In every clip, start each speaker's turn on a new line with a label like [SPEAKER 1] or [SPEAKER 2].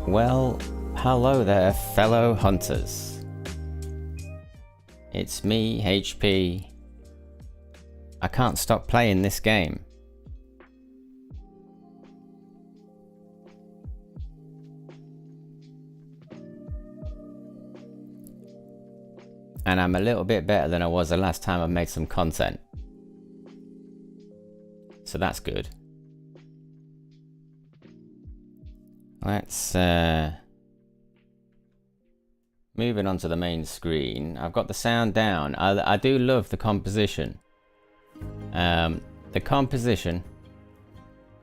[SPEAKER 1] Well, hello there, fellow hunters. It's me, HP. I can't stop playing this game. And I'm a little bit better than I was the last time I made some content. So that's good. Let's moving on to the main screen. I've got the sound down. I do love the composition. The composition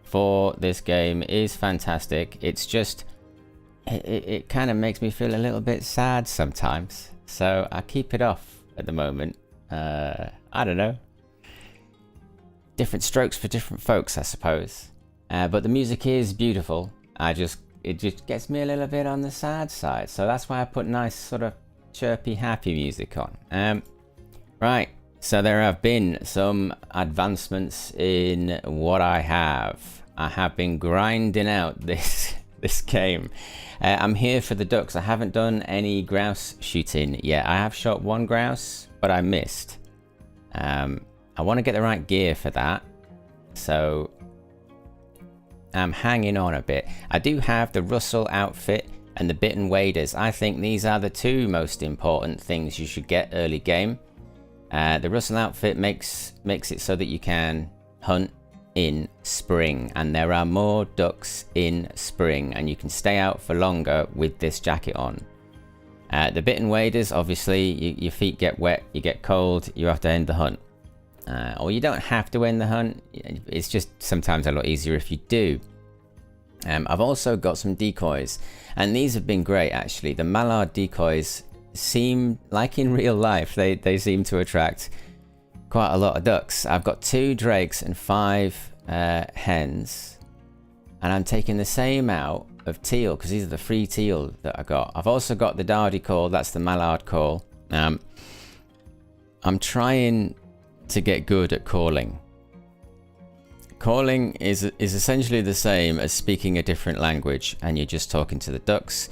[SPEAKER 1] for this game is fantastic. It's just it kind of makes me feel a little bit sad sometimes. So I keep it off at the moment. I don't know. Different strokes for different folks, I suppose. But the music is beautiful. It just gets me a little bit on the sad side. So that's why I put nice sort of chirpy, happy music on. Right. So there have been some advancements in what I have. I have been grinding out this game. I'm here for the ducks. I haven't done any grouse shooting yet. I have shot one grouse, but I missed. I want to get the right gear for that. So I'm hanging on a bit. I do have the Russell outfit and the bitten waders. I think these are the two most important things you should get early game. The Russell outfit makes it so that you can hunt in spring, and there are more ducks in spring, and you can stay out for longer with this jacket on. The bitten waders, obviously, your feet get wet, you get cold, you have to end the hunt. Or you don't have to end the hunt, it's just sometimes a lot easier if you do. I've also got some decoys, and these have been great actually. The mallard decoys seem like in real life, they seem to attract quite a lot of ducks. I've got 2 drakes and 5 hens, and I'm taking the same out of teal because these are the free teal that I got. I've also got the dowdy call, that's the mallard call. I'm trying to get good at calling. Calling is essentially the same as speaking a different language, and you're just talking to the ducks.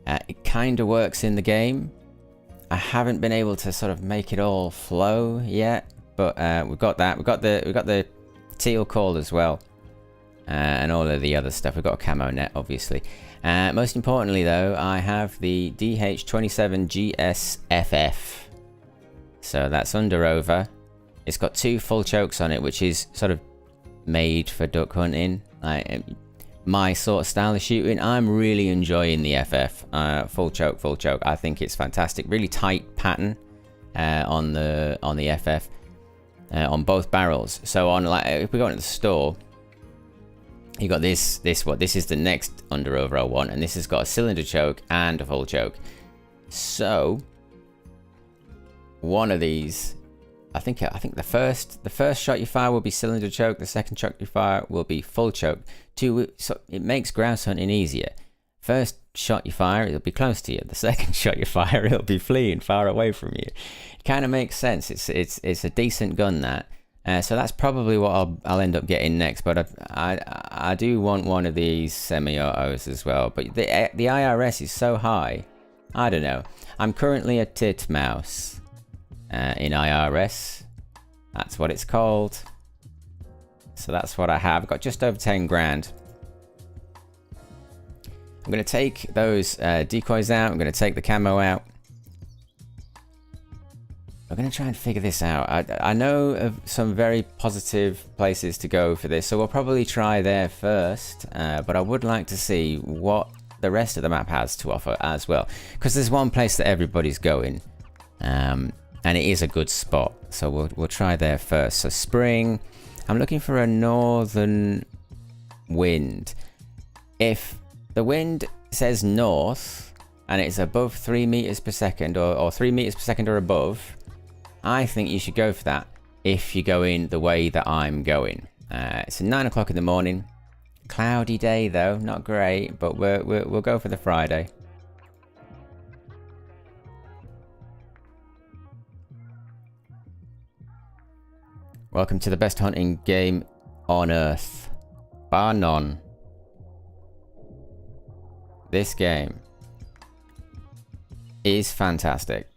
[SPEAKER 1] It kind of works in the game. I haven't been able to sort of make it all flow yet, but we've got that. We've got the teal call as well, and all of the other stuff. We've got a camo net, obviously. Most importantly, though, I have the DH27GSFF. So that's under over. It's got 2 full chokes on it, which is sort of made for duck hunting. My sort of style of shooting. I'm really enjoying the FF. Full choke. I think it's fantastic. Really tight pattern on the FF on both barrels. So on, like, if we go into the store, you got this is the next under over I want, and this has got a cylinder choke and a full choke. So one of these, I think the first shot you fire will be cylinder choke. The second shot you fire will be full choke. So it makes grouse hunting easier. First shot you fire, it'll be close to you. The second shot you fire, it'll be fleeing far away from you. It kind of makes sense. It's a decent gun, that. So that's probably what I'll end up getting next. But I do want one of these semi-autos as well. But the IRS is so high. I don't know. I'm currently a titmouse. In IRS, that's what it's called. So that's what I have. I've got just over 10 grand. I'm going to take those decoys out. I'm going to take the camo out. I'm going to try and figure this out. I know of some very positive places to go for this, so we'll probably try there first. But I would like to see what the rest of the map has to offer as well, because there's one place that everybody's going. And it is a good spot, so we'll try there first. So spring, I'm looking for a northern wind. If the wind says north and it's above 3 meters per second or 3 meters per second or above, I think you should go for that if you're going the way that I'm going. It's 9 o'clock in the morning. Cloudy day though, not great, but we'll go for the Friday. Welcome to the best hunting game on Earth, bar none. This game is fantastic.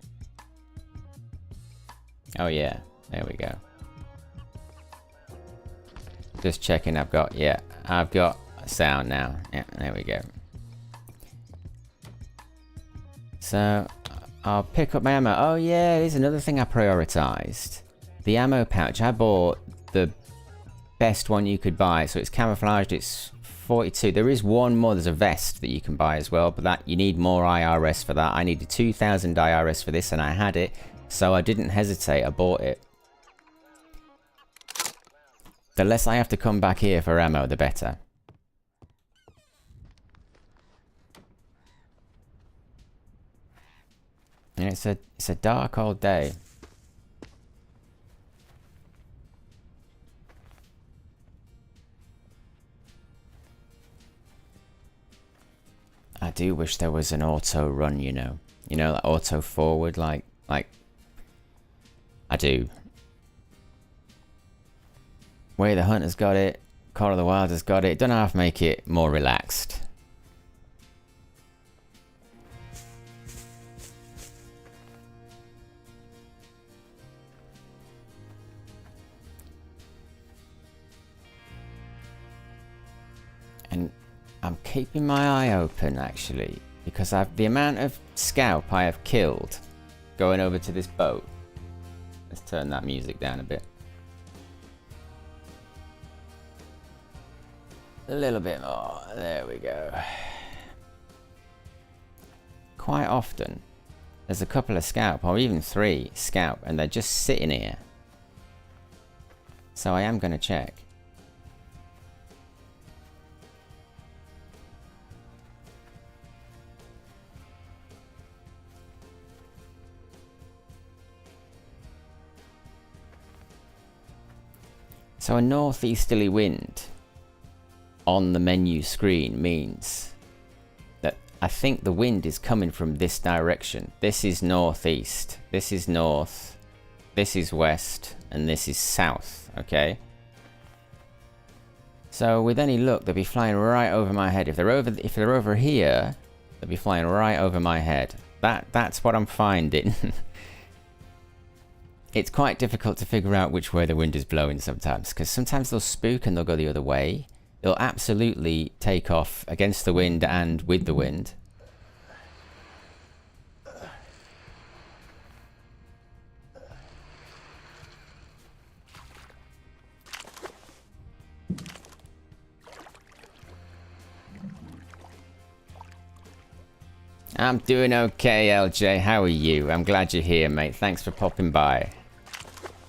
[SPEAKER 1] Oh yeah, there we go. Just checking I've got sound now. Yeah, there we go. So, I'll pick up my ammo. Oh yeah, here's another thing I prioritized. The ammo pouch. I bought the best one you could buy. So it's camouflaged, it's 42. There is one more, there's a vest that you can buy as well, but that you need more IRS for that. I needed 2,000 IRS for this and I had it, so I didn't hesitate, I bought it. The less I have to come back here for ammo, the better. And it's a dark old day. I do wish there was an auto run, you know. You know, like auto forward, like I do. Way the Hunter's got it, Call of the Wild has got it. Don't know how to make it more relaxed. And I'm keeping my eye open actually, because the amount of scalp I have killed going over to this boat. Let's turn that music down a bit. A little bit more. There we go. Quite often, there's a couple of scalp, or even 3 scalp, and they're just sitting here. So I am going to check. So a northeasterly wind on the menu screen means that I think the wind is coming from this direction. This is northeast, this is north, this is west, and this is south, okay? So with any luck, they'll be flying right over my head. If they're over here, they'll be flying right over my head. That's what I'm finding. It's quite difficult to figure out which way the wind is blowing sometimes, because sometimes they'll spook and they'll go the other way. It'll absolutely take off against the wind and with the wind. I'm doing okay, LJ. How are you? I'm glad you're here, mate. Thanks for popping by.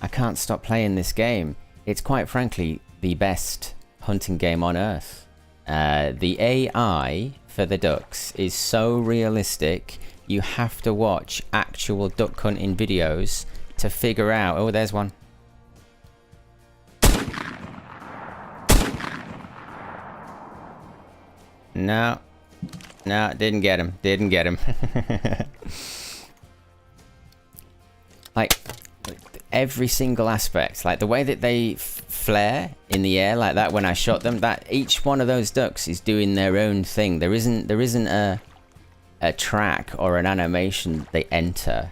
[SPEAKER 1] I can't stop playing this game. It's quite frankly the best hunting game on earth. The AI for the ducks is so realistic. You have to watch actual duck hunting videos to figure out. Oh, there's one. No, didn't get him. Didn't get him. Like every single aspect, like the way that they flare in the air like that when I shot them, that each one of those ducks is doing their own thing. There isn't a track or an animation they enter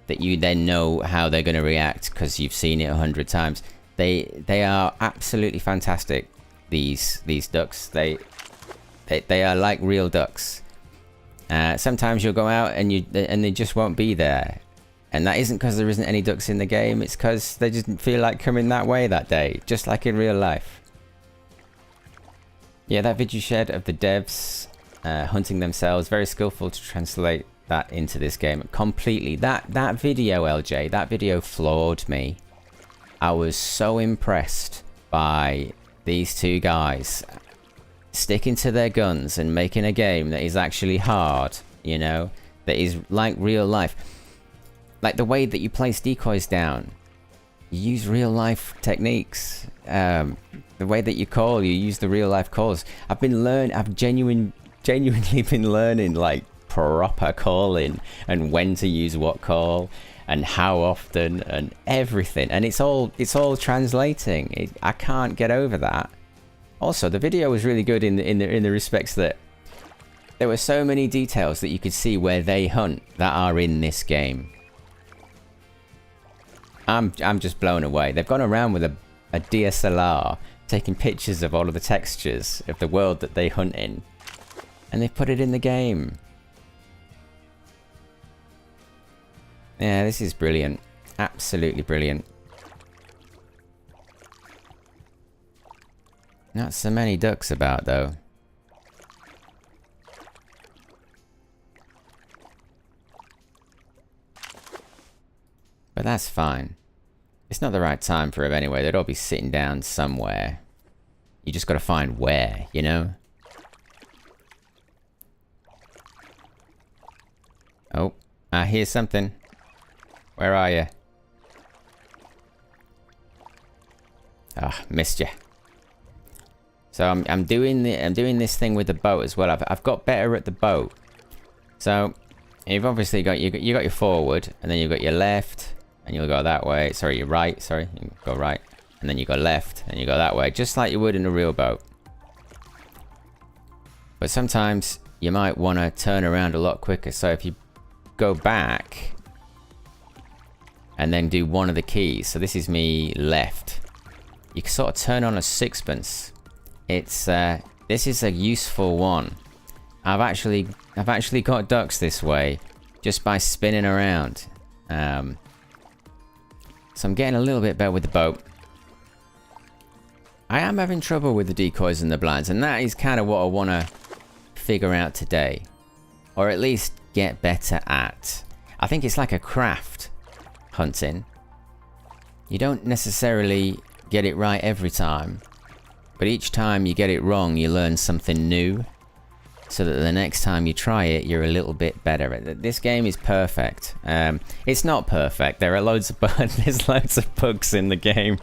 [SPEAKER 1] that you then know how they're going to react because you've seen it 100 times. They are absolutely fantastic. These ducks, they are like real ducks. Sometimes you'll go out and they just won't be there. And that isn't because there isn't any ducks in the game, it's because they didn't feel like coming that way that day, just like in real life. Yeah, that video shared of the devs hunting themselves, very skillful to translate that into this game completely. That video, LJ, that video floored me. I was so impressed by these two guys sticking to their guns and making a game that is actually hard, you know, that is like real life. Like the way that you place decoys down, you use real life techniques. The way that you call, you use the real life calls. I've genuinely been learning like proper calling and when to use what call and how often and everything. And it's all translating. I can't get over that. Also, the video was really good in the respects that there were so many details that you could see where they hunt that are in this game. I'm just blown away. They've gone around with a DSLR taking pictures of all of the textures of the world that they hunt in, and they've put it in the game. Yeah, this is brilliant. Absolutely brilliant. Not so many ducks about, though. But that's fine. It's not the right time for them anyway. They'd all be sitting down somewhere. You just gotta find where, you know? Oh, I hear something. Where are you? Ah, missed you. So I'm doing this thing with the boat as well. I've got better at the boat. So you've obviously got you got your forward, and then you've got your left, and you'll go that way. Sorry, your right. Sorry, you go right, and then you go left, and you go that way, just like you would in a real boat. But sometimes you might want to turn around a lot quicker. So if you go back and then do one of the keys. So this is me left. You can sort of turn on a sixpence. It's this is a useful one. I've actually got ducks this way just by spinning around. So I'm getting a little bit better with the boat. I am having trouble with the decoys and the blinds, and that is kind of what I want to figure out today, or at least get better at. I think it's like a craft, hunting. You don't necessarily get it right every time, but each time you get it wrong, you learn something new, so that the next time you try it, you're a little bit better at it. This game is perfect. It's not perfect. There are loads of there's loads of bugs in the game,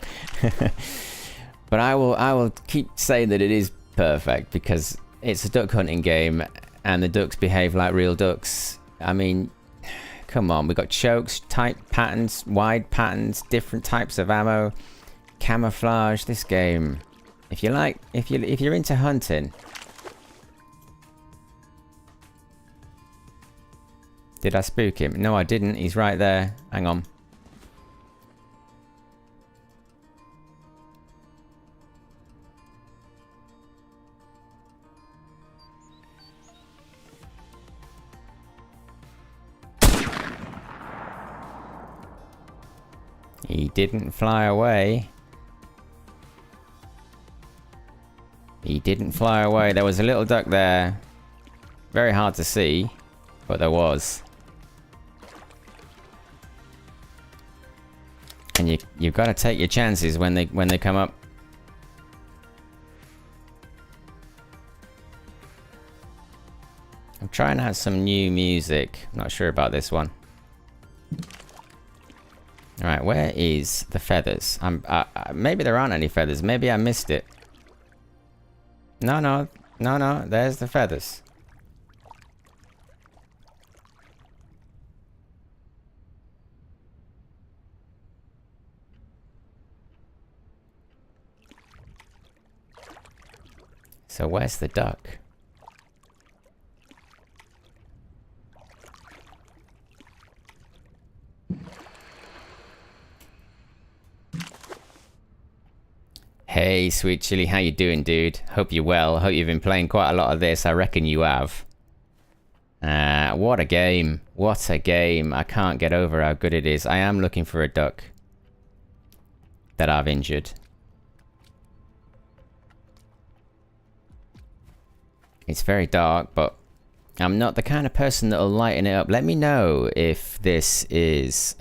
[SPEAKER 1] but I will keep saying that it is perfect because it's a duck hunting game, and the ducks behave like real ducks. I mean, come on, we've got chokes, tight patterns, wide patterns, different types of ammo, camouflage. This game, if you're into hunting. Did I spook him? No, I didn't. He's right there. Hang on. He didn't fly away. He didn't fly away. There was a little duck there. Very hard to see, but there was. And you've got to take your chances when they come up. I'm trying out some new music. Not sure about this one. Alright, where is the feathers? Maybe there aren't any feathers. Maybe I missed it. No, there's the feathers. So where's the duck? Hey, Sweet Chili, how you doing, dude? Hope you're well. Hope you've been playing quite a lot of this. I reckon you have. What a game. What a game. I can't get over how good it is. I am looking for a duck that I've injured. It's very dark, but I'm not the kind of person that'll lighten it up. Let me know if this is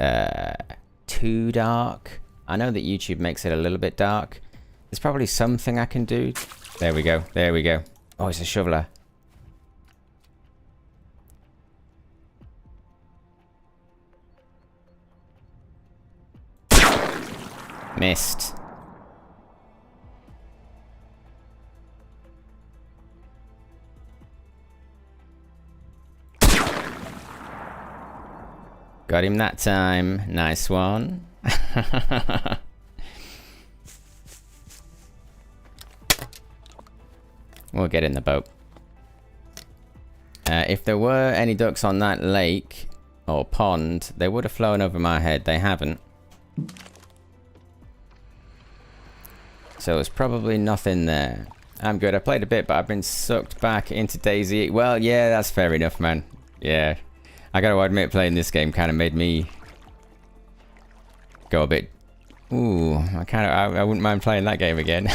[SPEAKER 1] too dark. I know that YouTube makes it a little bit dark. There's probably something I can do. There we go. There we go. Oh, it's a shoveler. Missed. Got him that time. Nice one. We'll get in the boat. If there were any ducks on that lake or pond, they would have flown over my head. They haven't. So there's probably nothing there. I'm good. I played a bit, but I've been sucked back into DayZ. Well, yeah, that's fair enough, man. Yeah. I gotta admit, playing this game kind of made me go a bit... Ooh, I wouldn't mind playing that game again.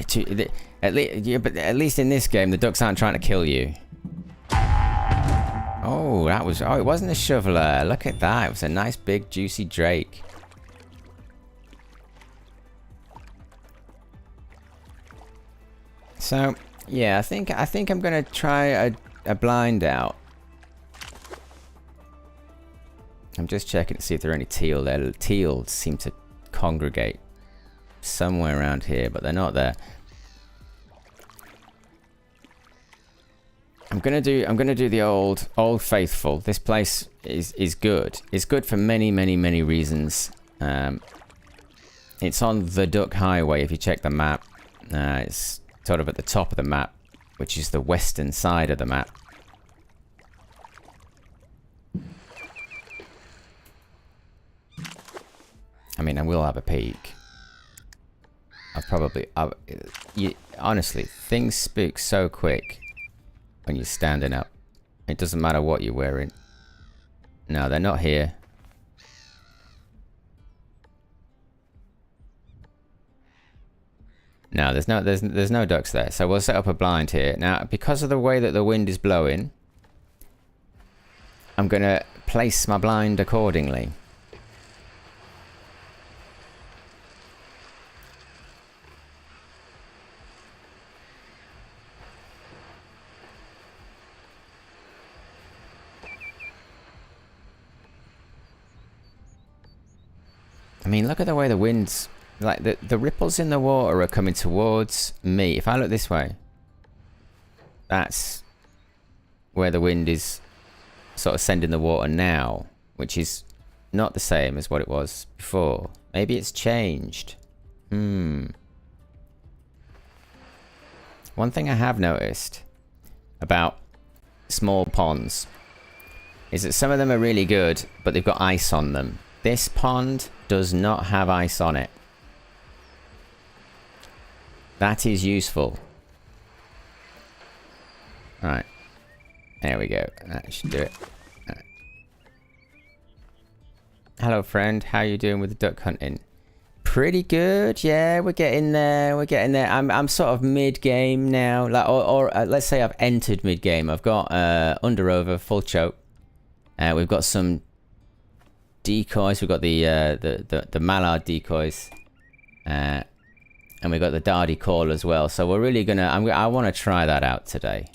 [SPEAKER 1] Yeah, but at least in this game, the ducks aren't trying to kill you. Oh, that was... Oh, it wasn't a shoveler. Look at that. It was a nice, big, juicy drake. So, yeah, I think I'm gonna try a blind out. I'm just checking to see if there are any teal there. The teal seem to congregate somewhere around here, but they're not there. I'm gonna do the old faithful. This place is good. It's good for many reasons. It's on the Duck Highway if you check the map. It's sort of at the top of the map, which is the western side of the map. I mean, I will have a peek. Honestly, things spook so quick when you're standing up. It doesn't matter what you're wearing. No, they're not here. No, there's no ducks there. So we'll set up a blind here. Now, because of the way that the wind is blowing, I'm gonna place my blind accordingly. I mean, look at the way the wind's... Like, the ripples in the water are coming towards me. If I look this way, that's where the wind is sort of sending the water now, which is not the same as what it was before. Maybe it's changed. One thing I have noticed about small ponds is that some of them are really good, but they've got ice on them. This pond does not have ice on it. That is useful. Right. There we go. That should do it. Right. Hello, friend. How you doing with the duck hunting? Pretty good. Yeah, we're getting there. We're getting there. I'm sort of mid-game now. Like, or let's say I've entered mid-game. I've got under over full choke. We've got some decoys. We've got the mallard decoys. And we've got the Dardy call as well. So we're really gonna... I want to try that out today.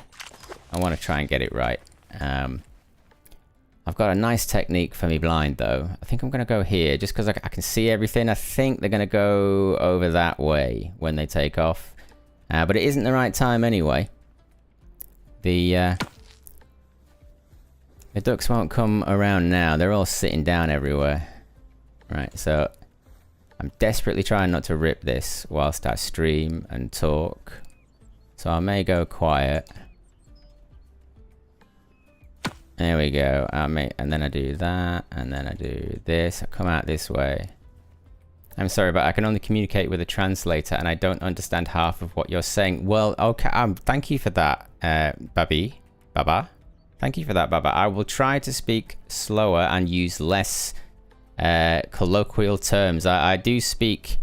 [SPEAKER 1] I want to try and get it right. I've got a nice technique for me blind, though. I think I'm going to go here, just because I can see everything. I think they're going to go over that way when they take off. But it isn't the right time anyway. The ducks won't come around now. They're all sitting down everywhere. Right, so... I'm desperately trying not to rip this whilst I stream and talk. So I may go quiet. There we go. And then I do that. And then I do this. I come out this way. I'm sorry, but I can only communicate with a translator and I don't understand half of what you're saying. Well, okay. Thank you for that, Baba. Thank you for that, Baba. I will try to speak slower and use less... colloquial terms. I do speak.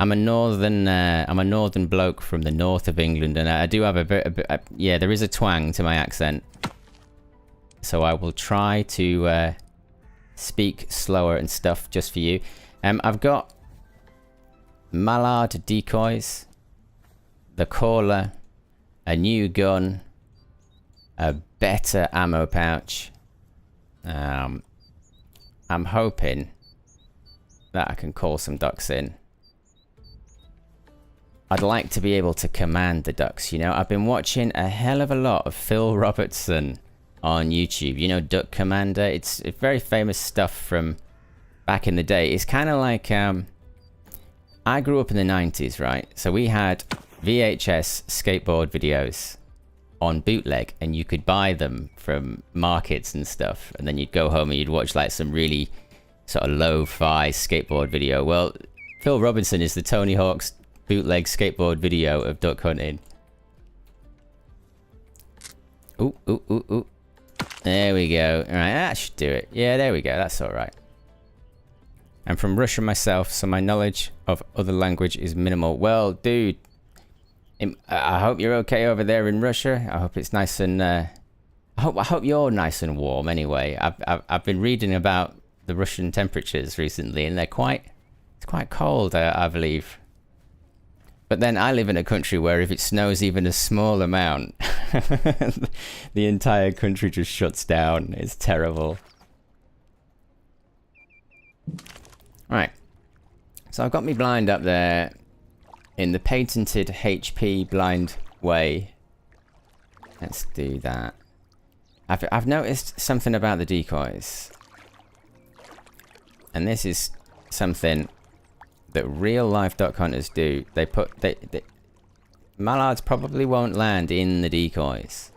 [SPEAKER 1] I'm a northern bloke from the north of England, and I do have a bit. Yeah, there is a twang to my accent. So I will try to speak slower and stuff just for you. I've got mallard decoys, the caller, a new gun, a better ammo pouch. I'm hoping that I can call some ducks in. I'd like to be able to command the ducks, you know. I've been watching a hell of a lot of Phil Robertson on YouTube. You know, Duck Commander. It's very famous stuff from back in the day. It's kind of like... I grew up in the 90s, right? So we had VHS skateboard videos on bootleg, and you could buy them from markets and stuff, and then you'd go home and you'd watch like some really sort of lo-fi skateboard video. Well, Phil Robinson is the Tony Hawk's bootleg skateboard video of duck hunting. Ooh, ooh, ooh, ooh. There we go. All right, that should do it. Yeah, there we go. That's all right. I'm from Russia myself, so my knowledge of other language is minimal. Well, dude, I hope you're okay over there in Russia. I hope it's nice and I hope you're nice and warm. Anyway, I've been reading about the Russian temperatures recently, and it's quite cold, I believe. But then I live in a country where if it snows even a small amount, the entire country just shuts down. It's terrible. Right, so I've got me blind up there in the patented HP blind way. Let's do that. I've noticed something about the decoys, and this is something that real life duck hunters do. Mallards probably won't land in the decoys.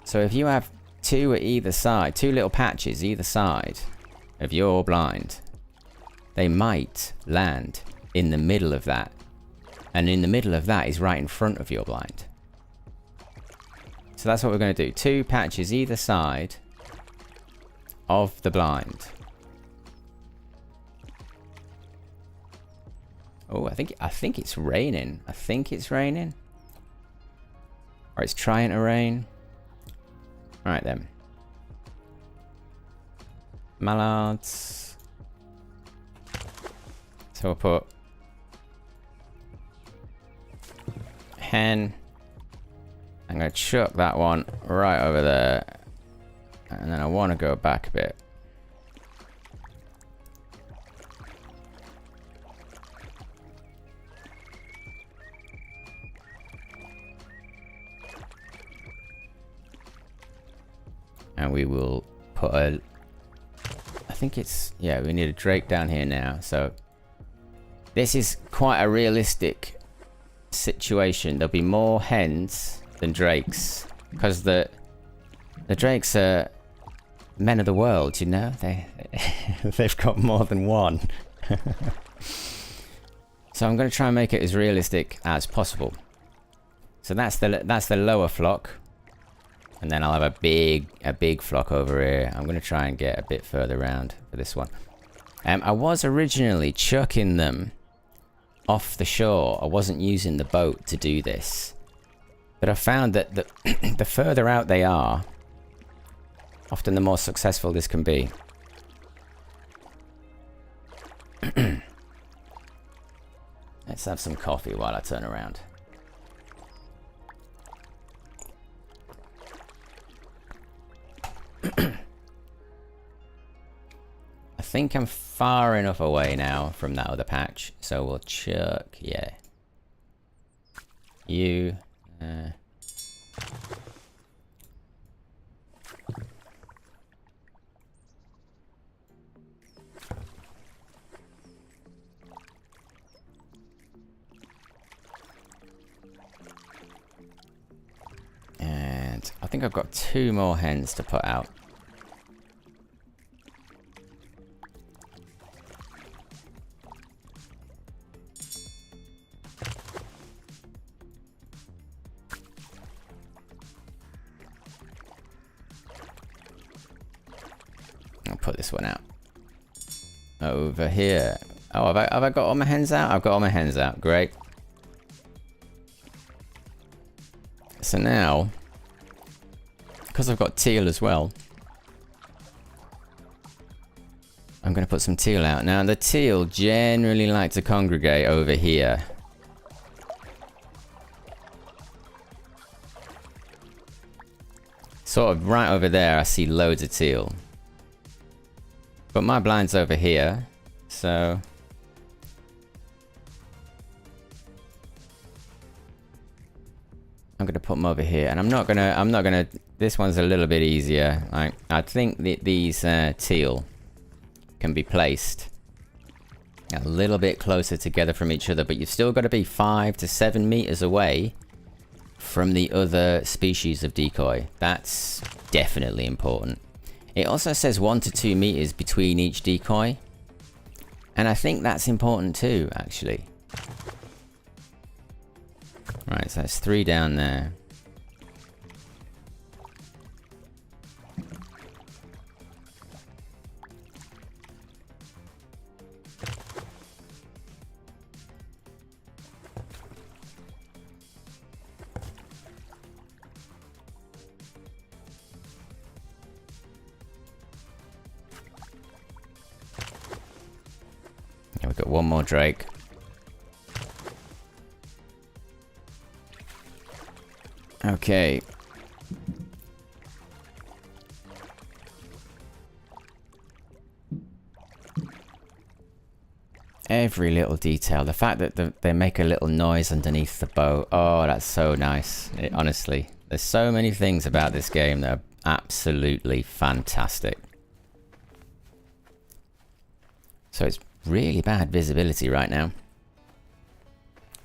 [SPEAKER 1] So if you have two at either side, two little patches either side of your blind, they might land in the middle of that. And in the middle of that is right in front of your blind. So that's what we're going to do. Two patches either side of the blind. Oh, I think it's raining. I think it's raining. Or it's trying to rain. Alright then. Mallards. So we'll put hen. I'm going to chuck that one right over there. And then I want to go back a bit. And we will put a... I think it's... Yeah, we need a drake down here now. So this is quite a realistic situation. There'll be more hens than drakes. Because the drakes are men of the world, you know? They've got more than one. So I'm going to try and make it as realistic as possible. So that's the lower flock. And then I'll have a big flock over here. I'm going to try and get a bit further around for this one. I was originally chucking them off the shore. I wasn't using the boat to do this. But I found that the further out they are, often the more successful this can be. Let's have some coffee while I turn around. I think I'm far enough away now from that other patch, so we'll chuck, yeah. You, and I think I've got 2 more hens to put out. I'll put this one out. Over here. Oh, have I got all my hens out? I've got all my hens out. Great. So now, because I've got teal as well, I'm going to put some teal out. Now, the teal generally like to congregate over here. Sort of right over there, I see loads of teal. But my blind's over here, so... I'm gonna put them over here, and I'm not gonna, this one's a little bit easier. I think that these teal can be placed A little bit closer together from each other, but you've still got to be 5 to 7 meters away from the other species of decoy. That's definitely important. It also says 1 to 2 meters between each decoy. And I think that's important too, actually. Right, so that's 3 down there. We've got one more drake. Okay. Every little detail. The fact that they make a little noise underneath the boat. Oh, that's so nice. Honestly, there's so many things about this game that are absolutely fantastic. So it's really bad visibility right now.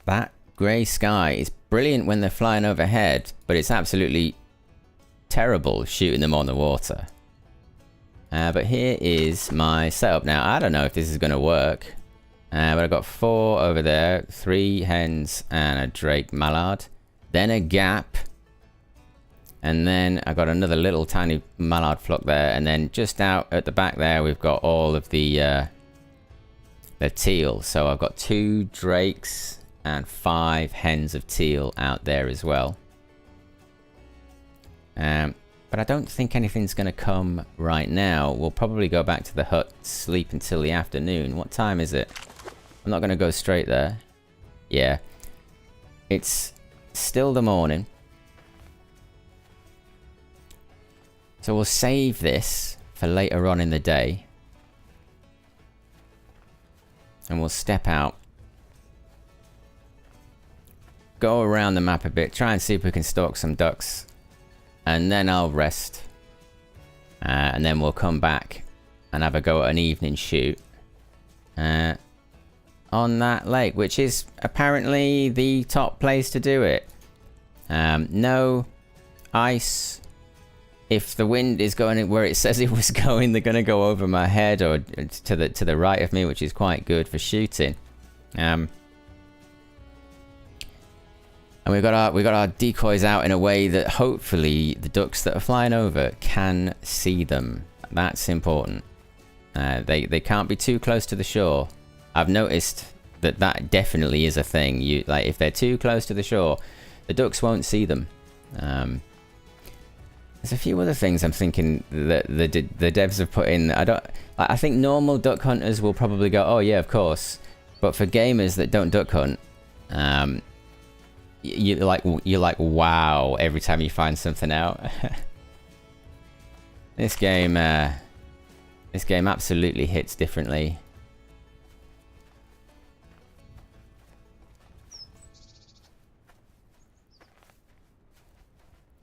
[SPEAKER 1] That grey sky is brilliant when they're flying overhead, but it's absolutely terrible shooting them on the water. But here is my setup now. I don't know if this is going to work, but I've got 4 over there, 3 hens and a drake mallard, then a gap, and then I got another little tiny mallard flock there, and then just out at the back there we've got all of the teal. So I've got 2 drakes and 5 hens of teal out there as well. But I don't think anything's going to come right now. We'll probably go back to the hut, sleep until the afternoon. What time is it? I'm not going to go straight there. Yeah. It's still the morning. So we'll save this for later on in the day. And we'll step out. Go around the map a bit. Try and see if we can stalk some ducks. And then I'll rest. And then we'll come back and have a go at an evening shoot. On that lake, which is apparently the top place to do it. No ice. If the wind is going where it says it was going, they're going to go over my head or to the right of me, which is quite good for shooting. And we've got our decoys out in a way that hopefully the ducks that are flying over can see them. That's important. They can't be too close to the shore. I've noticed that definitely is a thing. Like if they're too close to the shore, the ducks won't see them. There's a few other things I'm thinking that the devs have put in. I think normal duck hunters will probably go, oh yeah, of course. But for gamers that don't duck hunt, you're like wow every time you find something out. This game absolutely hits differently.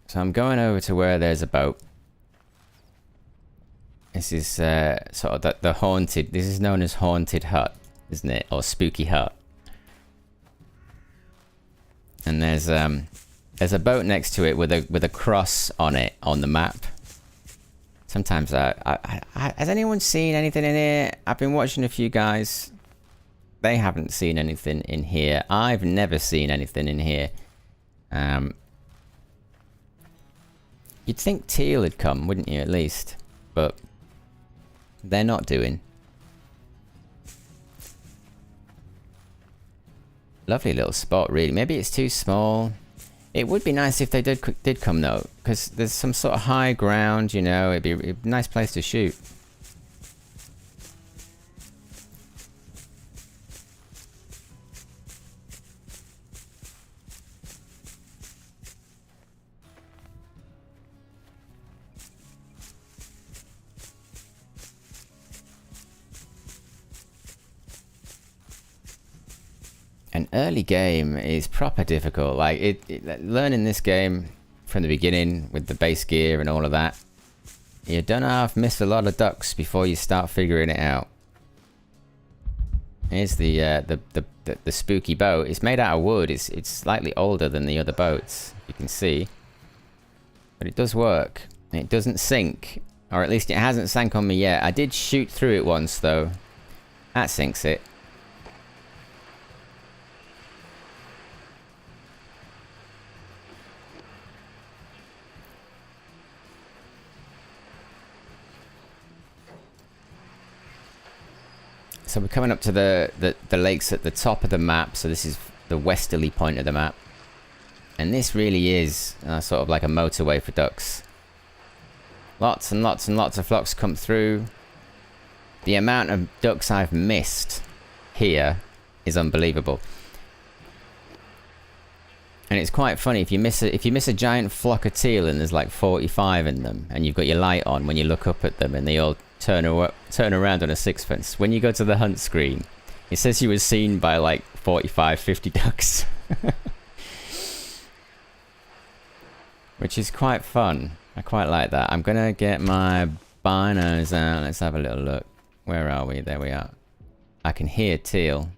[SPEAKER 1] So I'm going over to where there's a boat. This is sort of the haunted. This is known as haunted hut, isn't it, or spooky hut? And there's a boat next to it with a cross on it on the map. Sometimes has anyone seen anything in here? I've been watching a few guys. They haven't seen anything in here. I've never seen anything in here. You'd think teal had come, wouldn't you, at least? But they're not doing. Lovely little spot, really. Maybe it's too small. It would be nice if they did come, though, because there's some sort of high ground, you know. It'd be a nice place to shoot. An early game is proper difficult. Like learning this game from the beginning with the base gear and all of that, you don't have to miss a lot of ducks before you start figuring it out. Here's the spooky boat. It's made out of wood. It's slightly older than the other boats, you can see. But it does work. It doesn't sink. Or at least it hasn't sank on me yet. I did shoot through it once, though. That sinks it. So we're coming up to the lakes at the top of the map. So this is the westerly point of the map. And this really is sort of like a motorway for ducks. Lots and lots and lots of flocks come through. The amount of ducks I've missed here is unbelievable. And it's quite funny if you miss a giant flock of teal and there's like 45 in them, and you've got your light on when you look up at them and they all turn around on a sixpence. When you go to the hunt screen, it says you were seen by like 45, 50 ducks. Which is quite fun. I quite like that. I'm gonna get my binos out. Let's have a little look. Where are we? There we are. I can hear teal.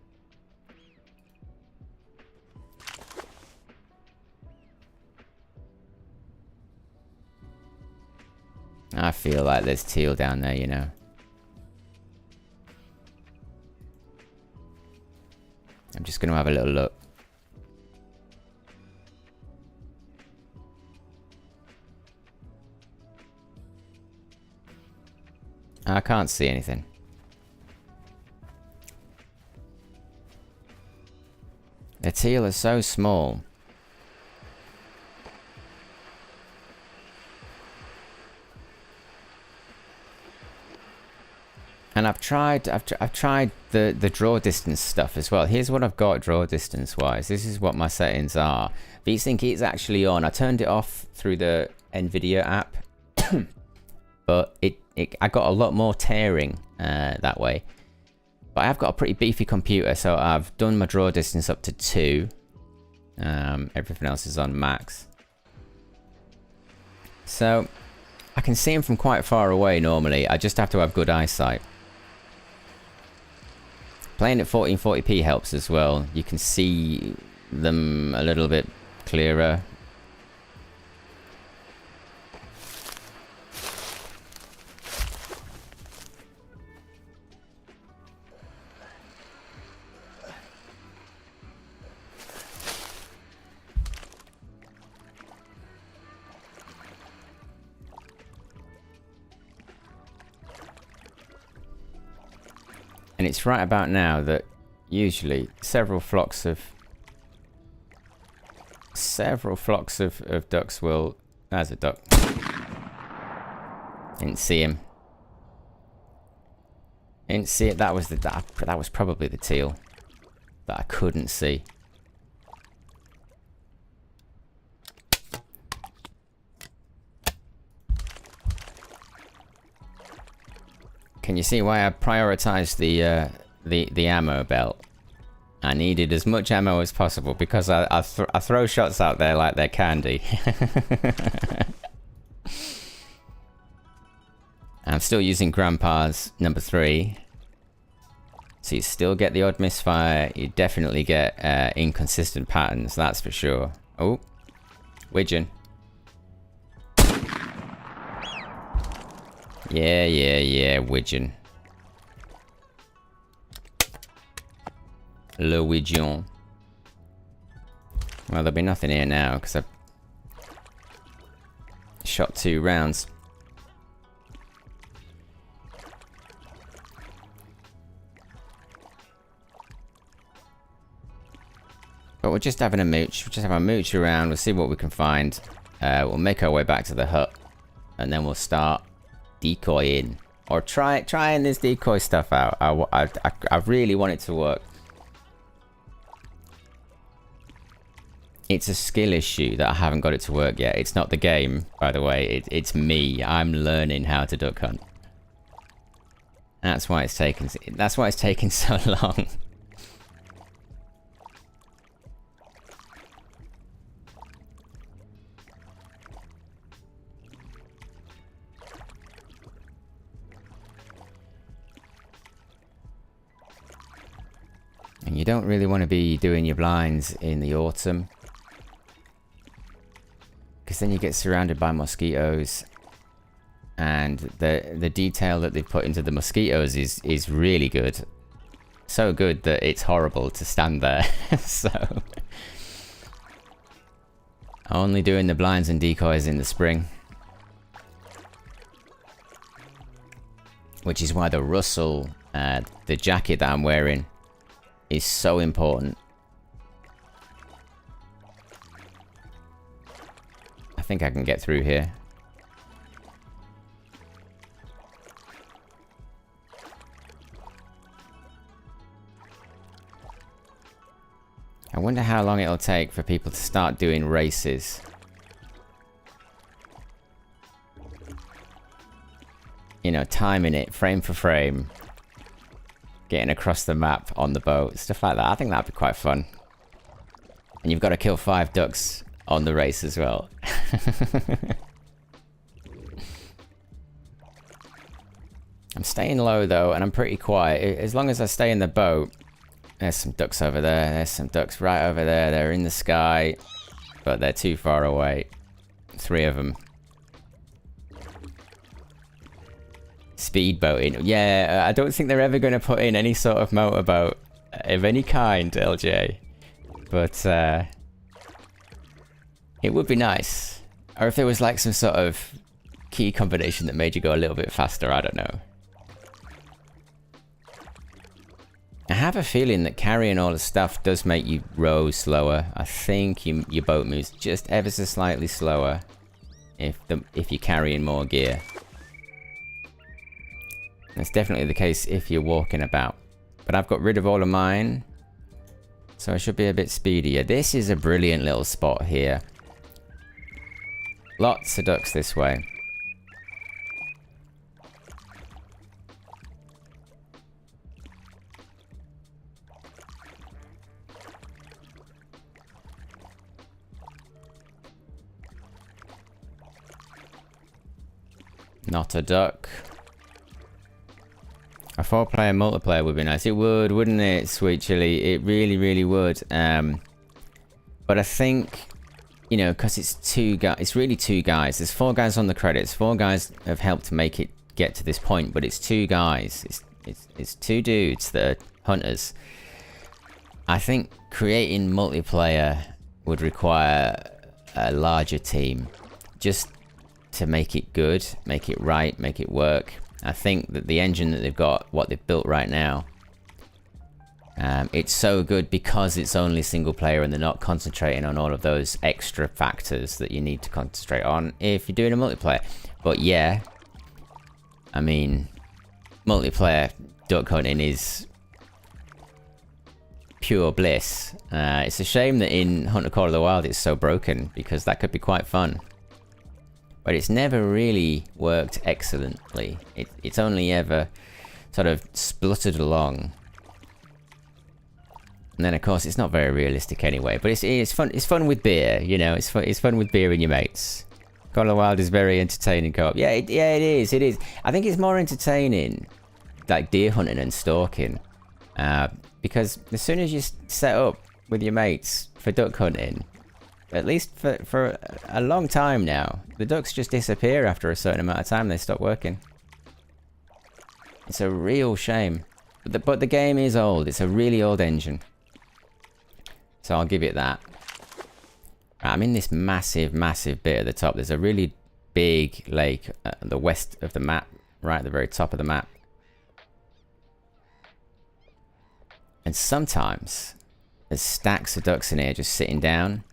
[SPEAKER 1] I feel like there's teal down there, you know. I'm just gonna have a little look. I can't see anything. The teal is so small. And I've tried the draw distance stuff as well. Here's what I've got draw distance wise. This is what my settings are. VSync is actually on. I turned it off through the NVIDIA app. But I got a lot more tearing that way. But I've got a pretty beefy computer, so I've done my draw distance up to 2. Everything else is on max. So I can see them from quite far away normally. I just have to have good eyesight. Playing at 1440p helps as well. You can see them a little bit clearer. And it's right about now that usually several flocks of ducks will... There's a duck. Didn't see him. Didn't see it. That was probably the teal that I couldn't see. Can you see why I prioritized the ammo belt? I needed as much ammo as possible because I throw shots out there like they're candy. I'm still using Grandpa's number 3. So you still get the odd misfire. You definitely get inconsistent patterns, that's for sure. Oh, widgeon. Yeah, widgeon. Le widgeon. Well, there'll be nothing here now because I've shot 2 rounds. But we're just having a mooch. We'll just have a mooch around. We'll see what we can find. We'll make our way back to the hut, and then we'll start decoying, or trying this decoy stuff out. I really want it to work. It's a skill issue that I haven't got it to work yet. It's not the game, by the way. It's me. I'm learning how to duck hunt. That's why it's taken. That's why it's taken so long. You don't really want to be doing your blinds in the autumn, because then you get surrounded by mosquitoes, and the detail that they put into the mosquitoes is really good. So good that it's horrible to stand there. So only doing the blinds and decoys in the spring, which is why the rustle, the jacket that I'm wearing, is so important. I think I can get through here. I wonder how long it'll take for people to start doing races. You know, timing it frame for frame. Getting across the map on the boat, stuff like that. I think that'd be quite fun. And you've got to kill 5 ducks on the race as well. I'm staying low though, and I'm pretty quiet. As long as I stay in the boat. There's some ducks over there. There's some ducks right over there. They're in the sky, but they're too far away. 3 of them. Speedboating. Yeah, I don't think they're ever going to put in any sort of motorboat of any kind, LJ. But it would be nice. Or if there was like some sort of key combination that made you go a little bit faster, I don't know. I have a feeling that carrying all the stuff does make you row slower. I think your boat moves just ever so slightly slower if you're carrying more gear. That's definitely the case if you're walking about. But I've got rid of all of mine, so I should be a bit speedier. This is a brilliant little spot here. Lots of ducks this way. Not a duck. A 4-player multiplayer would be nice. It would, wouldn't it, Sweet Chili? It really, really would. But I think, you know, because it's 2 guys, it's really 2 guys. There's 4 guys on the credits. 4 guys have helped make it get to this point, but it's 2 guys. It's 2 dudes that are hunters. I think creating multiplayer would require a larger team, just to make it good, make it right, make it work. I think that the engine that they've got, what they've built right now, it's so good because it's only single player and they're not concentrating on all of those extra factors that you need to concentrate on if you're doing a multiplayer. But yeah, I mean, multiplayer duck hunting is pure bliss. It's a shame that in Hunter Call of the Wild it's so broken, because that could be quite fun. But it's never really worked excellently. It's only ever sort of spluttered along. And then of course it's not very realistic anyway. But it's fun. It's fun with beer, you know. It's fun with beer and your mates. Call of the Wild is very entertaining co-op. Yeah, it is. It is. I think it's more entertaining, like deer hunting and stalking, because as soon as you set up with your mates for duck hunting, at least for a long time now, the ducks just disappear after a certain amount of time. They stop working. It's a real shame. But the game is old. It's a really old engine. So I'll give it that. I'm in this massive, massive bit at the top. There's a really big lake at the west of the map, right at the very top of the map. And sometimes there's stacks of ducks in here just sitting down.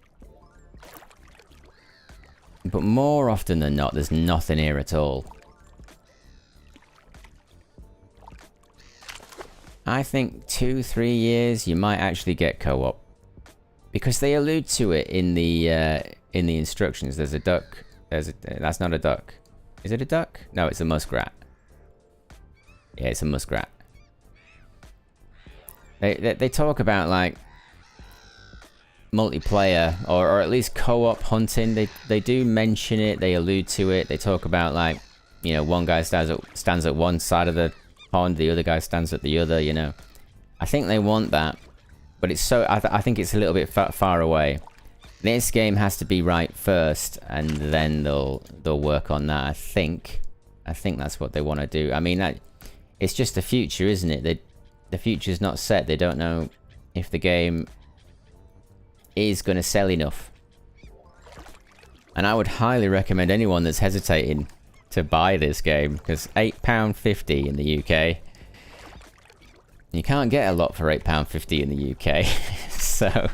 [SPEAKER 1] But more often than not, there's nothing here at all. I think 2-3 years you might actually get co-op, because they allude to it in the instructions. There's a duck. That's not a duck. Is it a duck? No, it's a muskrat. Yeah, it's a muskrat. They talk about like multiplayer or at least co-op hunting. They do mention it. They allude to it. They talk about, like, you know, one guy stands at one side of the pond, the other guy stands at the other, you know. I think they want that. but it's so... I think it's a little bit far away. This game has to be right first, and then they'll work on that. I think that's what they want to do. I mean, it's just the future, isn't it? The future's not set. They don't know if the game is going to sell enough. And I would highly recommend anyone that's hesitating to buy this game, because £8.50 in the UK. You can't get a lot for £8.50 in the UK. So,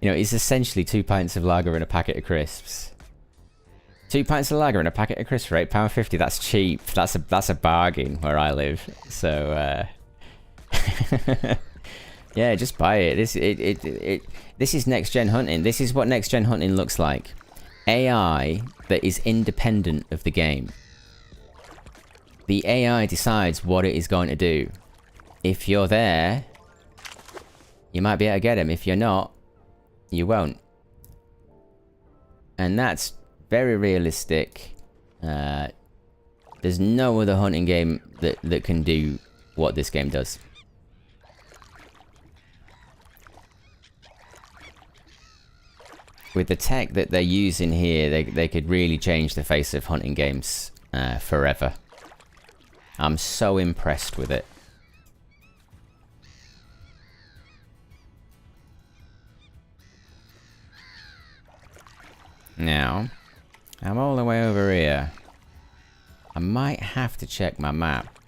[SPEAKER 1] you know, it's essentially 2 pints of lager and a packet of crisps. 2 pints of lager and a packet of crisps for £8.50. That's cheap. That's a bargain where I live. So, yeah, just buy it. This is next gen hunting. This is what next gen hunting looks like. AI that is independent of the game. The AI decides what it is going to do. If you're there, you might be able to get him. If you're not, you won't. And that's very realistic. There's no other hunting game that can do what this game does. With the tech that they're using here, they could really change the face of hunting games forever. I'm so impressed with it. Now, I'm all the way over here. I might have to check my map.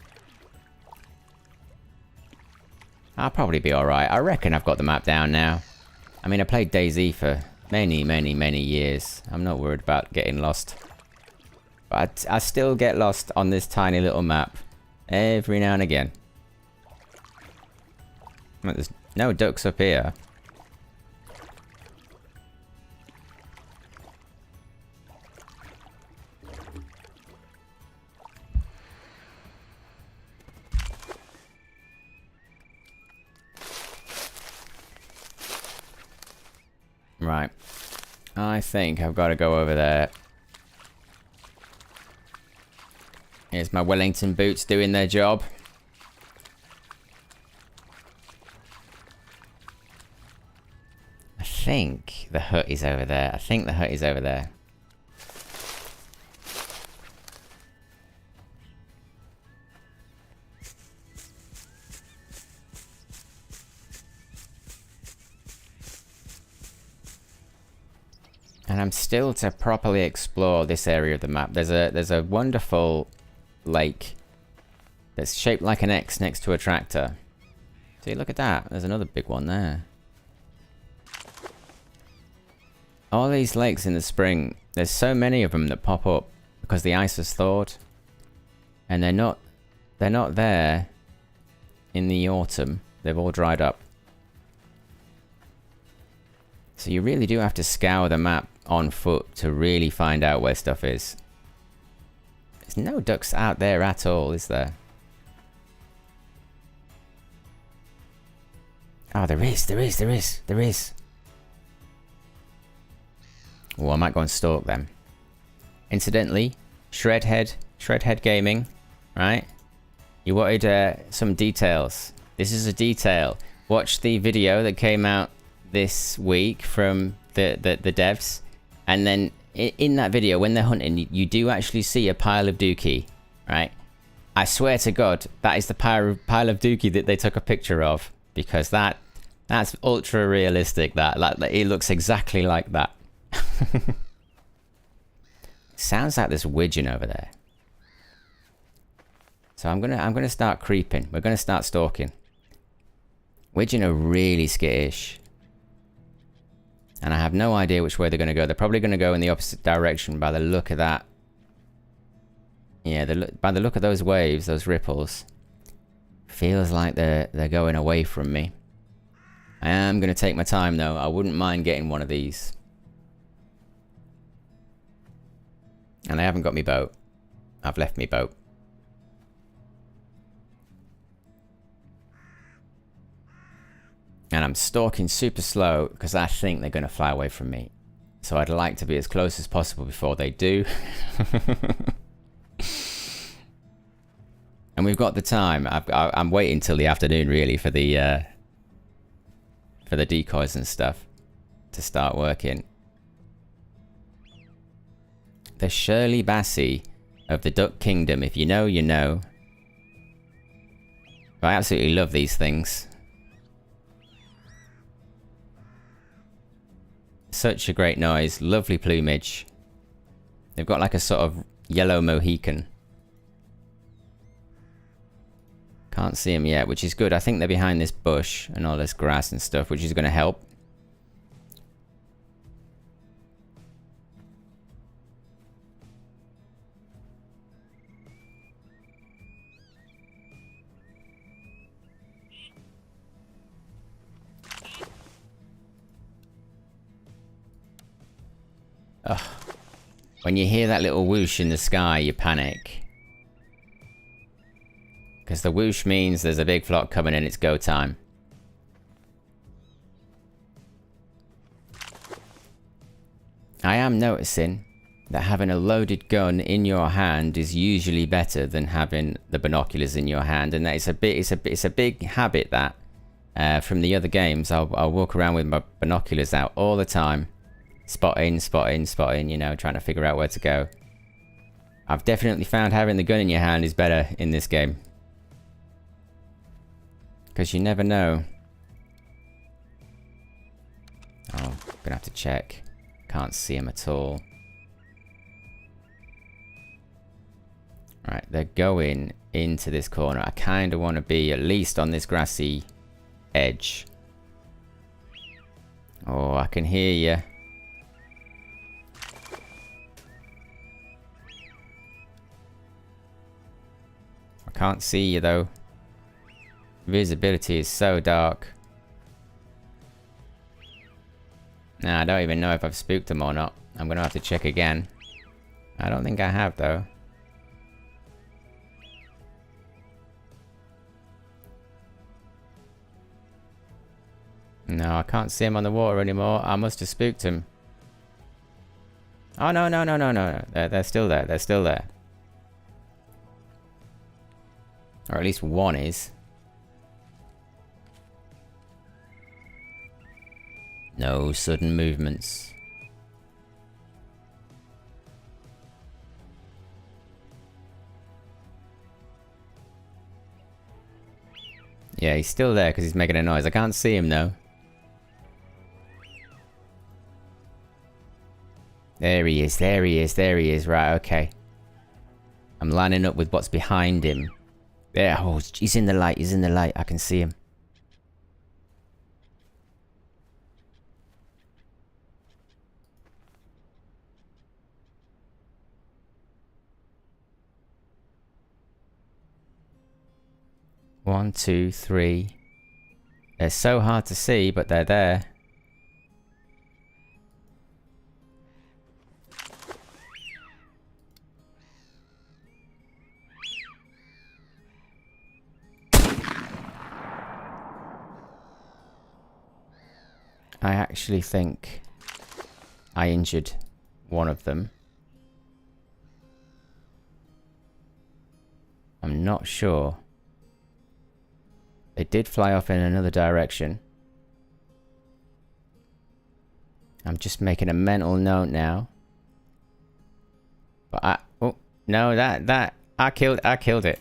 [SPEAKER 1] I'll probably be alright. I reckon I've got the map down now. I mean, I played DayZ for many years. I'm not worried about getting lost. But I still get lost on this tiny little map every now and again. There's no ducks up here. Right. I think I've got to go over there. Here's my Wellington boots doing their job. I think the hut is over there. I think the hut is over there. And I'm still to properly explore this area of the map. There's a wonderful lake that's shaped like an X next to a tractor. See, look at that. There's another big one there. All these lakes in the spring, there's so many of them that pop up because the ice has thawed. And they're not there in the autumn. They've all dried up. So you really do have to scour the map on foot to really find out where stuff is. There's no ducks out there at all, is there? Oh, there is. Oh, I might go and stalk them. Incidentally, Shredhead Gaming, right? You wanted some details. This is a detail. Watch the video that came out this week from the devs, and then in that video when they're hunting, you do actually see a pile of dookie, right? I swear to God, that is the pile of dookie that they took a picture of, because that's ultra realistic. That it looks exactly like that. Sounds like there's widgeon over there. So I'm gonna start creeping. We're gonna start stalking. Widgeon are really skittish. And I have no idea which way they're going to go. They're probably going to go in the opposite direction by the look of that. Yeah, by the look of those waves, those ripples. Feels like they're going away from me. I am going to take my time though. I wouldn't mind getting one of these. And I haven't got my boat. I've left my boat. And I'm stalking super slow because I think they're going to fly away from me. So I'd like to be as close as possible before they do. And we've got the time. I'm waiting till the afternoon really for the for the decoys and stuff to start working. The Shirley Bassey of the Duck Kingdom. If you know, you know. I absolutely love these things. Such a great noise. Lovely plumage. They've got like a sort of yellow Mohican. Can't see them yet, which is good. I think they're behind this bush and all this grass and stuff, which is going to help. Ugh. When you hear that little whoosh in the sky, you panic. Because the whoosh means there's a big flock coming and it's go time. I am noticing that having a loaded gun in your hand is usually better than having the binoculars in your hand, and that it's a big habit that from the other games. I'll walk around with my binoculars out all the time, spotting, you know, trying to figure out where to go. I've definitely found having the gun in your hand is better in this game. Because you never know. Oh, gonna have to check. Can't see him at all. Right, they're going into this corner. I kind of want to be at least on this grassy edge. Oh, I can hear you. I can't see you though. Visibility is so dark. Nah, I don't even know if I've spooked them or not. I'm gonna have to check again. I don't think I have though. No, I can't see him on the water anymore. I must have spooked him. Oh, no. They're still there. They're still there. Or at least one is. No sudden movements. Yeah, he's still there because he's making a noise. I can't see him though. There he is, there he is, there he is. Right, okay. I'm lining up with what's behind him. There, oh, he's in the light, he's in the light. I can see him. One, two, three. They're so hard to see, but they're there. I actually think I injured one of them. I'm not sure. They did fly off in another direction. I'm just making a mental note now. But oh no, I killed it.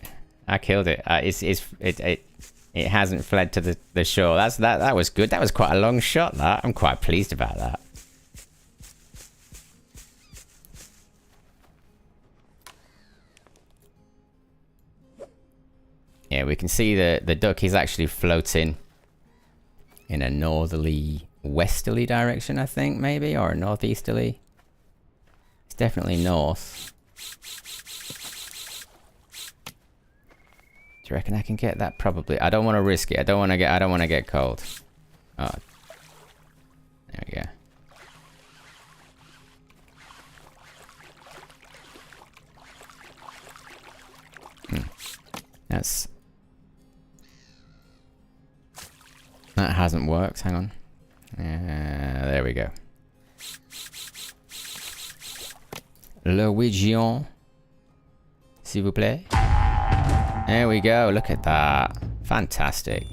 [SPEAKER 1] It hasn't fled to the shore. That was good. That was quite a long shot. That I'm quite pleased about that. Yeah, we can see the duck is actually floating in a northerly, westerly direction, I think, maybe, or a northeasterly. It's definitely north. Do you reckon I can get that? Probably. I don't want to risk it. I don't want to get cold. Oh. There we go. That hasn't worked. Hang on. There we go. Louisian, s'il vous plaît. There we go. Look at that. Fantastic.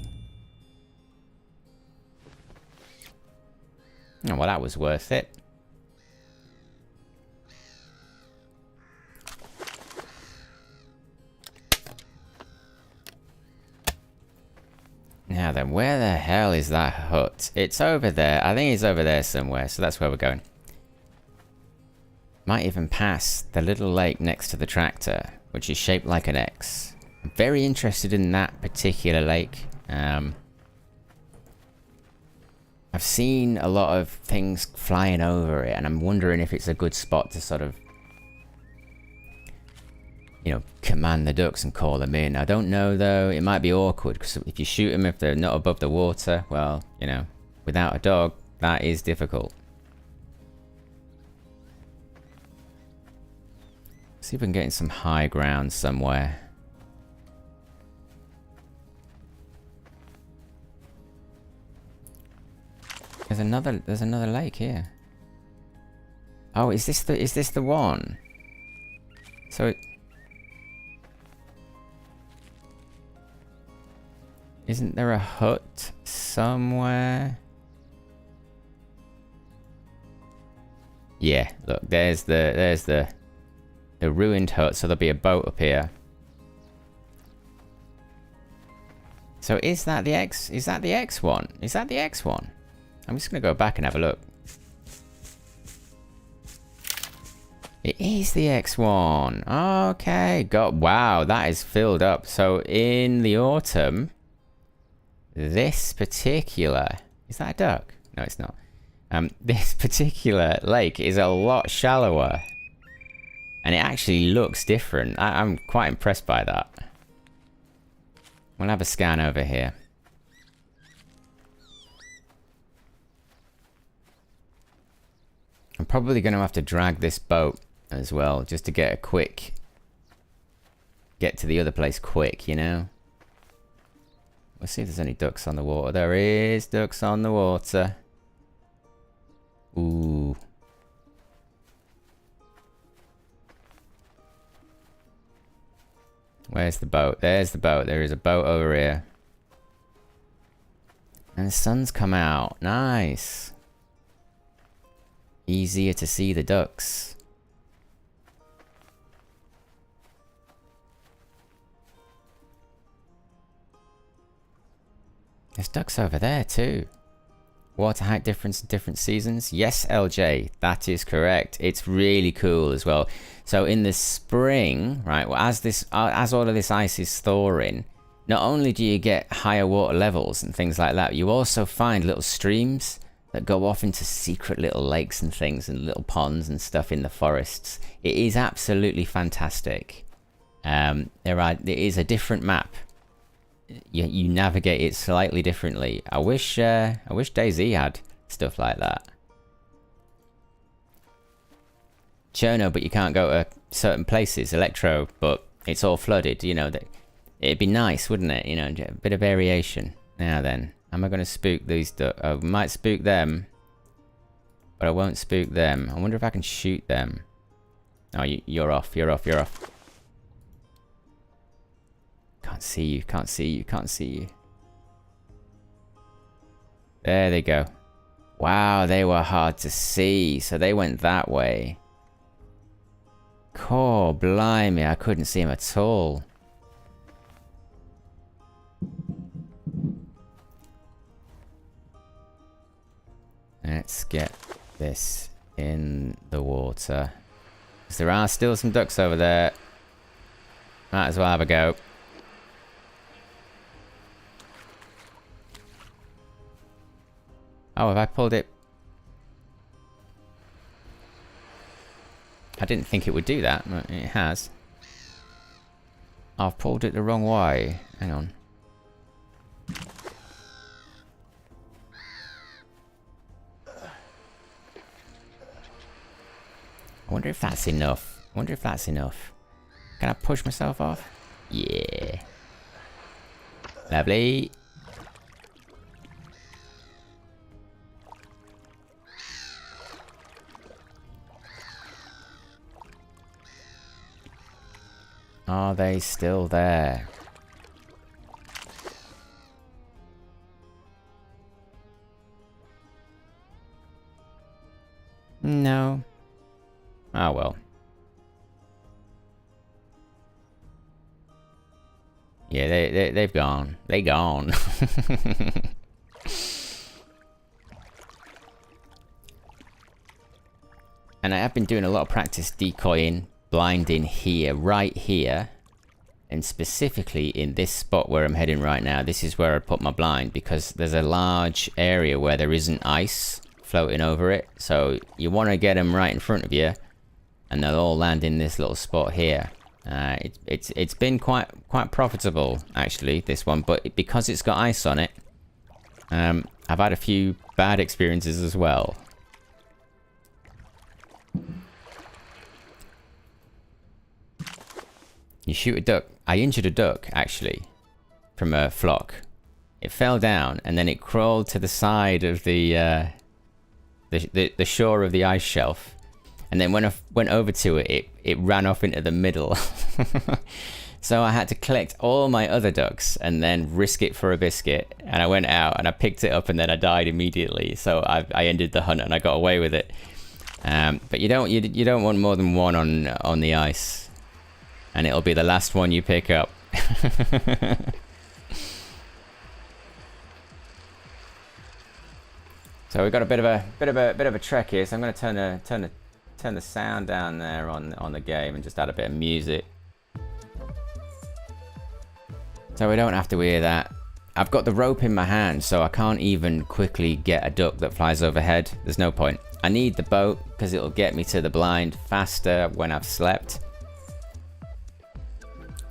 [SPEAKER 1] Oh, well, that was worth it. Now then, where the hell is that hut? It's over there. I think it's over there somewhere, so that's where we're going. Might even pass the little lake next to the tractor, which is shaped like an X. I'm very interested in that particular lake. I've seen a lot of things flying over it, and I'm wondering if it's a good spot to sort of, you know, command the ducks and call them in. I don't know, though. It might be awkward, because if you shoot them if they're not above the water, well, you know, without a dog, that is difficult. See if we can get in some high ground somewhere. There's another lake here. Oh, is this the one? So isn't there a hut somewhere? Yeah, look, there's the ruined hut, so there'll be a boat up here. So is that the X? Is that the X one? Is that the X one? I'm just gonna go back and have a look. It is the X1. Okay, wow, that is filled up. So in the autumn, this particular, is that a duck? No, it's not. This particular lake is a lot shallower, and it actually looks different. I'm quite impressed by that. We'll have a scan over here. I'm probably going to have to drag this boat as well, just to get to the other place quick, you know? We'll see if there's any ducks on the water. There is ducks on the water. Ooh. Where's the boat? There's the boat. There is a boat over here. And the sun's come out. Nice. Easier to see the ducks. There's ducks over there too. Water height difference in different seasons. Yes, LJ, that is correct. It's really cool as well. So in the spring, right, well, as all of this ice is thawing, not only do you get higher water levels and things like that, you also find little streams that go off into secret little lakes and things and little ponds and stuff in the forests. It is absolutely fantastic. It is a different map. You navigate it slightly differently. I wish DayZ had stuff like that. Cherno, but you can't go to certain places. Electro, but it's all flooded. You know, it'd be nice, wouldn't it? You know, a bit of variation. Now then. Am I going to spook these ducks? I might spook them, but I won't spook them. I wonder if I can shoot them. Oh, you're off. You're off. You're off. Can't see you. Can't see you. Can't see you. There they go. Wow, they were hard to see. So they went that way. Cool, blimey. I couldn't see them at all. Let's get this in the water. Because there are still some ducks over there. Might as well have a go. Oh, have I pulled it? I didn't think it would do that, but it has. I've pulled it the wrong way. Hang on. I wonder if that's enough. I wonder if that's enough. Can I push myself off? Yeah. Lovely. Are they still there? Yeah, they've gone. They gone. And I have been doing a lot of practice decoying, blinding here, right here. And specifically in this spot where I'm heading right now, this is where I put my blind, because there's a large area where there isn't ice floating over it. So you want to get them right in front of you, and they'll all land in this little spot here. It's been quite profitable actually, this one, but because it's got ice on it, I've had a few bad experiences as well. You shoot a duck. I injured a duck actually from a flock. It fell down and then it crawled to the side of the shore of the ice shelf, and then when I went over to it, it ran off into the middle. So I had to collect all my other ducks and then risk it for a biscuit. And I went out and I picked it up and then I died immediately. So I ended the hunt and I got away with it. But you don't want more than one on the ice, and it'll be the last one you pick up. So we've got a bit of a trek here. So I'm going to turn the sound down there on the game and just add a bit of music, so we don't have to hear that. I've got the rope in my hand, so I can't even quickly get a duck that flies overhead. There's no point. I need the boat because it'll get me to the blind faster when I've slept.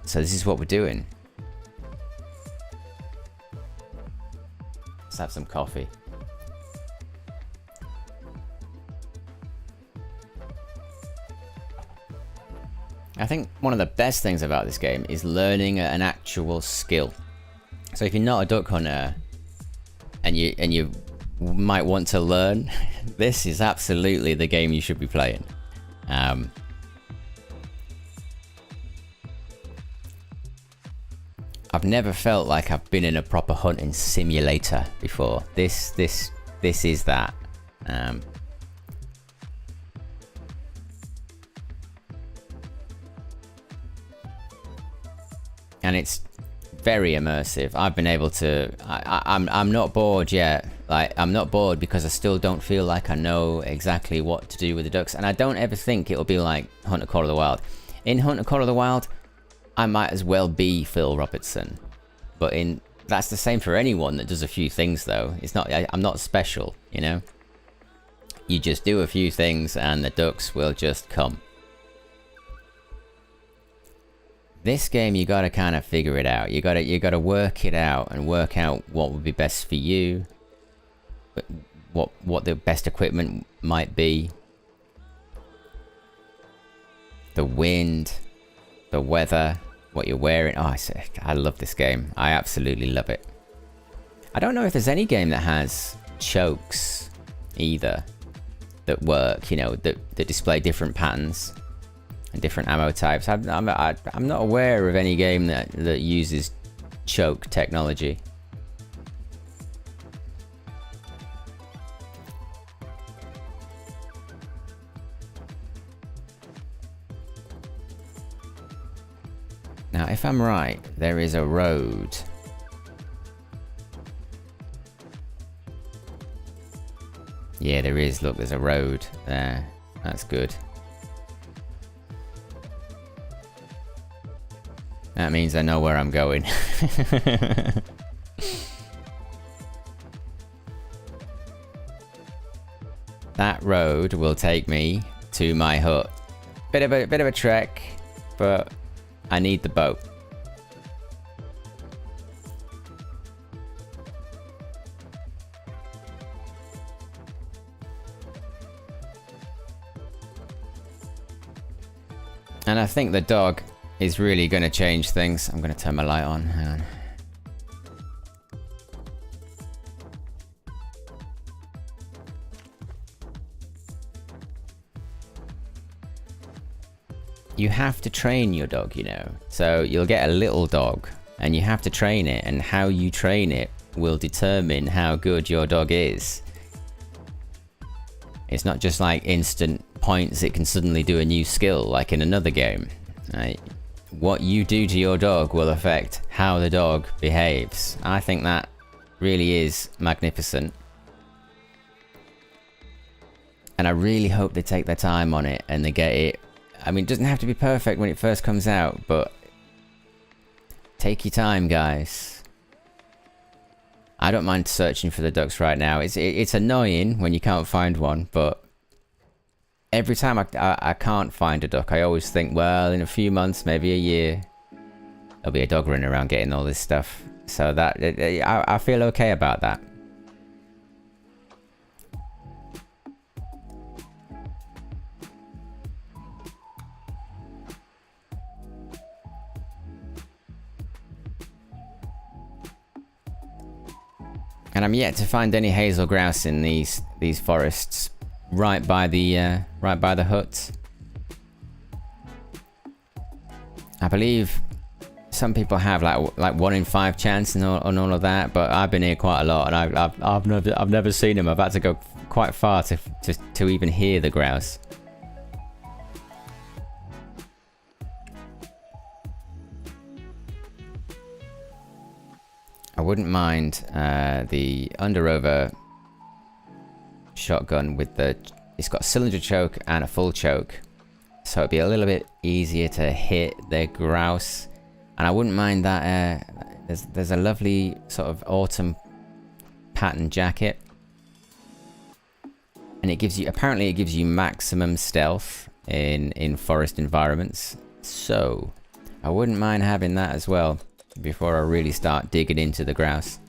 [SPEAKER 1] So this is what we're doing. Let's have some coffee. I think one of the best things about this game is learning an actual skill. So if you're not a duck hunter and you might want to learn, this is absolutely the game you should be playing. I've never felt like I've been in a proper hunting simulator before. This is that. And it's very immersive. I've been able to. I'm not bored yet. Like, I'm not bored because I still don't feel like I know exactly what to do with the ducks, and I don't ever think it'll be like Hunter Call of the Wild. In Hunter Call of the Wild, I might as well be Phil Robertson, but that's the same for anyone that does a few things though. It's not. I'm not special, you know. You just do a few things and the ducks will just come. This game, you gotta kind of figure it out. You gotta work it out and work out what would be best for you. What the best equipment might be. The wind, the weather, what you're wearing. Oh, I love this game. I absolutely love it. I don't know if there's any game that has chokes either that work. You know, that display different patterns and different ammo types. I'm not aware of any game that uses choke technology. Now, if I'm right, there is a road. Yeah, there is. Look, there's a road there. That's good. That means I know where I'm going. That road will take me to my hut. Bit of a trek, but I need the boat. And I think the dog is really going to change things. I'm going to turn my light on. Hang on. You have to train your dog, you know. So you'll get a little dog and you have to train it, and how you train it will determine how good your dog is. It's not just like instant points, it can suddenly do a new skill like in another game. Right? what you do to your dog will affect how the dog behaves. I think that really is magnificent. And I really hope they take their time on it and they get it. I mean, it doesn't have to be perfect when it first comes out, but take your time, guys. I don't mind searching for the ducks right now. It's annoying when you can't find one, but every time I can't find a duck, I always think, well, in a few months, maybe a year, there'll be a dog running around getting all this stuff. So that I feel okay about that. And I'm yet to find any hazel grouse in these forests right by the hut. I believe some people have like 1 in 5 chance and all of that, but I've been here quite a lot and I've never seen them. I've had to go quite far to even hear the grouse. I wouldn't mind the under-over shotgun with it's got a cylinder choke and a full choke, so it'd be a little bit easier to hit the grouse. And I wouldn't mind that there's a lovely sort of autumn pattern jacket, and apparently it gives you maximum stealth in forest environments, so I wouldn't mind having that as well before I really start digging into the grouse.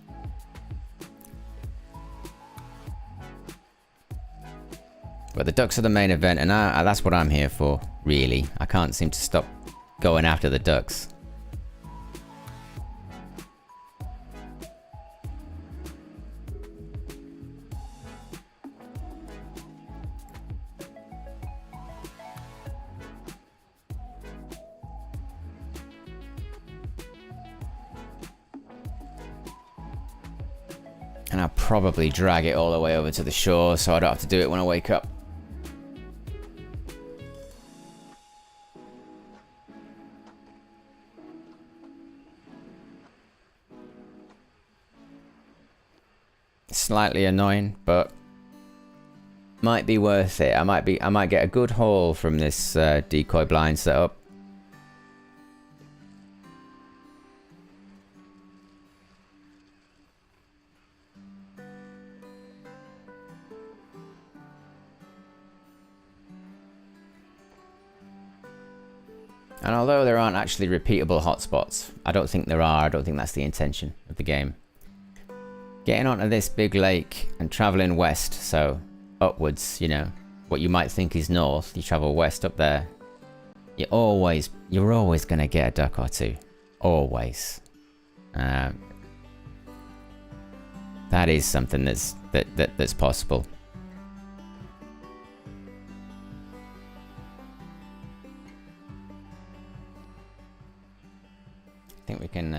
[SPEAKER 1] But the ducks are the main event, and that's what I'm here for, really. I can't seem to stop going after the ducks. And I'll probably drag it all the way over to the shore so I don't have to do it when I wake up. Slightly annoying, but might be worth it. I might get a good haul from this decoy blind setup. And although there aren't actually repeatable hotspots, I don't think there are. I don't think that's the intention of the game. Getting onto this big lake and traveling west, so upwards, you know, what you might think is north, you travel west up there. You're always gonna get a duck or two, always. That is something that's possible. I think we can.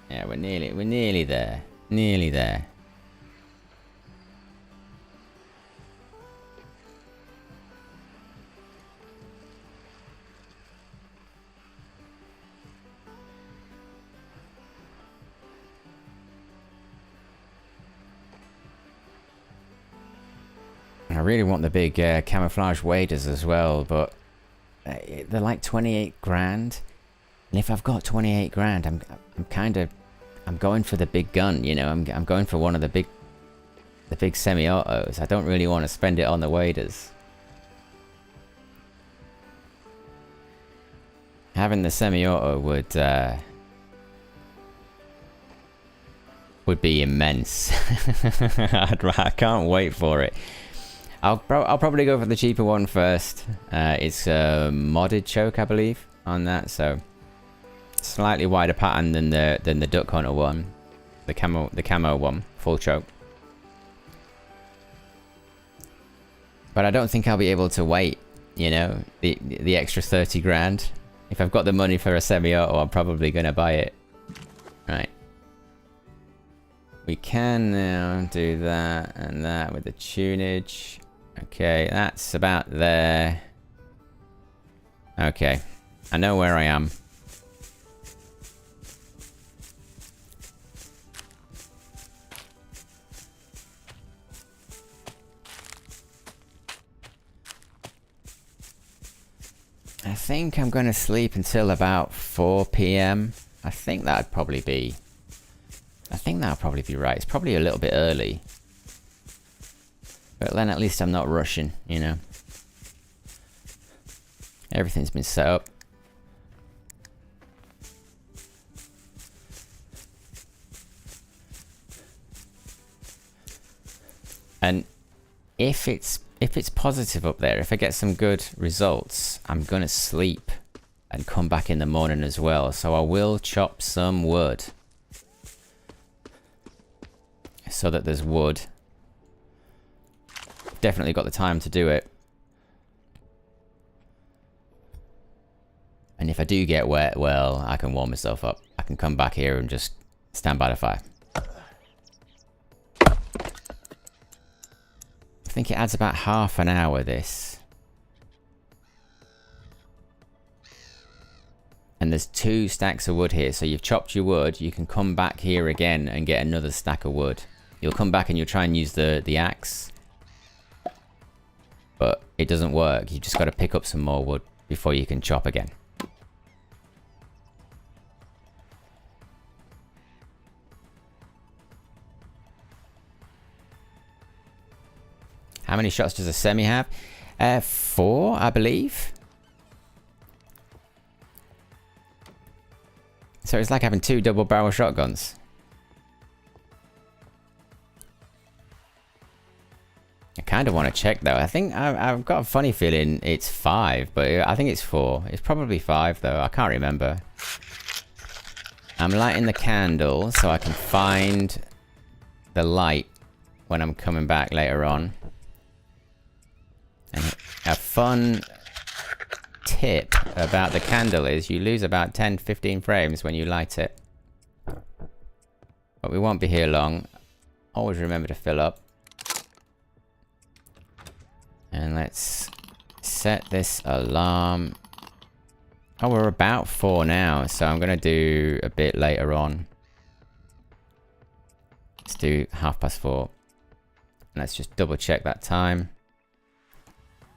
[SPEAKER 1] Yeah, we're nearly there. Nearly there. I really want the big camouflage waders as well, but they're like 28 grand. And if I've got 28 grand, I'm going for the big gun, you know. I'm going for one of the big semi-autos. I don't really want to spend it on the waders. Having the semi-auto would be immense. I can't wait for it. I'll probably go for the cheaper one first. It's a modded choke, I believe, on that, so slightly wider pattern than the Duck Hunter one, the camo one, full choke. But I don't think I'll be able to wait, you know, the extra 30 grand. If I've got the money for a semi-auto, I'm probably gonna buy it. Right. We can now do that and that with the tunage. Okay, that's about there. Okay, I know where I am. I think I'm going to sleep until about 4 p.m. I think that'd probably be... I think that'll probably be right. It's probably a little bit early. But then at least I'm not rushing, you know. Everything's been set up. And if it's positive up there, if I get some good results, I'm gonna sleep and come back in the morning as well. So I will chop some wood so that there's wood. Definitely got the time to do it. And if I do get wet, well, I can warm myself up. I can come back here and just stand by the fire. I think it adds about half an hour, this. And there's 2 stacks of wood here, so you've chopped your wood, you can come back here again and get another stack of wood. You'll come back and you'll try and use the axe. But it doesn't work, you've just got to pick up some more wood before you can chop again. How many shots does a semi have? 4, I believe. So it's like having 2 double barrel shotguns. I kind of want to check though. I think I've got a funny feeling it's 5, but I think it's 4. It's probably 5 though. I can't remember. I'm lighting the candle so I can find the light when I'm coming back later on. And a fun tip about the candle is you lose about 10-15 frames when you light it. But we won't be here long. Always remember to fill up. And let's set this alarm. Oh, we're about 4 now, so I'm going to do a bit later on. Let's do 4:30. Let's just double check that time.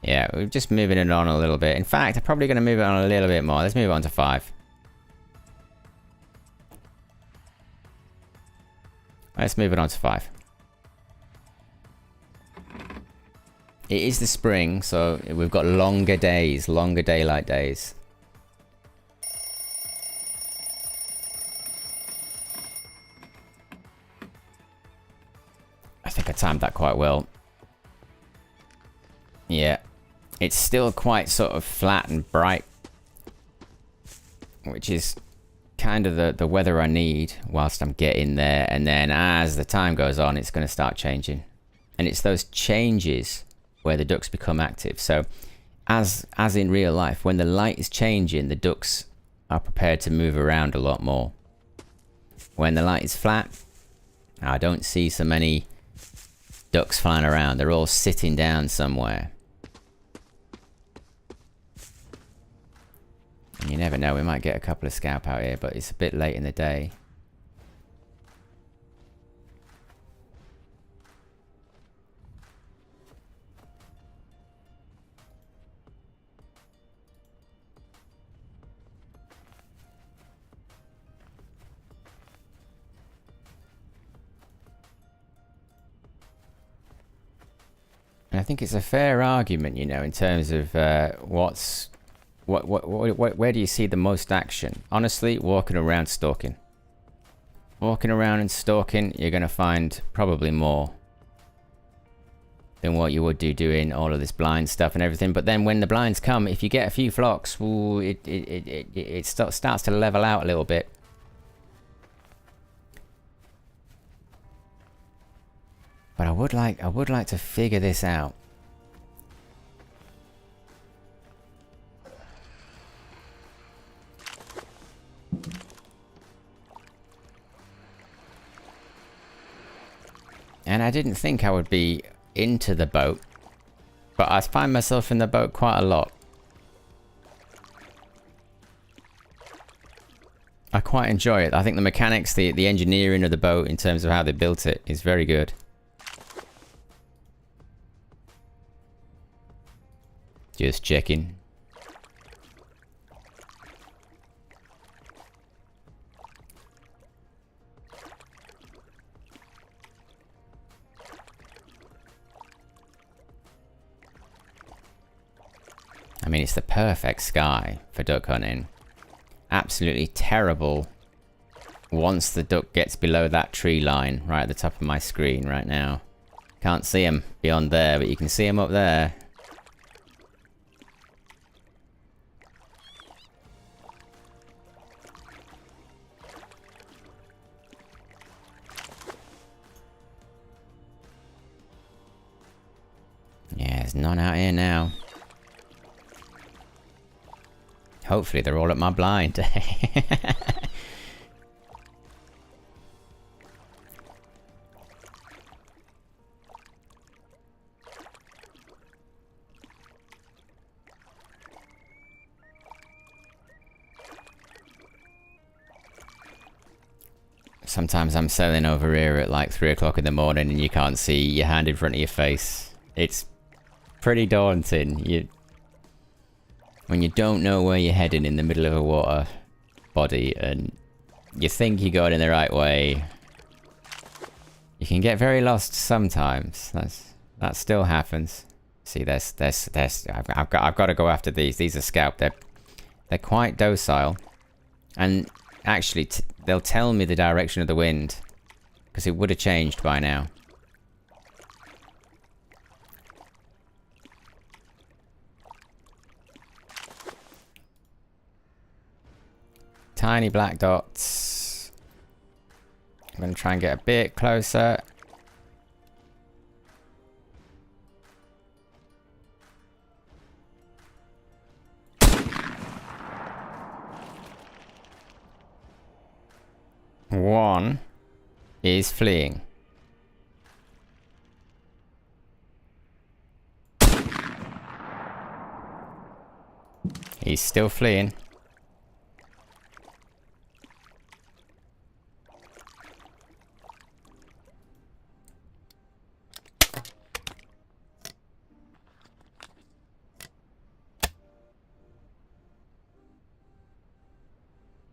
[SPEAKER 1] Yeah, we're just moving it on a little bit. In fact, I'm probably going to move it on a little bit more. Let's move it on to 5. Let's move it on to 5. It is the spring, so we've got longer days, longer daylight days. I think I timed that quite well. Yeah. It's still quite sort of flat and bright, which is kind of the weather I need whilst I'm getting there. And then as the time goes on, it's going to start changing. And it's those changes where the ducks become active. So as in real life, when the light is changing, the ducks are prepared to move around a lot more. When the light is flat, I don't see so many ducks flying around. They're all sitting down somewhere. And you never know, we might get a couple of scalp out here, but it's a bit late in the day. And I think it's a fair argument, you know, in terms of where do you see the most action? Honestly, walking around stalking. Walking around and stalking, you're going to find probably more than what you would do doing all of this blind stuff and everything. But then when the blinds come, if you get a few flocks, ooh, it starts to level out a little bit. But I would like to figure this out. And I didn't think I would be into the boat, but I find myself in the boat quite a lot. I quite enjoy it. I think the mechanics, the engineering of the boat in terms of how they built it is very good. Just checking. mean, it's the perfect sky for duck hunting. Absolutely terrible once the duck gets below that tree line right at the top of my screen right now. Can't see him beyond there, but you can see him up there. Yeah, there's none out here now. Hopefully they're all at my blind. Sometimes I'm sailing over here at like 3 o'clock in the morning and you can't see your hand in front of your face. It's pretty daunting. When you don't know where you're heading in the middle of a water body and you think you're going in the right way, you can get very lost sometimes. That still happens. See, I've got to go after these. These are scalp. They're quite docile, and actually they'll tell me the direction of the wind because it would have changed by now. Tiny black dots. I'm going to try and get a bit closer. One is fleeing. He's still fleeing.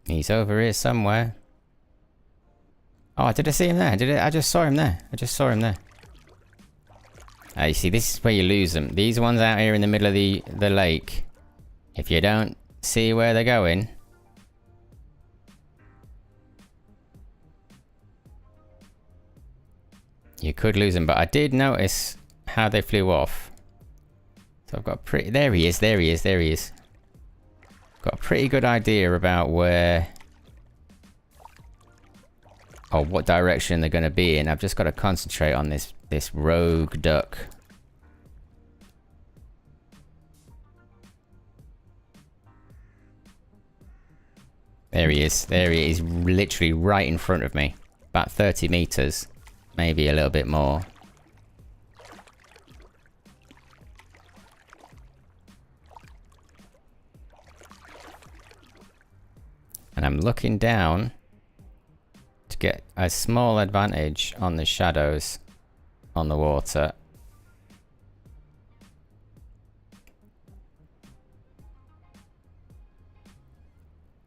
[SPEAKER 1] He's over here somewhere. Oh, did I see him there? I just saw him there. I just saw him there. You see, this is where you lose them. These ones out here in the middle of the lake, if you don't see where they're going, you could lose them. But I did notice how they flew off. So I've got pretty... There he is, there he is, there he is. Got a pretty good idea about where... or what direction they're going to be in. I've just got to concentrate on this rogue duck. There he is. There he is, literally right in front of me. About 30 meters. Maybe a little bit more. And I'm looking down to get a small advantage on the shadows on the water.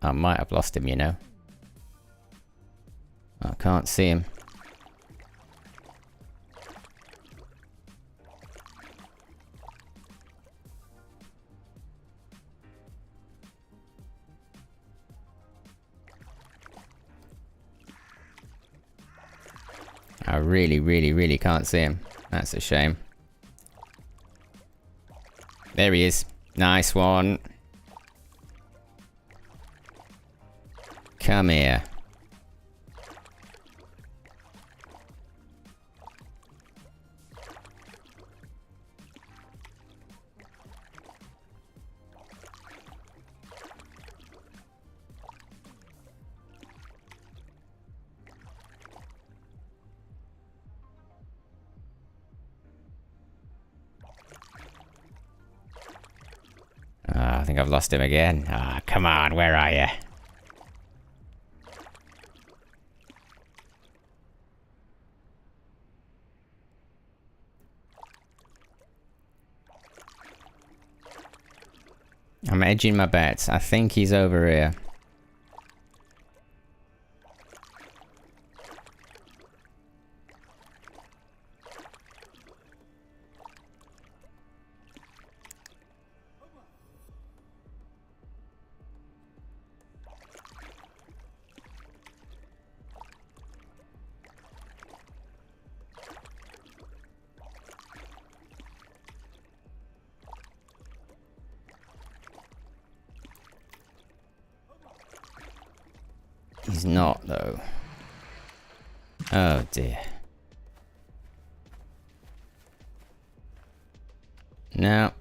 [SPEAKER 1] I might have lost him, you know. I can't see him. I really can't see him. That's a shame. There he is. Nice one. Come here. I think I've lost him again. Ah, come on, where are you? I'm edging my bets. I think he's over here. He's not, though. Oh, dear. No.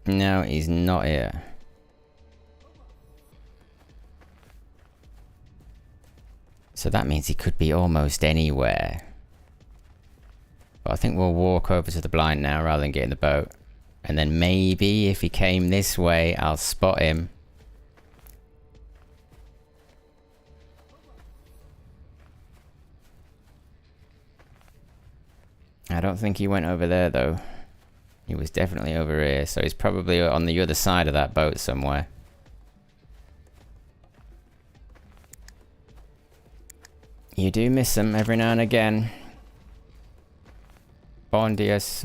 [SPEAKER 1] No, he's not here. So that means he could be almost anywhere. But I think we'll walk over to the blind now rather than get in the boat. And then maybe if he came this way, I'll spot him. I don't think he went over there though. He was definitely over here, so he's probably on the other side of that boat somewhere. You do miss them every now and again. Bon dias.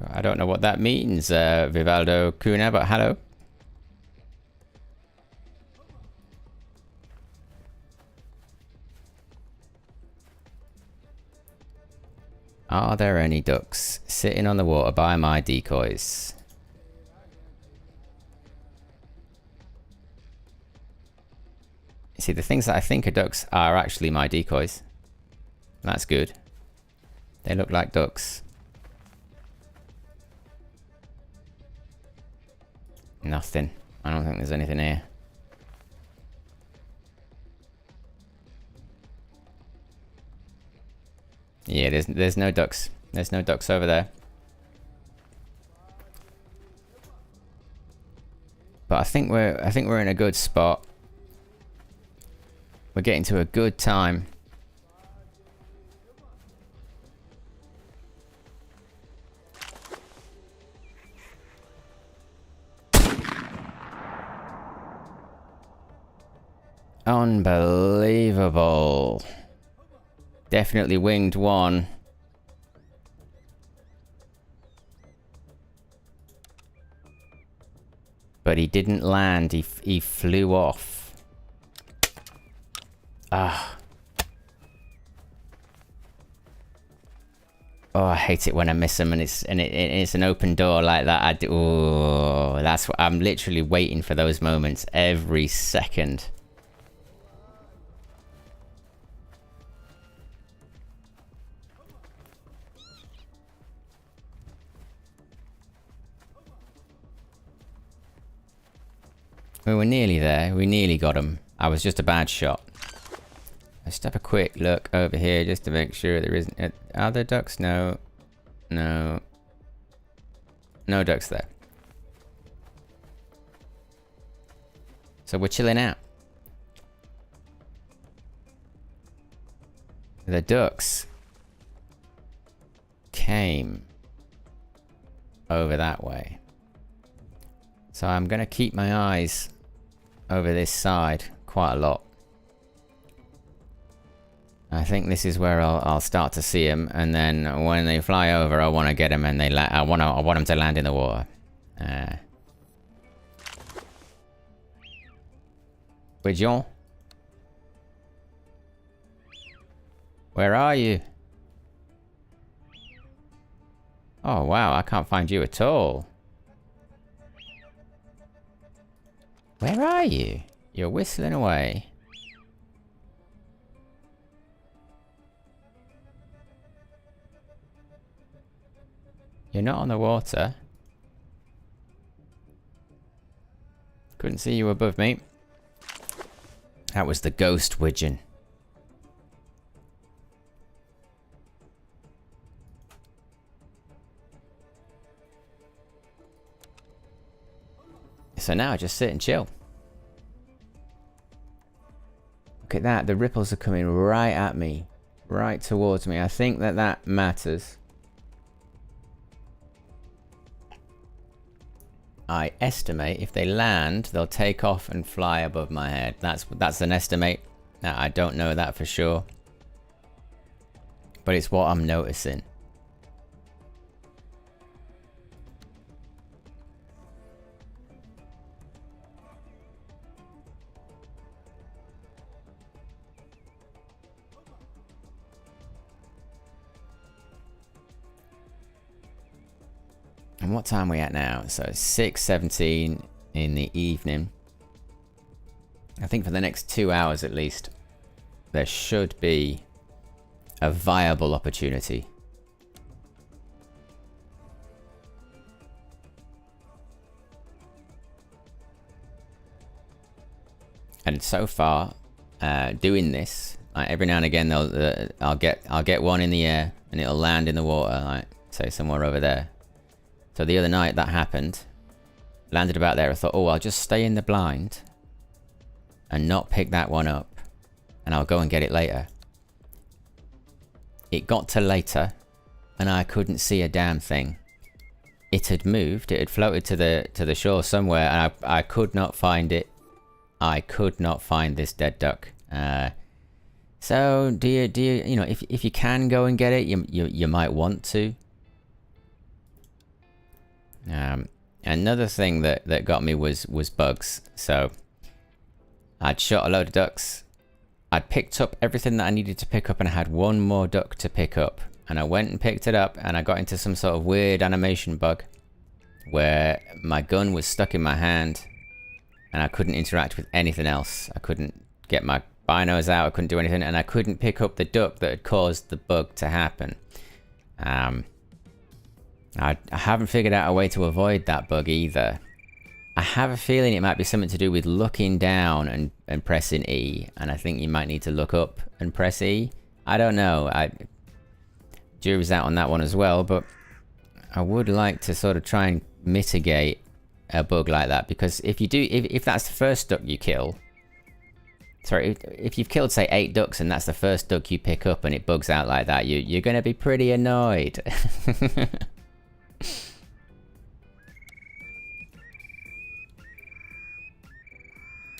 [SPEAKER 1] I don't know what that means, Vivaldo Cuna, but hello. Are there any ducks sitting on the water by my decoys? See, the things that I think are ducks are actually my decoys. That's good. They look like ducks. Nothing. I don't think there's anything here. Yeah, there's no ducks. There's no ducks over there. But I think we're in a good spot. We're getting to a good time. Unbelievable. Definitely winged one. But he didn't land. He flew off. Ah. Oh, I hate it when I miss them and it's an open door like that. Oh, that's what I'm literally waiting for, those moments every second. We were nearly there. We nearly got him. I was just a bad shot. Let's have a quick look over here just to make sure there isn't... Are there ducks? No. No. No ducks there. So we're chilling out. The ducks came over that way. So I'm going to keep my eyes over this side quite a lot. I think this is where I'll start to see them, and then when they fly over, I want to get them, and I want them to land in the water. Pigeon, where are you? Oh wow, I can't find you at all. Where are you? You're whistling away. You're not on the water. Couldn't see you above me. That was the ghost widgeon. So now I just sit and chill. Look at that, the ripples are coming right at me. Right towards me. I think that matters. I estimate if they land, they'll take off and fly above my head. That's an estimate. Now, I don't know that for sure. But it's what I'm noticing. And what time are we at now? So 6:17. in the evening. I think for the next 2 hours at least, there should be a viable opportunity. And so far, doing this, like every now and again, I'll get one in the air and it'll land in the water, like say somewhere over there. So the other night that happened, landed about there. I thought, oh, I'll just stay in the blind and not pick that one up, and I'll go and get it later. It got to later, and I couldn't see a damn thing. It had moved. It had floated to the shore somewhere, and I could not find it. I could not find this dead duck. So do you know, if you can go and get it, you might want to. Another thing that got me was bugs. So I'd shot a load of ducks. I'd picked up everything that I needed to pick up, and I had one more duck to pick up. And I went and picked it up, and I got into some sort of weird animation bug where my gun was stuck in my hand and I couldn't interact with anything else. I couldn't get my binos out, I couldn't do anything, and I couldn't pick up the duck that had caused the bug to happen. I haven't figured out a way to avoid that bug either. I have a feeling it might be something to do with looking down and pressing E, and I think you might need to look up and press E. I don't know. Jury's out on that one as well, but I would like to sort of try and mitigate a bug like that, because if you do, if that's the first duck you kill, sorry, if you've killed say 8 ducks and that's the first duck you pick up and it bugs out like that, you're going to be pretty annoyed.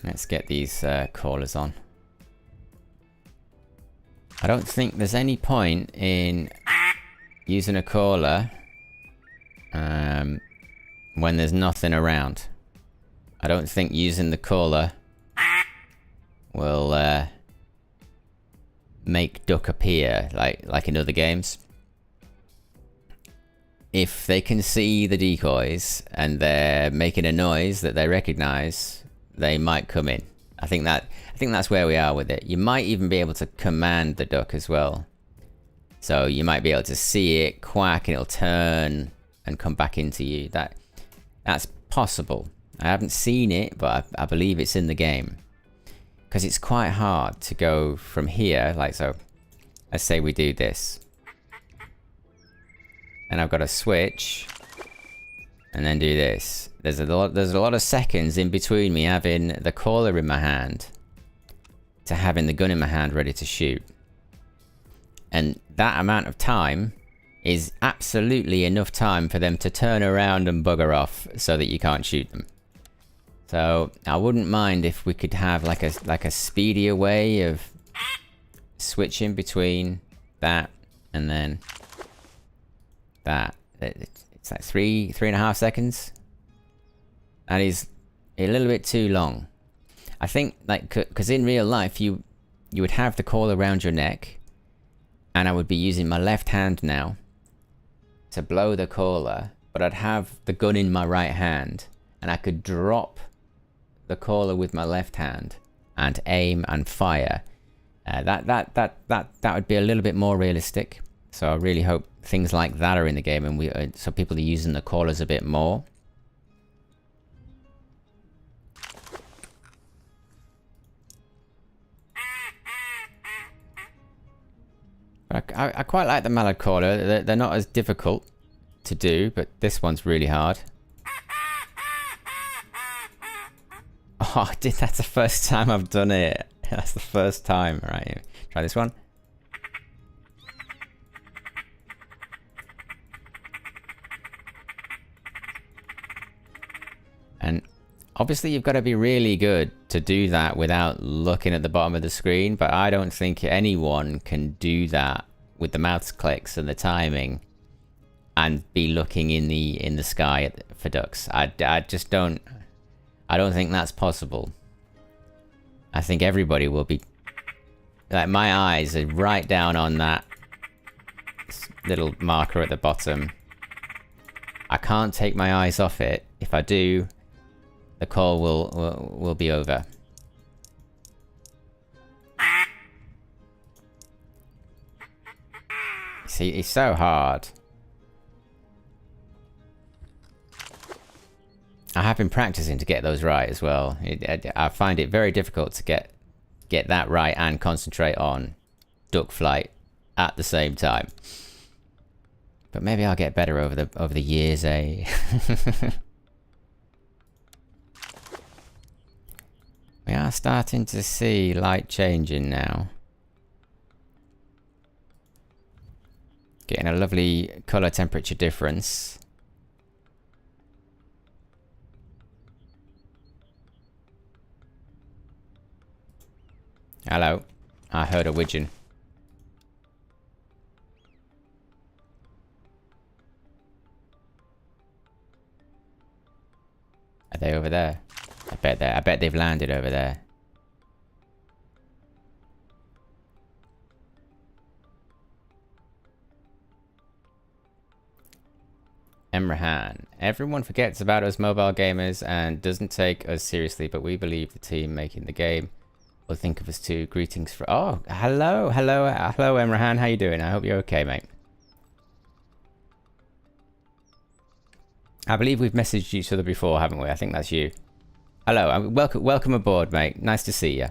[SPEAKER 1] Let's get these callers on. I don't think there's any point in using a caller when there's nothing around. I don't think using the caller will make duck appear like in other games. If they can see the decoys and they're making a noise that they recognize, they might come in. I think that's where we are with it. You might even be able to command the duck as well. So you might be able to see it quack and it'll turn and come back into you. That's possible. I haven't seen it, but I believe it's in the game. Because it's quite hard to go from here, like so. Let's say we do this. And I've got to switch and then do this. There's a lot of seconds in between me having the caller in my hand to having the gun in my hand ready to shoot. And that amount of time is absolutely enough time for them to turn around and bugger off so that you can't shoot them. So I wouldn't mind if we could have like a speedier way of switching between that and then that. It's like 3.5 seconds. That is a little bit too long. I think, like, because in real life you would have the call around your neck, and I would be using my left hand now to blow the caller, but I'd have the gun in my right hand, and I could drop the caller with my left hand and aim and fire. That would be a little bit more realistic. So I really hope things like that are in the game, and so people are using the callers a bit more. But I quite like the mallard caller. They're not as difficult to do, but this one's really hard. Oh, that's the first time I've done it. That's the first time. Right, try this one. And obviously you've got to be really good to do that without looking at the bottom of the screen, but I don't think anyone can do that with the mouse clicks and the timing and be looking in the sky for ducks. I just don't think that's possible. I think everybody will be like, my eyes are right down on that little marker at the bottom. I can't take my eyes off it. If I do, the call will be over. See, it's so hard. I have been practicing to get those right as well. I find it very difficult to get that right and concentrate on duck flight at the same time. But maybe I'll get better over the years, eh? We are starting to see light changing now. Getting a lovely color temperature difference. Hello. I heard a widgeon. Are they over there? I bet they've landed over there. Emrahan. Everyone forgets about us mobile gamers and doesn't take us seriously, but we believe the team making the game will think of us too. Greetings for... Oh, hello, Emrahan. How you doing? I hope you're okay, mate. I believe we've messaged each other before, haven't we? I think that's you. Hello, welcome aboard, mate. Nice to see you.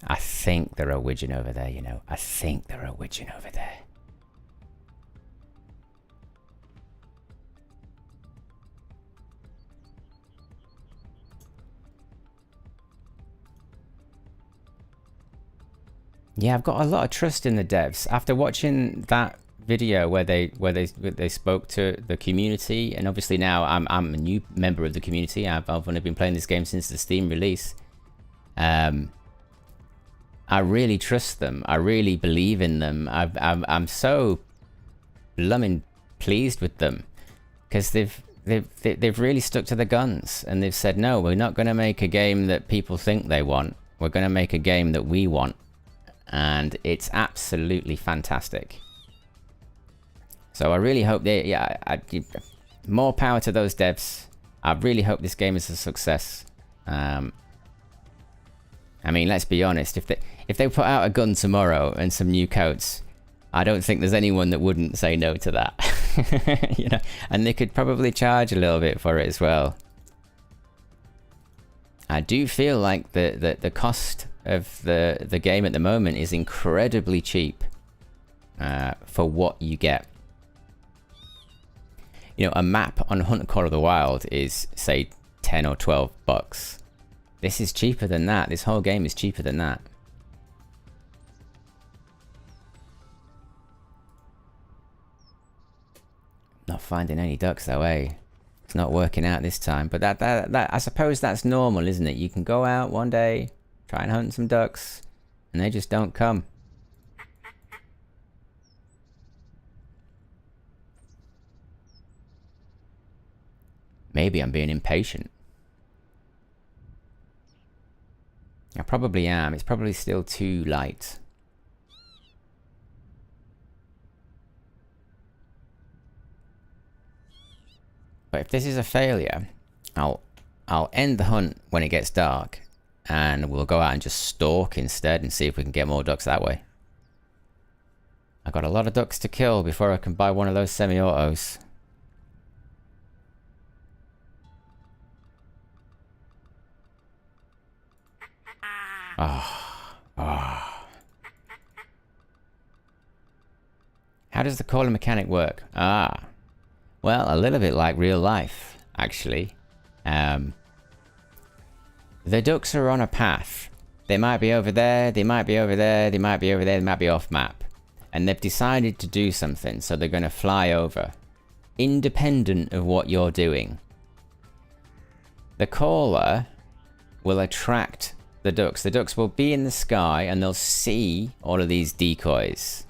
[SPEAKER 1] I think there are widgeon over there, you know. I think there are widgeon over there. Yeah, I've got a lot of trust in the devs. After watching that video where they spoke to the community, and obviously now I'm a new member of the community. I've only been playing this game since the Steam release. I really trust them. I really believe in them. I'm so blooming pleased with them because they've really stuck to the guns and they've said, no, we're not going to make a game that people think they want. We're going to make a game that we want. And it's absolutely fantastic. So I really hope more power to those devs. I really hope this game is a success. I mean, let's be honest. If they put out a gun tomorrow and some new coats, I don't think there's anyone that wouldn't say no to that. You know, and they could probably charge a little bit for it as well. I do feel like the cost of the game at the moment is incredibly cheap for what you get. You know, a map on Hunt Call of the Wild is, say, 10 or 12 bucks. This is cheaper than that. This whole game is cheaper than that. Not finding any ducks though, eh? It's not working out this time. But that I suppose that's normal, isn't it? You can go out one day, try and hunt some ducks, and they just don't come. Maybe I'm being impatient. I probably am. It's probably still too light. But if this is a failure, I'll end the hunt when it gets dark, and we'll go out and just stalk instead and see if we can get more ducks that way. I've got a lot of ducks to kill before I can buy one of those semi-autos. How does the calling mechanic work? Well, a little bit like real life, actually. The ducks are on a path. They might be over there, they might be over there, they might be over there, they might be off map. And they've decided to do something, so they're going to fly over, independent of what you're doing. The caller will attract the ducks. The ducks will be in the sky and they'll see all of these decoys.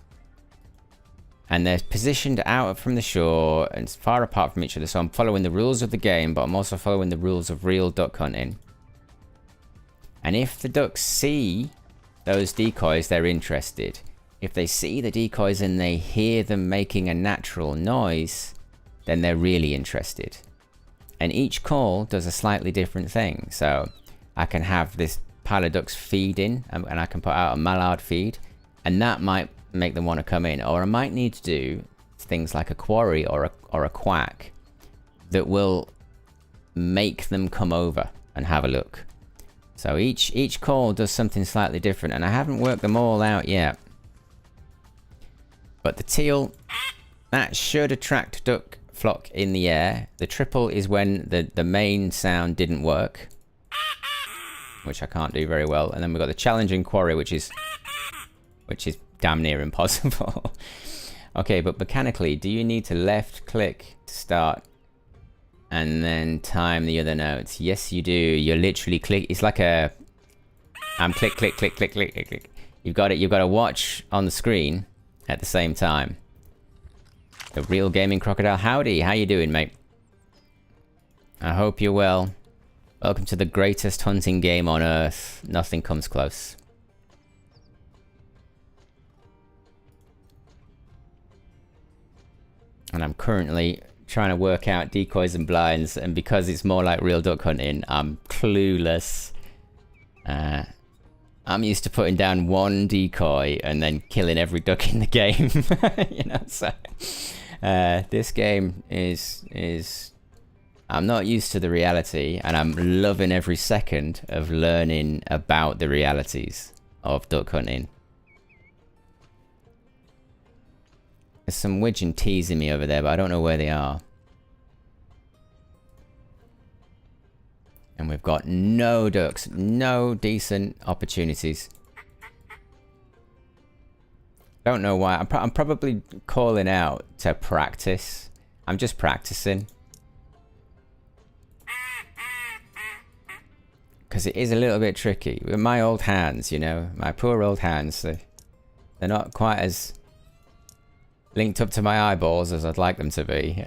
[SPEAKER 1] And they're positioned out from the shore and far apart from each other. So I'm following the rules of the game, but I'm also following the rules of real duck hunting. And if the ducks see those decoys, they're interested. if they see the decoys and they hear them making a natural noise, then they're really interested. And each call does a slightly different thing. So I can have this pile of ducks feeding, and I can put out a mallard feed, and that might make them want to come in. Or I might need to do things like a quarry or a quack that will make them come over and have a look. So each call does something slightly different, and I haven't worked them all out yet. But the teal, that should attract duck flock in the air. The triple is when the main sound didn't work, which I can't do very well. And then we've got the challenging quarry, which is damn near impossible. Okay, but mechanically, do you need to left click to start and then time the other notes? Yes, you do. You're literally click. It's like a click, click, click, click, click, click, click. You've got to watch on the screen at the same time. The real gaming crocodile. Howdy, how you doing, mate? I hope you're well. Welcome to the greatest hunting game on earth. Nothing comes close. And I'm currently trying to work out decoys and blinds, and because it's more like real duck hunting, I'm clueless. I'm used to putting down one decoy and then killing every duck in the game. You know, so this game is I'm not used to the reality, and I'm loving every second of learning about the realities of duck hunting. There's some widgeon teasing me over there, but I don't know where they are. And we've got no ducks, no decent opportunities. Don't know why. I'm probably calling out to practice. I'm just practicing. Because it is a little bit tricky. With my old hands, you know, my poor old hands, they're not quite as linked up to my eyeballs as I'd like them to be.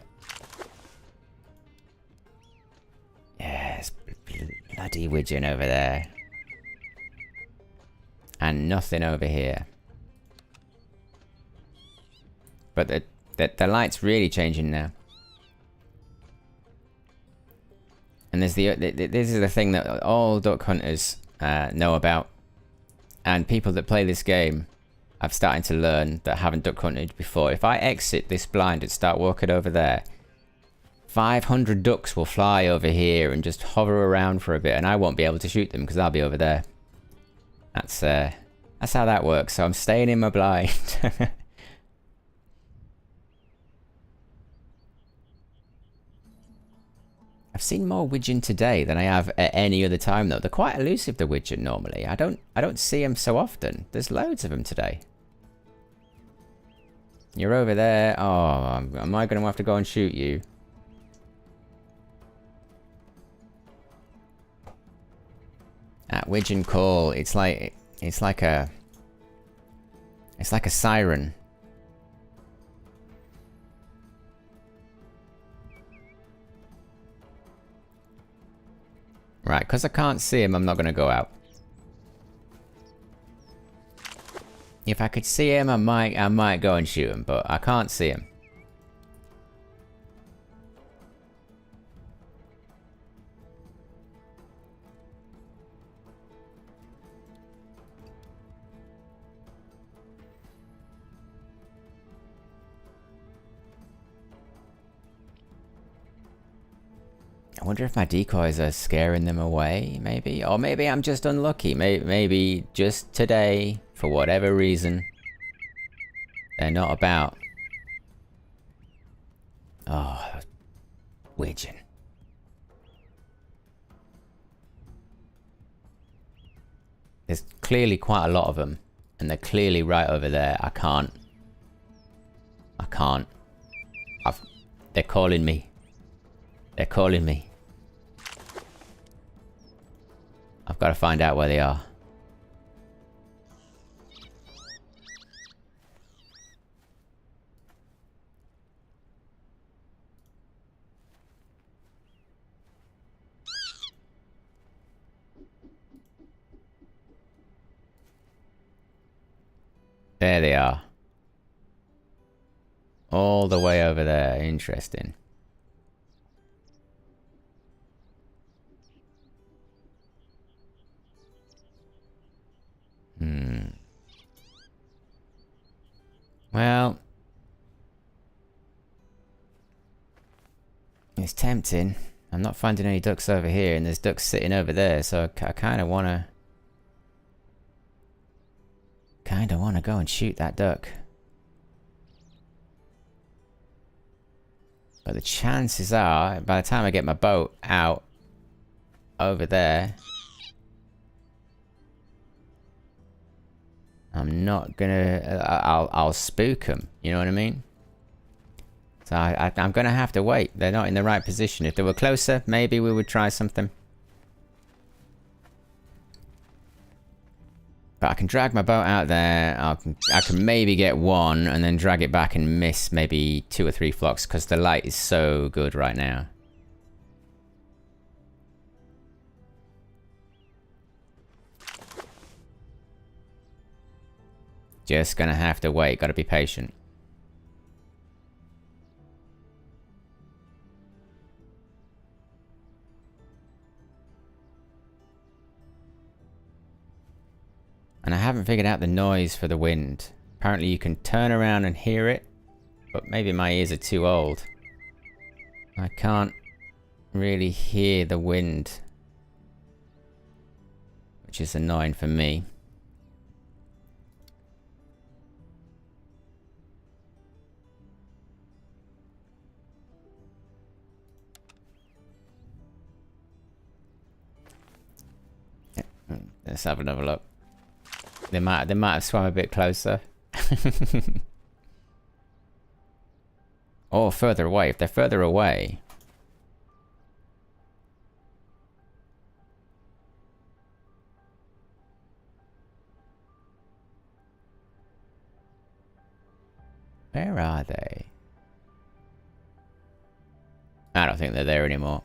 [SPEAKER 1] Yes, bloody widgeon over there. And nothing over here. But the light's really changing now. And there's this is the thing that all duck hunters know about. And people that play this game, I've started to learn, that haven't duck hunted before. If I exit this blind and start walking over there, 500 ducks will fly over here and just hover around for a bit, and I won't be able to shoot them because I'll be over there. That's how that works. So I'm staying in my blind. I've seen more widgeon today than I have at any other time, though. They're quite elusive, the widgeon, normally. I don't see them so often. There's loads of them today. You're over there. Oh, am I going to have to go and shoot you? That widgeon call, it's like a siren. Right, because I can't see him, I'm not going to go out. If I could see him, I might go and shoot him, but I can't see him. I wonder if my decoys are scaring them away, maybe? Or maybe I'm just unlucky. Maybe just today, for whatever reason, they're not about. Oh, widgeon. There's clearly quite a lot of them, and they're clearly right over there. I can't. They're calling me. They're calling me. I've got to find out where they are. There they are. All the way over there. Interesting. Well, it's tempting. I'm not finding any ducks over here, and there's ducks sitting over there, so I kind of want to go and shoot that duck. But the chances are, by the time I get my boat out over there, I'm not gonna... I'll spook them, you know what I mean? So I'm gonna have to wait. They're not in the right position. If they were closer, maybe we would try something. But I can drag my boat out there. I can maybe get one and then drag it back and miss maybe 2 or 3 flocks because the light is so good right now. Just gonna have to wait. Gotta be patient. And I haven't figured out the noise for the wind. Apparently you can turn around and hear it, but maybe my ears are too old. I can't really hear the wind, which is annoying for me. Let's have another look. They might have swum a bit closer. Or further away. If they're further away. Where are they? I don't think they're there anymore.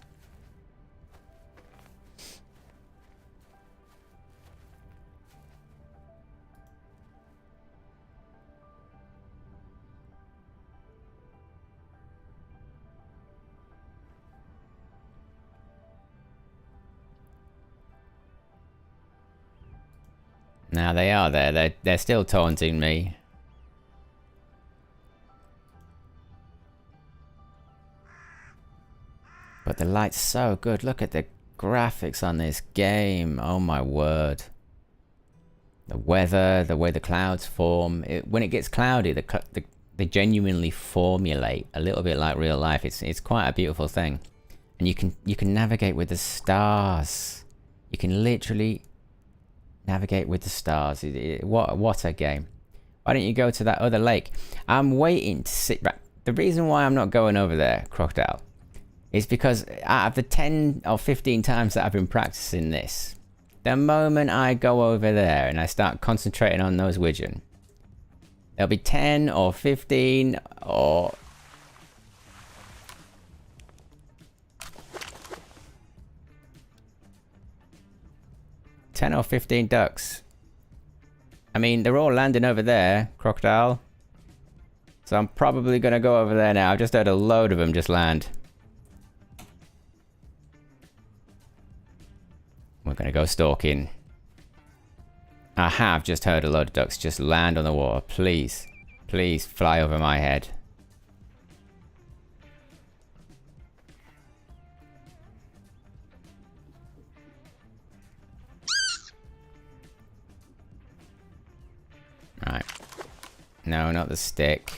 [SPEAKER 1] Now they are there. They're still taunting me. But the light's so good. Look at the graphics on this game. Oh my word. The weather, the way the clouds form. When it gets cloudy, they genuinely formulate a little bit like real life. It's quite a beautiful thing. And you can navigate with the stars. You can literally navigate with the stars. What a game. Why don't you go to that other lake? I'm waiting to see... Right. The reason why I'm not going over there, Crocodile, is because out of the 10 or 15 times that I've been practicing this, the moment I go over there and I start concentrating on those widgeon, there'll be 10 or 15 or... or 15 ducks. I mean, they're all landing over there, Crocodile. So I'm probably gonna go over there now. I've just heard a load of them just land. We're gonna go stalking. I have just heard a load of ducks just land on the water. Please, please fly over my head. Right. No, not the stick.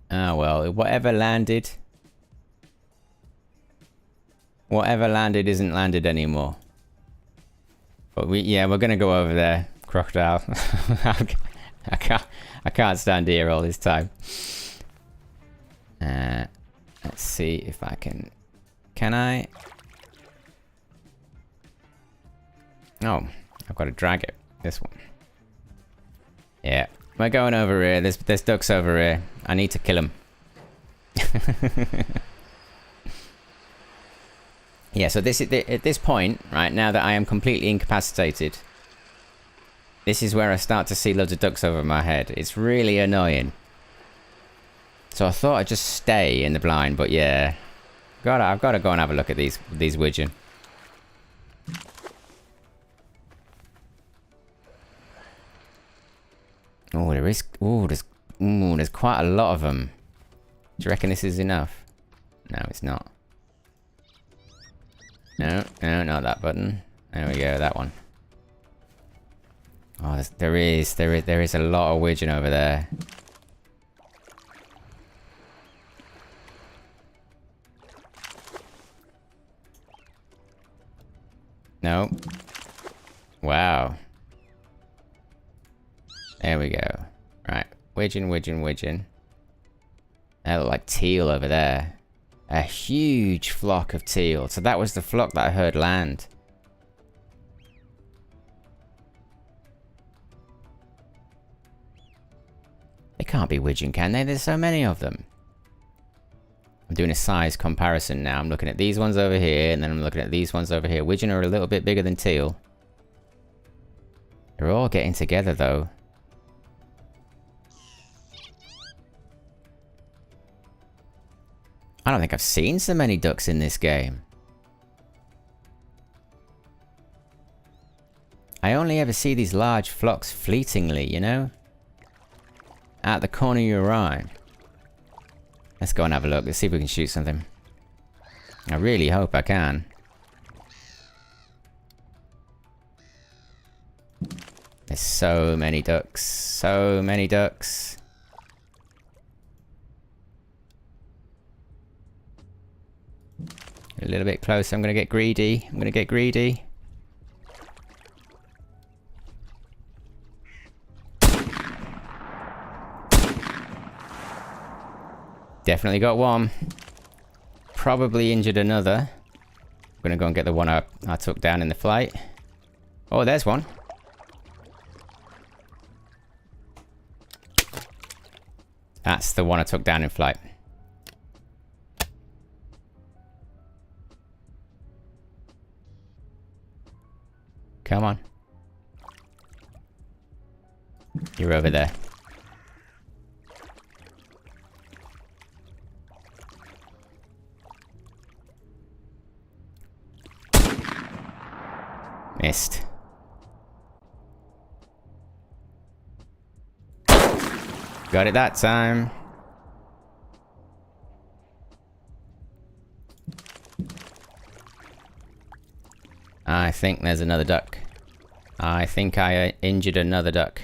[SPEAKER 1] Oh well, whatever landed isn't landed anymore. But we're gonna go over there, Crocodile. I can't stand here all this time. Let's see if I can. Can I? Oh, I've got to drag it. This one. Yeah, we're going over here. There's ducks over here. I need to kill them. Yeah, so this is at this point, right, now that I am completely incapacitated, this is where I start to see loads of ducks over my head. It's really annoying. So I thought I'd just stay in the blind, but yeah. I've got to go and have a look at these widgeon. Oh, there is... Oh, there's quite a lot of them. Do you reckon this is enough? No, it's not. No, not that button. There we go, that one. Oh, there is a lot of widgeon over there. No. Wow. There we go. Right. Widgeon. They look like teal over there. A huge flock of teal. So that was the flock that I heard land. They can't be widgeon, can they? There's so many of them. I'm doing a size comparison now. I'm looking at these ones over here, and then I'm looking at these ones over here. Widgeon are a little bit bigger than teal. They're all getting together, though. I don't think I've seen so many ducks in this game. I only ever see these large flocks fleetingly, you know? At the corner of your eye. Let's go and have a look. Let's see if we can shoot something. I really hope I can. There's so many ducks. So many ducks. A little bit closer. I'm gonna get greedy. Definitely got one. Probably injured another. I'm gonna go and get the one I took down in the flight. Oh, there's one. That's the one I took down in flight. Come on. You're over there. Missed. Got it that time. I think there's another duck. I think I injured another duck.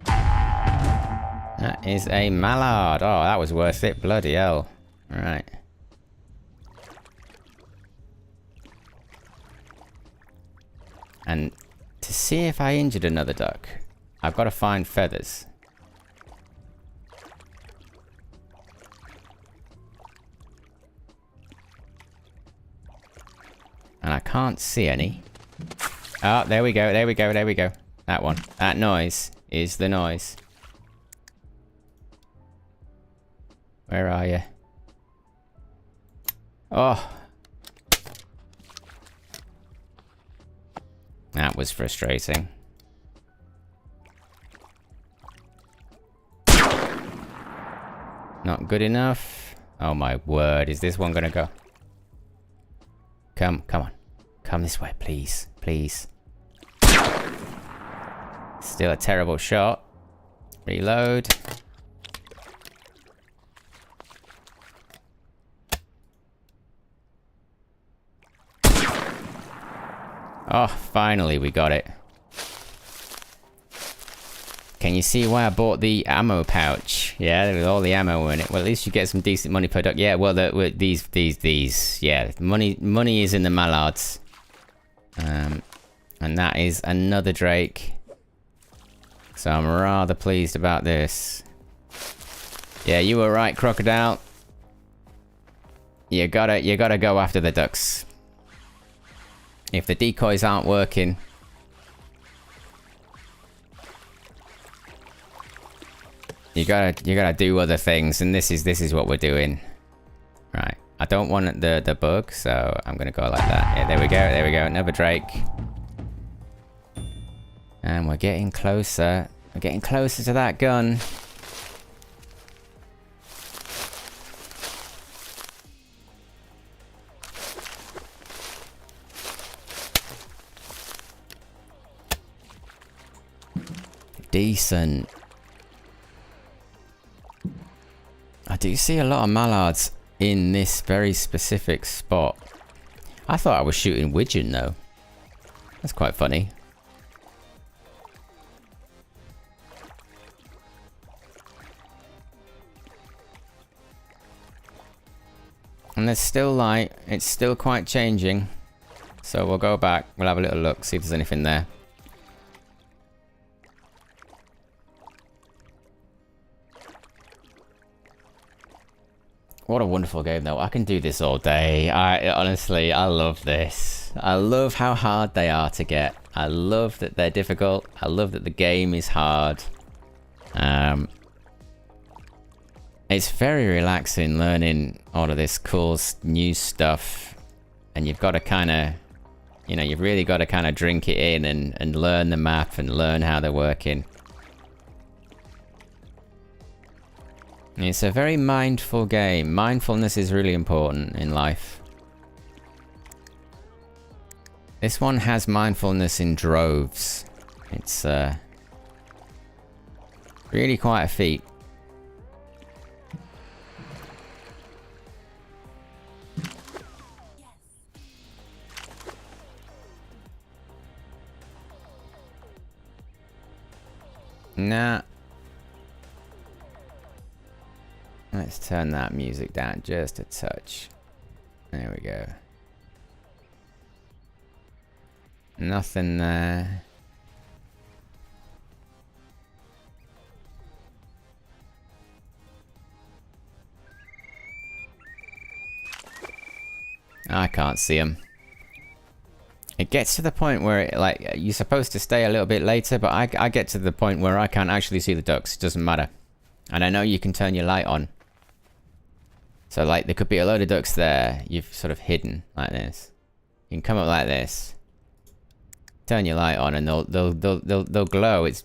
[SPEAKER 1] That is a mallard. Oh, that was worth it. Bloody hell. Alright. And to see if I injured another duck, I've got to find feathers. And I can't see any. Oh, there we go. That one. That noise is the noise. Where are you? Oh. That was frustrating. Not good enough. Oh my word, is this one gonna go? Come on. Come this way, please. Please. Still a terrible shot. Reload. Oh, finally we got it. Can you see why I bought the ammo pouch? Yeah, with all the ammo in it. Well, at least you get some decent money per duck. Yeah, well, these. Yeah, money is in the mallards. And that is another drake. So I'm rather pleased about this. Yeah, you were right, crocodile. You gotta go after the ducks. If the decoys aren't working, you gotta do other things, and this is what we're doing. Right, I don't want the bug, so I'm gonna go like that. Yeah, there we go, there we go. Another drake. And we're getting closer. We're getting closer to that gun. Decent. I do see a lot of mallards in this very specific spot. I thought I was shooting widgeon though. That's quite funny. And there's still light. It's still quite changing. So we'll go back. We'll have a little look, see if there's anything there. What a wonderful game though. I can do this all day. Honestly, I love this. I love how hard they are to get. I love that they're difficult. I love that the game is hard. It's very relaxing learning all of this cool new stuff. And you've got to kind of, you know, you've really got to kind of drink it in and learn the map and learn how they're working. It's a very mindful game. Mindfulness is really important in life. This one has mindfulness in droves. It's really quite a feat. Nah. Let's turn that music down just a touch. There we go. Nothing there. I can't see him. It gets to the point where it, like, you're supposed to stay a little bit later, but I get to the point where I can't actually see the ducks. It doesn't matter. And I know you can turn your light on. So like there could be a load of ducks there, you've sort of hidden like this. You can come up like this, turn your light on, and they'll glow. It's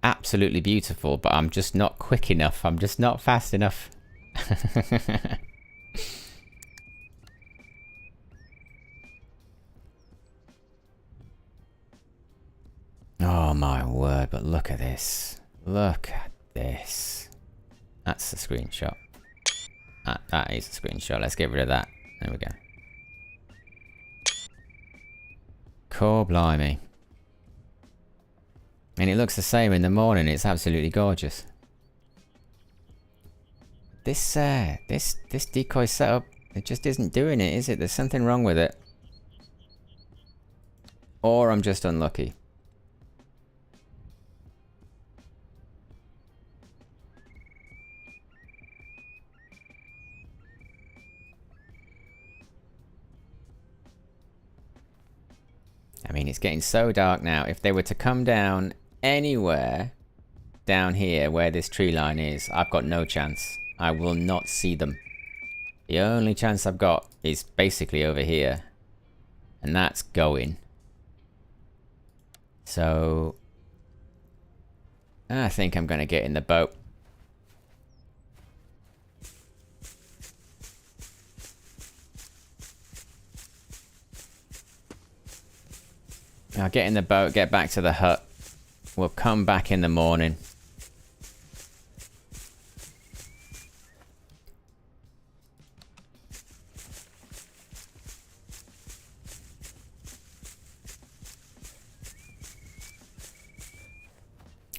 [SPEAKER 1] absolutely beautiful, but I'm just not quick enough. I'm just not fast enough. Oh my word, but look at this. Look at this. That's the screenshot. That is a screenshot. Let's get rid of that. There we go. Core blimey. And it looks the same in the morning. It's absolutely gorgeous. This decoy setup, it just isn't doing it, is it? There's something wrong with it. Or I'm just unlucky. I mean, it's getting so dark now. If they were to come down anywhere down here where this tree line is, I've got no chance. I will not see them. The only chance I've got is basically over here. And that's going. So I think I'm going to get in the boat. I'll get in the boat, get back to the hut. We'll come back in the morning.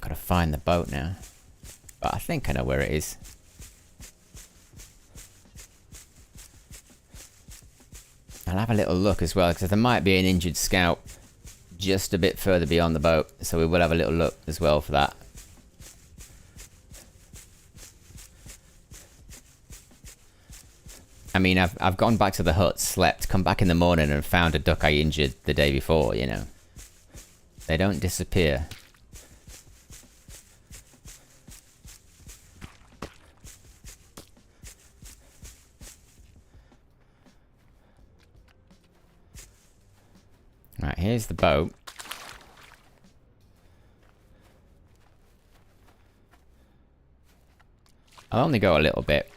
[SPEAKER 1] Gotta find the boat now. But I think I know where it is. I'll have a little look as well, because there might be an injured scout just a bit further beyond the boat, so we will have a little look as well for that. I mean, I've gone back to the hut, slept, come back in the morning and found a duck I injured the day before, you know. They don't disappear. Right, here's the boat. I'll only go a little bit.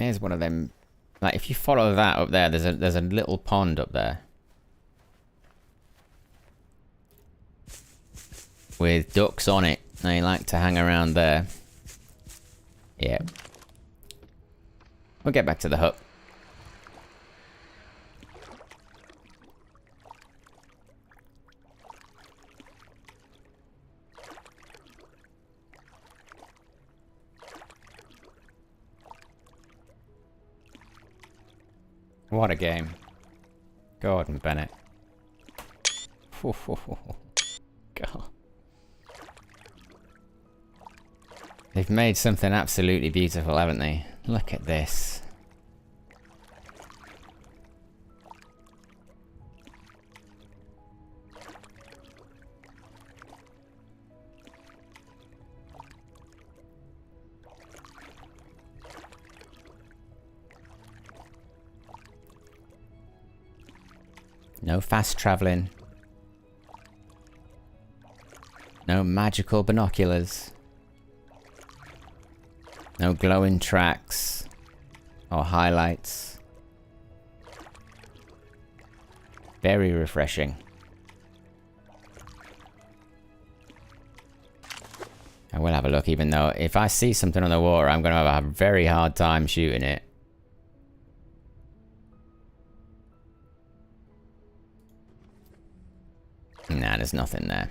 [SPEAKER 1] Here's one of them. Like, if you follow that up there, there's a little pond up there. With ducks on it. They like to hang around there. Yeah. We'll get back to the hut. What a game. Gordon Bennett. God. They've made something absolutely beautiful, haven't they? Look at this. No fast traveling. No magical binoculars. No glowing tracks or highlights. Very refreshing. I will have a look, even though if I see something on the water, I'm going to have a very hard time shooting it. Nah, there's nothing there.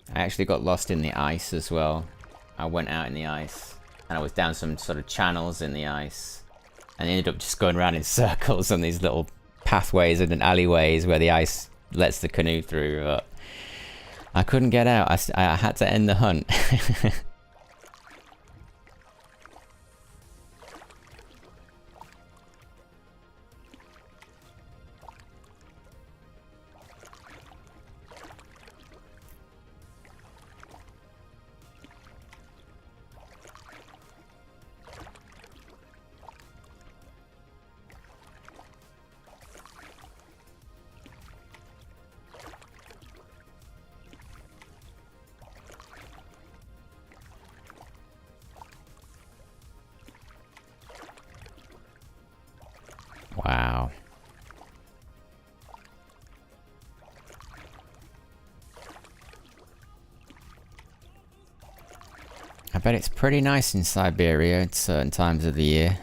[SPEAKER 1] I actually got lost in the ice as well. I went out in the ice and I was down some sort of channels in the ice and ended up just going around in circles on these little pathways and alleyways where the ice lets the canoe through. But I couldn't get out. I had to end the hunt. Wow. I bet it's pretty nice in Siberia at certain times of the year.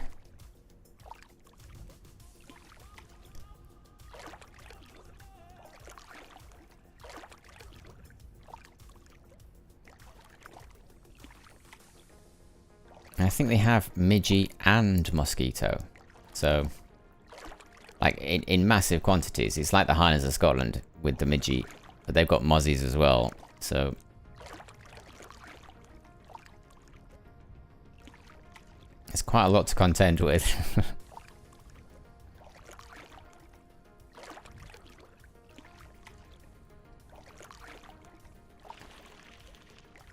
[SPEAKER 1] I think they have midgie and mosquito. So, like, in massive quantities. It's like the Highlands of Scotland with the midgie. But they've got mozzies as well. So, it's quite a lot to contend with.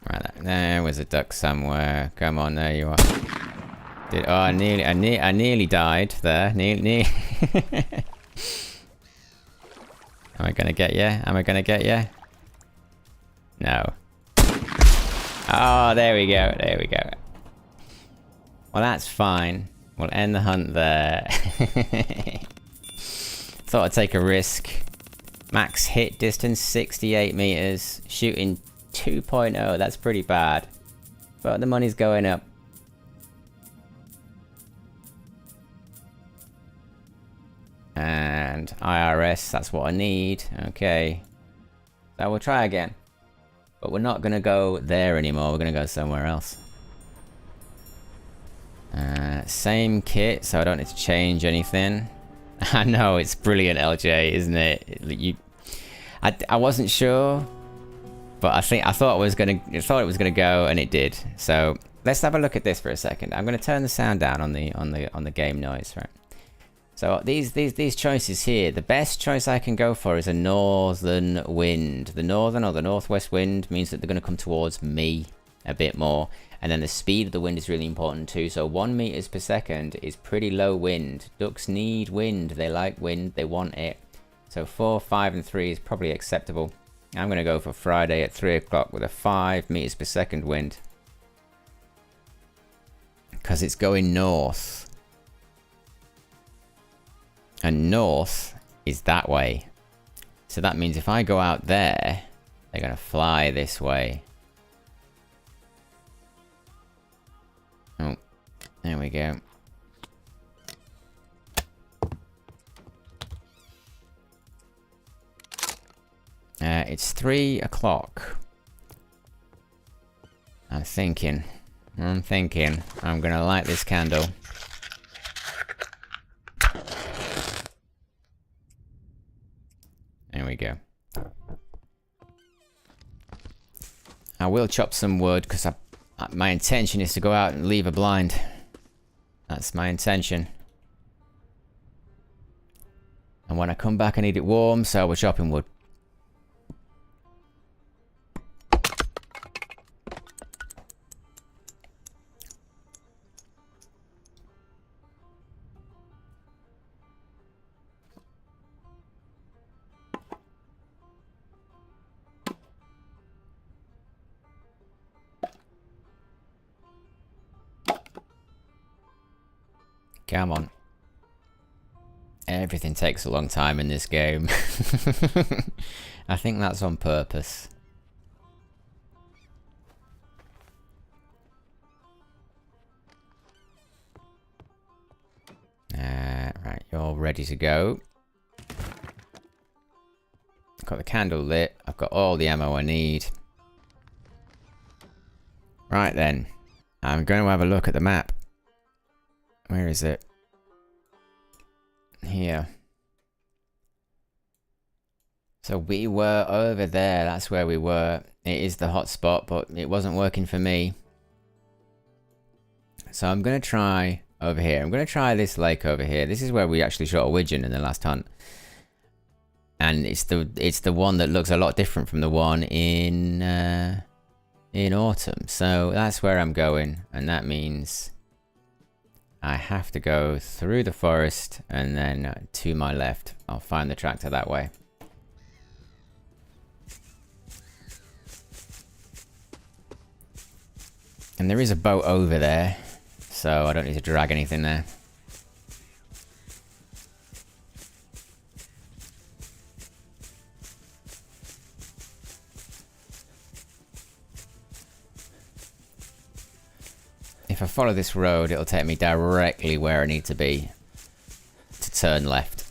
[SPEAKER 1] Right, there was a duck somewhere. Come on, there you are. Oh, I nearly died there. Am I gonna get you? Am I gonna get you? No. Oh, there we go. There we go. Well, that's fine. We'll end the hunt there. Thought I'd take a risk. Max hit distance 68 meters. Shooting 2.0. That's pretty bad. But the money's going up. And IRS, that's what I need. Okay. So we'll try again. But we're not going to go there anymore. We're going to go somewhere else. Same kit, so I don't need to change anything. I know, it's brilliant, LJ, isn't it? I wasn't sure, but I thought it was gonna go, and it did. So let's have a look at this for a second. I'm gonna turn the sound down on the game noise, right? So these choices here, the best choice I can go for is a northern wind. The northern or the northwest wind means that they're going to come towards me a bit more. And then the speed of the wind is really important too. So 1 meters per second is pretty low wind. Ducks need wind. They like wind. They want it. So 4, 5, and 3 is probably acceptable. I'm going to go for Friday at 3 o'clock with a 5 meters per second wind. Because it's going north. And north is that way. So that means if I go out there, they're going to fly this way. Oh, there we go. It's 3 o'clock. I'm thinking I'm going to light this candle. There we go. I will chop some wood because my intention is to go out and leave a blind. That's my intention. And when I come back I need it warm, so we're chopping wood. Come on. Everything takes a long time in this game. I think that's on purpose. Right, you're ready to go. I've got the candle lit. I've got all the ammo I need. Right then. I'm going to have a look at the map. Where is it? Here. So we were over there. That's where we were. It is the hot spot, but it wasn't working for me. So I'm going to try over here. I'm going to try this lake over here. This is where we actually shot a widgeon in the last hunt. And it's the one that looks a lot different from the one in autumn. So that's where I'm going, and that means I have to go through the forest and then to my left. I'll find the tractor that way. And there is a boat over there, so I don't need to drag anything there. If I follow this road, it'll take me directly where I need to be to turn left.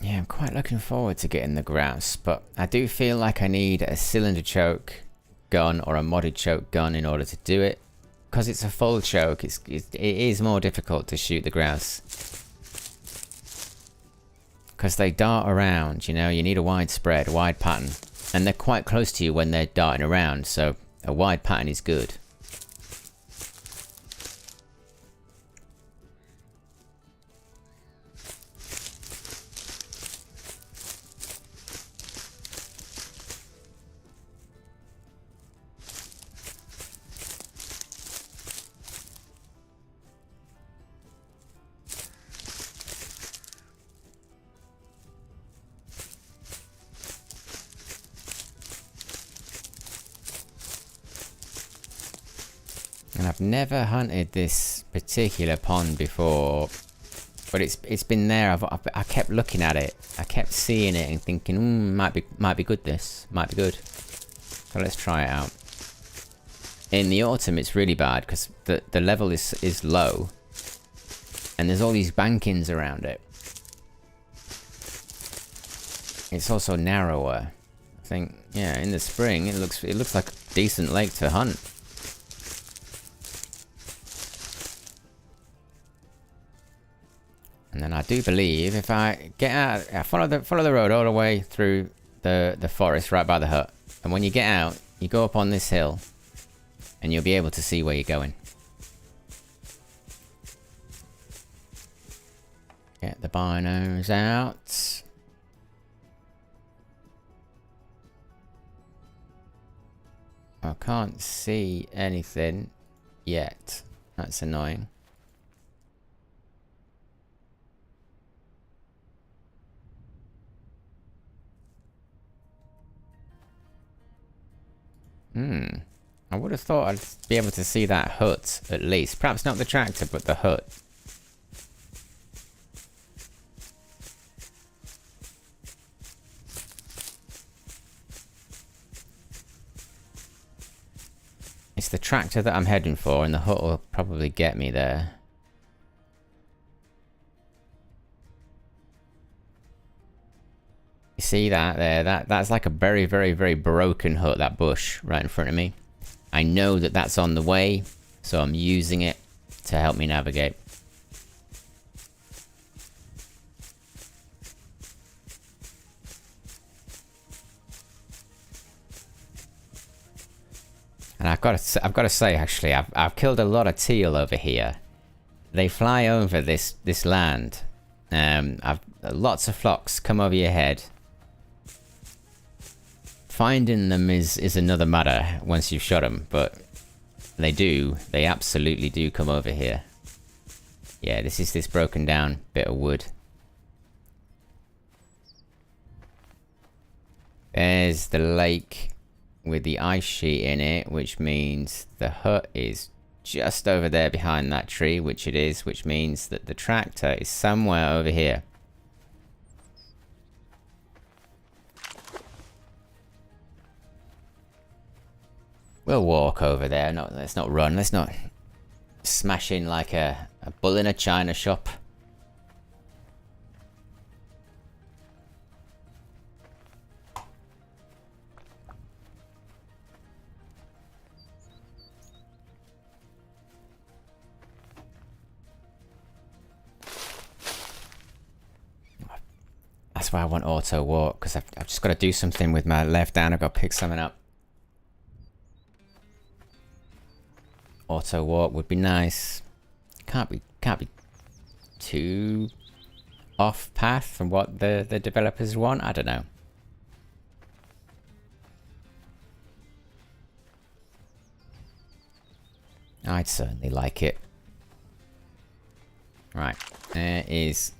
[SPEAKER 1] Yeah, I'm quite looking forward to getting the grouse, but I do feel like I need a cylinder choke gun or a modded choke gun in order to do it. Because it's a full choke, it is more difficult to shoot the grouse. Because they dart around, you know, you need a wide spread, a wide pattern. And they're quite close to you when they're darting around, so a wide pattern is good. And I've never hunted this particular pond before, but it's been there. I kept looking at it. I kept seeing it and thinking, might be good. This might be good. So let's try it out. In the autumn, it's really bad because the level is low, and there's all these bankings around it. It's also narrower. I think, yeah. In the spring, it looks like a decent lake to hunt. And then I do believe if I get out, I follow the road all the way through the forest right by the hut. And when you get out, you go up on this hill and you'll be able to see where you're going. Get the binos out. I can't see anything yet. That's annoying. I would have thought I'd be able to see that hut at least. Perhaps not the tractor, but the hut. It's the tractor that I'm heading for, and the hut will probably get me there. You see that there? That's like a very, very, very broken hut, that bush right in front of me. I know that that's on the way, so I'm using it to help me navigate. And I've got to say, actually, I've killed a lot of teal over here. They fly over this land. Lots of flocks come over your head. Finding them is another matter once you've shot them, but they absolutely do come over here. Yeah, this is this broken down bit of wood. There's the lake with the ice sheet in it, which means the hut is just over there behind that tree, which it is, which means that the tractor is somewhere over here. We'll walk over there. No, let's not run. Let's not smash in like a bull in a china shop. That's why I want auto walk, because I've just got to do something with my left hand. I've got to pick something up. Auto walk would be nice. Can't be too off path from what the developers want. I don't know. I'd certainly like it. Right, there is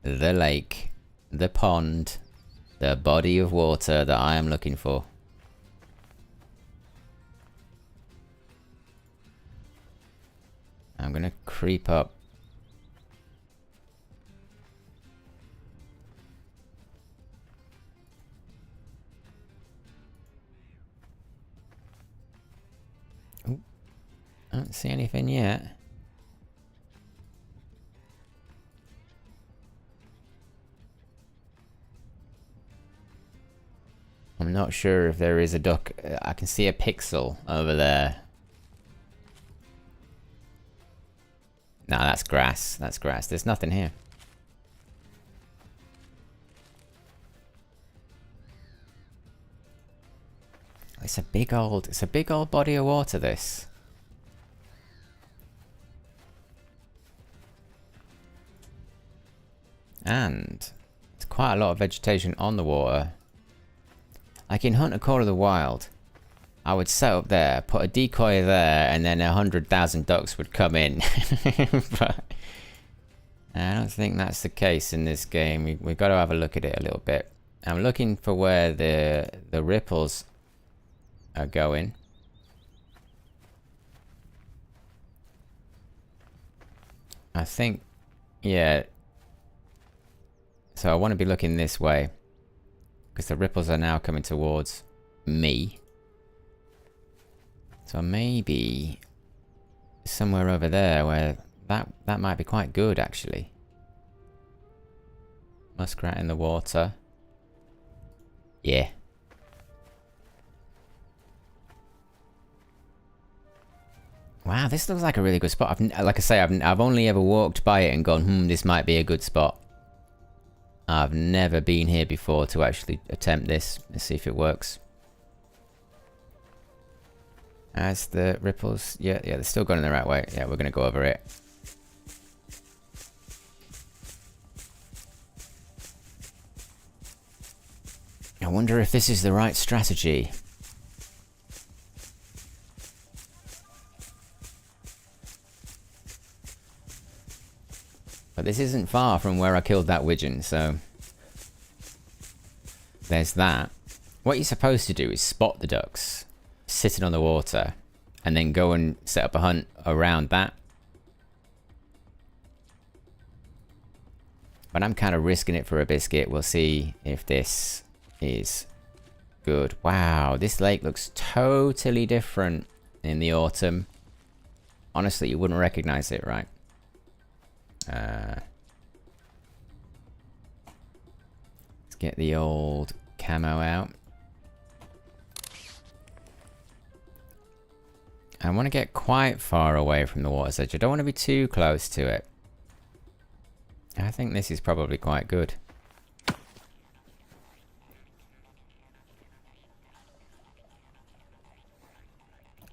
[SPEAKER 1] the lake, the pond, the body of water that I am looking for. I'm gonna creep up. Ooh, I don't see anything yet. I'm not sure if there is a duck. I can see a pixel over there. No, that's grass. That's grass. There's nothing here. It's a big old body of water, this. And it's quite a lot of vegetation on the water. Like in Hunter Call of the Wild, I would set up there, put a decoy there, and then 100,000 ducks would come in. But I don't think that's the case in this game. We've got to have a look at it a little bit. I'm looking for where the ripples are going. I think, yeah. So I want to be looking this way, because the ripples are now coming towards me. So maybe somewhere over there where that might be quite good, actually. Muskrat in the water. Yeah. Wow, this looks like a really good spot. Like I say, I've only ever walked by it and gone, this might be a good spot. I've never been here before to actually attempt this. Let's see if it works. As the ripples... Yeah, they're still going the right way. Yeah, we're going to go over it. I wonder if this is the right strategy. But this isn't far from where I killed that widgeon, so... There's that. What you're supposed to do is spot the ducks sitting on the water and then go and set up a hunt around that. But I'm kind of risking it for a biscuit. We'll see if this is good. Wow, this lake looks totally different in the autumn. Honestly, you wouldn't recognize it, right? Let's get the old camo out. I want to get quite far away from the water's edge. I don't want to be too close to it. I think this is probably quite good.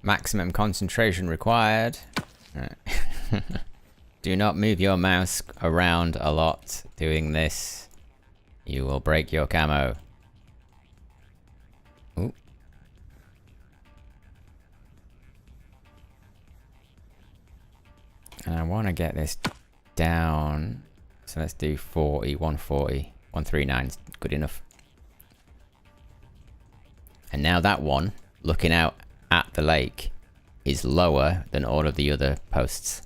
[SPEAKER 1] Maximum concentration required. Do not move your mouse around a lot doing this. You will break your camo. Ooh. And I want to get this down. So let's do 40, 140, 139 is good enough. And now that one, looking out at the lake, is lower than all of the other posts.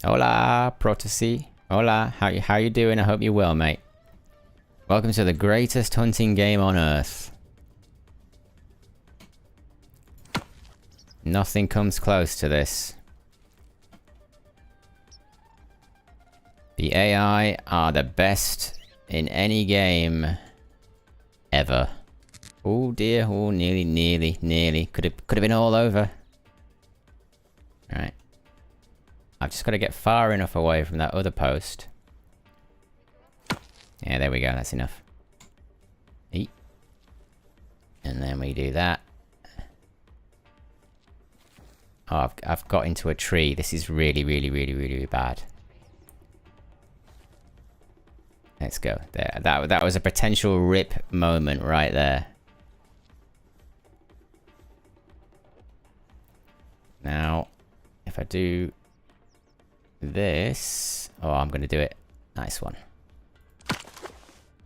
[SPEAKER 1] Hola, Protesi. Hola, how you doing? I hope you're well, mate. Welcome to the greatest hunting game on Earth. Nothing comes close to this. The AI are the best in any game ever. Oh dear, oh nearly. Could have been all over. Right. I've just got to get far enough away from that other post. Yeah, there we go, that's enough. Eat. And then we do that. Oh, I've got into a tree. This is really bad. Let's go. There. That was a potential rip moment right there. Now, if I do this... Oh, I'm going to do it. Nice one.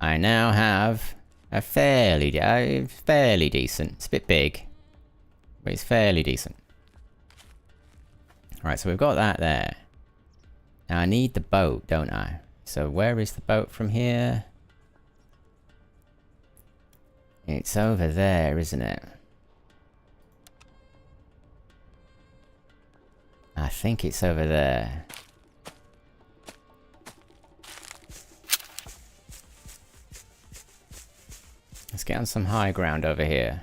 [SPEAKER 1] I now have a fairly decent... It's a bit big, but it's fairly decent. Alright, so we've got that there. Now I need the boat, don't I? So where is the boat from here? It's over there, isn't it? I think it's over there. Let's get on some high ground over here.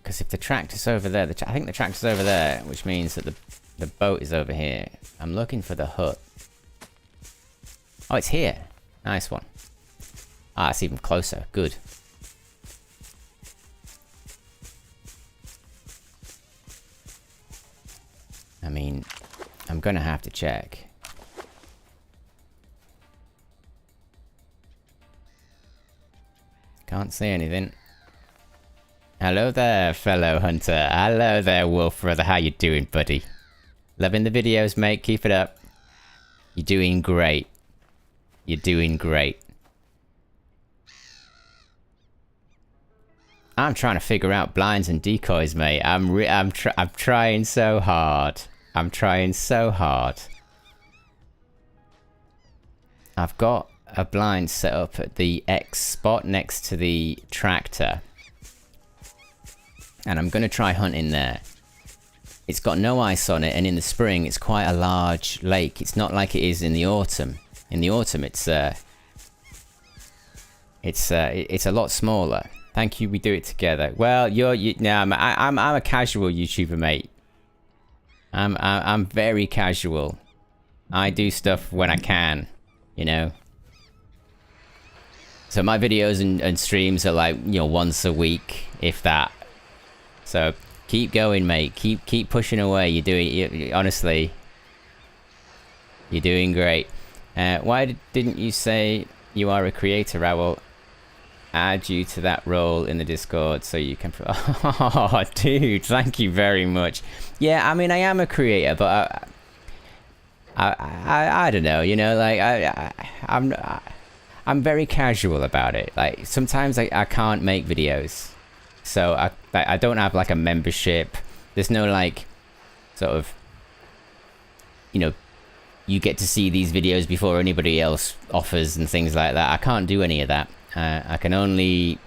[SPEAKER 1] Because if the tractor's over there, I think the tractor's over there, which means that the boat is over here. I'm looking for the hut. Oh, it's here. Nice one. Ah, it's even closer. Good. I mean, I'm gonna have to check. Can't see anything. Hello there, fellow hunter. Hello there, wolf brother. How you doing, buddy? Loving the videos, mate. Keep it up. You're doing great. You're doing great. I'm trying to figure out blinds and decoys, mate. I'm trying so hard. I'm trying so hard. I've got a blind set up at the X spot next to the tractor. And I'm going to try hunting there. It's got no ice on it, and in the spring it's quite a large lake. It's not like it is in the autumn. In the autumn, it's a lot smaller. Thank you. We do it together. Well, I'm a casual YouTuber, mate. I'm very casual. I do stuff when I can, you know. So my videos and streams are like, you know, once a week, if that. So keep going, mate. Keep pushing away. Honestly, you're doing great. Why didn't you say you are a creator? I will add you to that role in the Discord so you can. Oh, dude, thank you very much. Yeah, I mean, I am a creator, but I don't know. You know, like I'm very casual about it. Like sometimes I can't make videos, so I don't have like a membership. There's no like sort of, you know, you get to see these videos before anybody else offers and things like that. I can't do any of that. I can only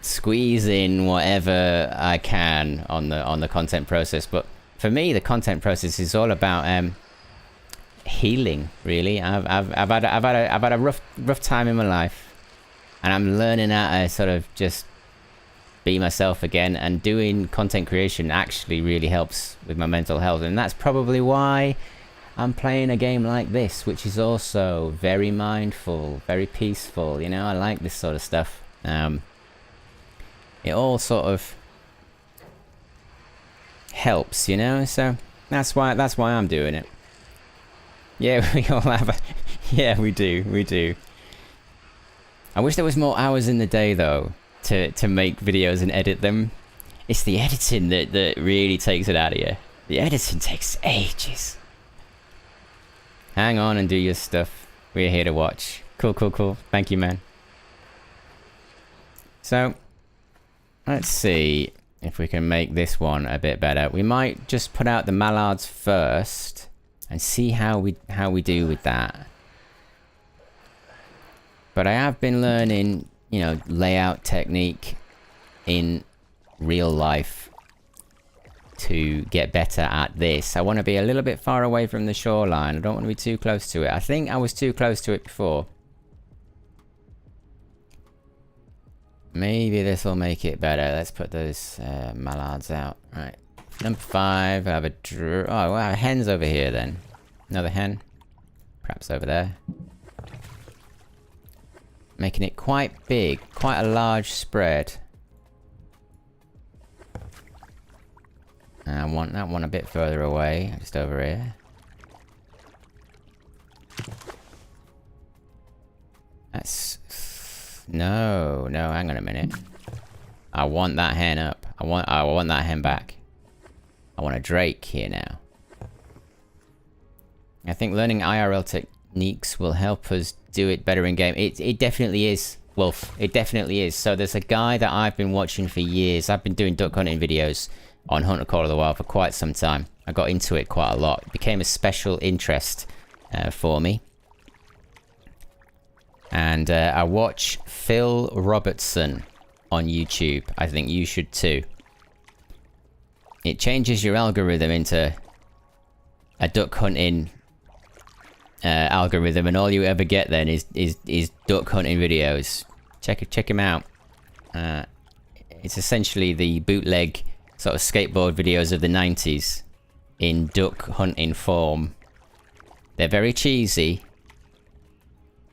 [SPEAKER 1] squeeze in whatever I can on the content process. But for me, the content process is all about healing. Really, I've had a rough time in my life, and I'm learning how to sort of just be myself again. And doing content creation actually really helps with my mental health, and that's probably why I'm playing a game like this, which is also very mindful, very peaceful. You know, I like this sort of stuff. It all sort of helps, you know. So that's why I'm doing it. Yeah, we all have. Yeah, we do. I wish there was more hours in the day though to make videos and edit them. It's the editing that really takes it out of you. The editing takes ages. Hang on and do your stuff. We're here to watch. Cool. Thank you, man. So, let's see if we can make this one a bit better. We might just put out the mallards first and see how we do with that. But I have been learning, you know, layout technique in real life to get better at this. I want to be a little bit far away from the shoreline. I don't want to be too close to it. I think I was too close to it before. Maybe this will make it better. Let's put those mallards out. Right. Number 5. I have oh, wow, hen's over here then. Another hen. Perhaps over there. Making it quite big. Quite a large spread. I want that one a bit further away, just over here. That's... No, hang on a minute. I want that hen up. I want that hen back. I want a drake here now. I think learning IRL techniques will help us do it better in game. It definitely is, Wolf. It definitely is. So there's a guy that I've been watching for years. I've been doing duck hunting videos on Hunter Call of the Wild for quite some time. I got into it quite a lot. It became a special interest for me. And I watch Phil Robertson on YouTube. I think you should too. It changes your algorithm into a duck hunting algorithm, and all you ever get then is duck hunting videos. Check him out. It's essentially the bootleg sort of skateboard videos of the 90s in duck hunting form. They're very cheesy,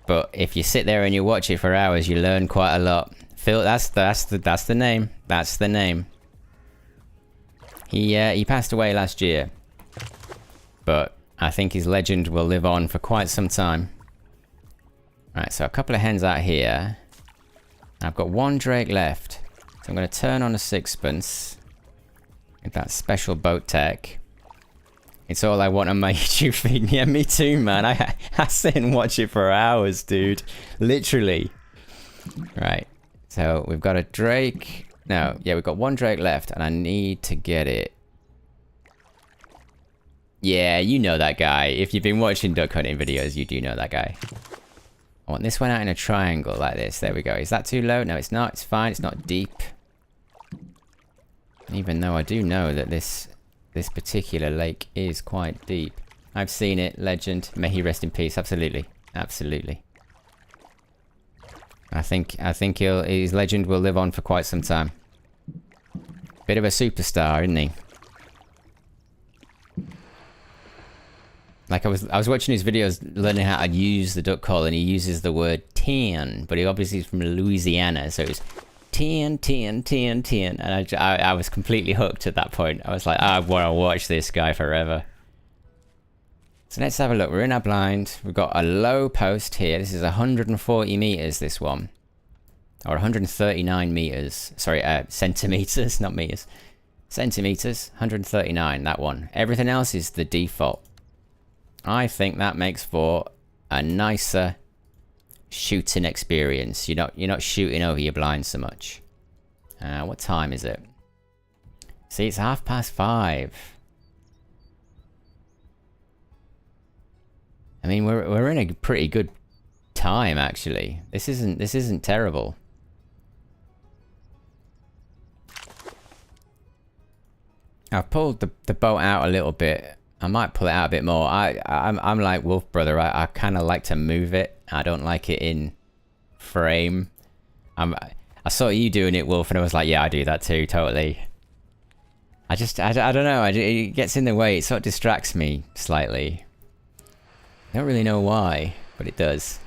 [SPEAKER 1] but if you sit there and you watch it for hours, you learn quite a lot. Phil, that's the name. That's the name. He passed away last year, but I think his legend will live on for quite some time. Right, so a couple of hens out here. I've got one drake left, so I'm going to turn on a sixpence. With that special boat tech. It's all I want on my YouTube feed. Yeah, me too, man. I sit and watch it for hours, dude. Literally. Right. So we've got a drake. No, yeah, we've got one drake left, and I need to get it. Yeah, you know that guy. If you've been watching duck hunting videos, you do know that guy. I want this one out in a triangle like this. There we go. Is that too low? No, it's not. It's fine. It's not deep. Even though I do know that this particular lake is quite deep. I've seen it, legend. May he rest in peace. Absolutely. Absolutely. I think his legend will live on for quite some time. Bit of a superstar, isn't he? Like I was watching his videos learning how to use the duck call, and he uses the word 10, but he obviously is from Louisiana, so it's 10, 10, 10, 10, and I was completely hooked at that point. I was like, I want to watch this guy forever. So let's have a look. We're in our blind. We've got a low post here. This is 140 meters, this one. Or 139 meters. Sorry, centimeters, not meters. Centimeters, 139, that one. Everything else is the default. I think that makes for a nicer shooting experience. You're not shooting over your blind so much. What time is it? See, it's 5:30. I mean, we're in a pretty good time actually. This isn't terrible. I've pulled the boat out a little bit. I might pull it out a bit more. I'm like Wolf Brother. I kind of like to move it. I don't like it in frame. I saw you doing it, Wolf, and I was like, yeah, I do that too, totally. I don't know. It gets in the way. It sort of distracts me slightly. I don't really know why, but it does.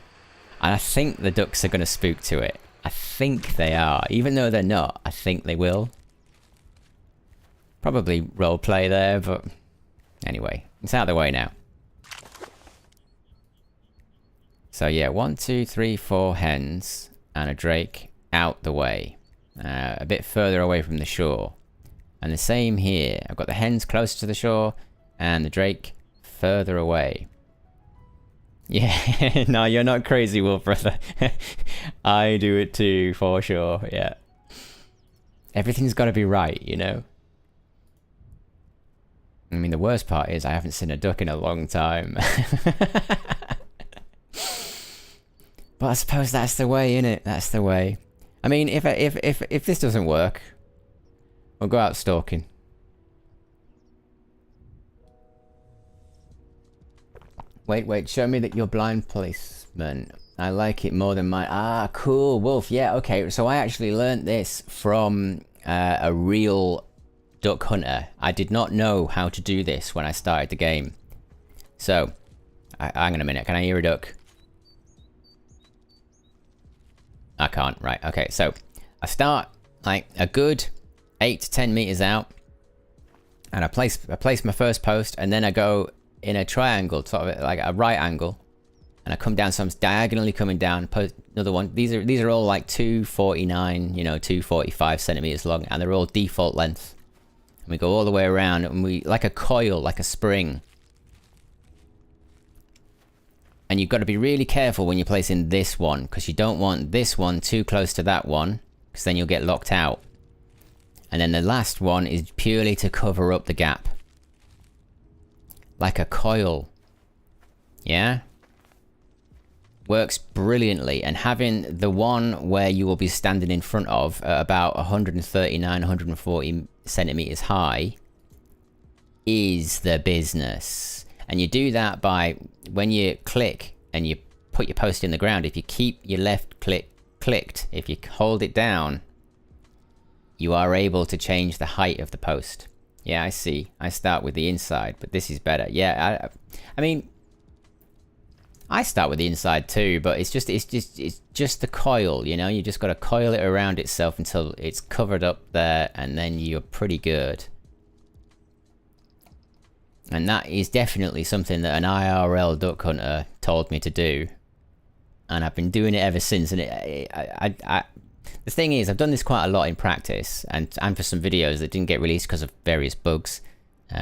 [SPEAKER 1] And I think the ducks are going to spook to it. I think they are. Even though they're not, I think they will. Probably roleplay there, but anyway, it's out of the way now. So yeah, 1, 2, 3, 4 hens and a drake out the way. A bit further away from the shore. And the same here. I've got the hens closer to the shore and the drake further away. Yeah, no, you're not crazy, Wolf Brother. I do it too, for sure, yeah. Everything's got to be right, you know? I mean, the worst part is I haven't seen a duck in a long time. But I suppose that's the way, innit? That's the way. I mean, if this doesn't work, we'll go out stalking. Wait, show me that you're blind policeman. I like it more than mine. Ah, cool, Wolf. Yeah, okay. So I actually learnt this from a real duck hunter. I did not know how to do this when I started the game. So, hang on a minute. Can I hear a duck? I can't. Right, okay. So, I start like a good 8 to 10 meters out. And I place my first post, and then I go in a triangle, sort of like a right angle, and I come down, so I'm diagonally coming down, post another one. These are all like 249, you know, 245 centimeters long, and they're all default length. And we go all the way around, and we like a coil, like a spring. And you've got to be really careful when you're placing this one, because you don't want this one too close to that one, because then you'll get locked out. And then the last one is purely to cover up the gap. Like a coil. Yeah? Works brilliantly. And having the one where you will be standing in front of at about 139, 140 centimeters high is the business. And you do that by, when you click and you put your post in the ground, if you keep your left click clicked, if you hold it down, you are able to change the height of the post. Yeah, I see. I start with the inside, but this is better. Yeah, I mean, I start with the inside too, but it's just the coil, you know? You just got to coil it around itself until it's covered up there, and then you're pretty good. And that is definitely something that an IRL duck hunter told me to do. And I've been doing it ever since, and the thing is, I've done this quite a lot in practice, and for some videos that didn't get released because of various bugs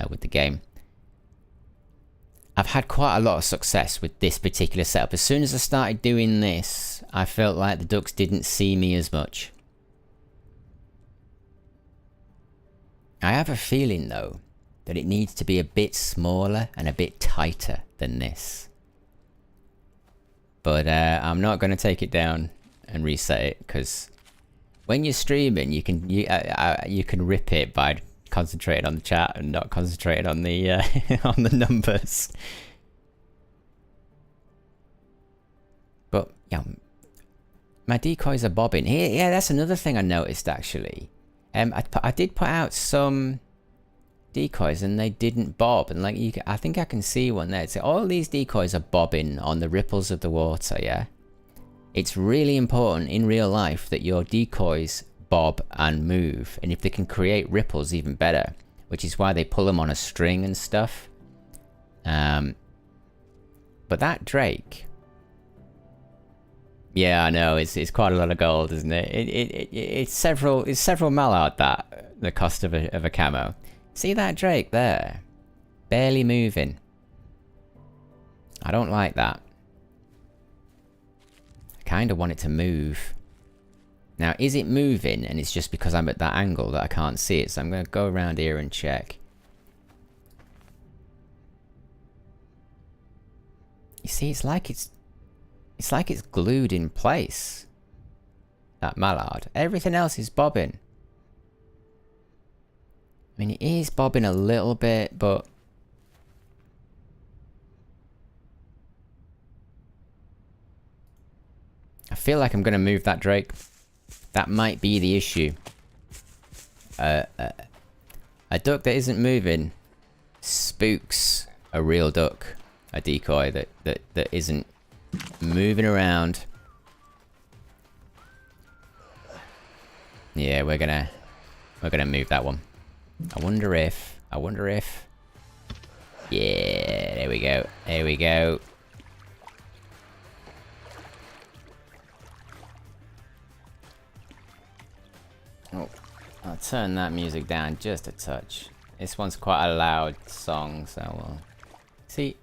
[SPEAKER 1] with the game. I've had quite a lot of success with this particular setup. As soon as I started doing this, I felt like the ducks didn't see me as much. I have a feeling, though, that it needs to be a bit smaller and a bit tighter than this. But I'm not going to take it down and reset it, because when you're streaming, you can rip it by concentrating on the chat and not concentrating on the on the numbers. Yeah, my decoys are bobbing. Here, yeah, that's another thing I noticed actually. I did put out some decoys and they didn't bob, and like I think I can see one there. So all these decoys are bobbing on the ripples of the water. Yeah, it's really important in real life that your decoys bob and move, and if they can create ripples, even better. Which is why they pull them on a string and stuff. But that drake, yeah, I know it's quite a lot of gold, isn't it? It's several mallard, that the cost of a camo. See that drake there, barely moving. I don't like that. I kind of want it to move. Now, is it moving? And it's just because I'm at that angle that I can't see it. So I'm going to go around here and check. You see, it's like it's glued in place. That mallard. Everything else is bobbing. I mean, it is bobbing a little bit, but I feel like I'm going to move that drake. That might be the issue. A duck that isn't moving spooks a real duck. A decoy that isn't moving around. Yeah, we're gonna move that one. I wonder if. Yeah, there we go. There we go. Oh, I'll turn that music down just a touch. This one's quite a loud song, so we'll see.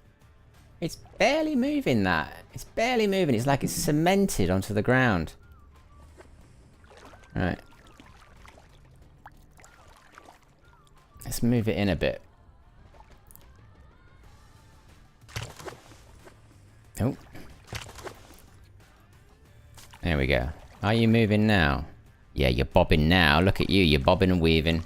[SPEAKER 1] It's barely moving, that. It's barely moving. It's like it's cemented onto the ground. Right. Let's move it in a bit. Oh. There we go. Are you moving now? Yeah, you're bobbing now. Look at you. You're bobbing and weaving.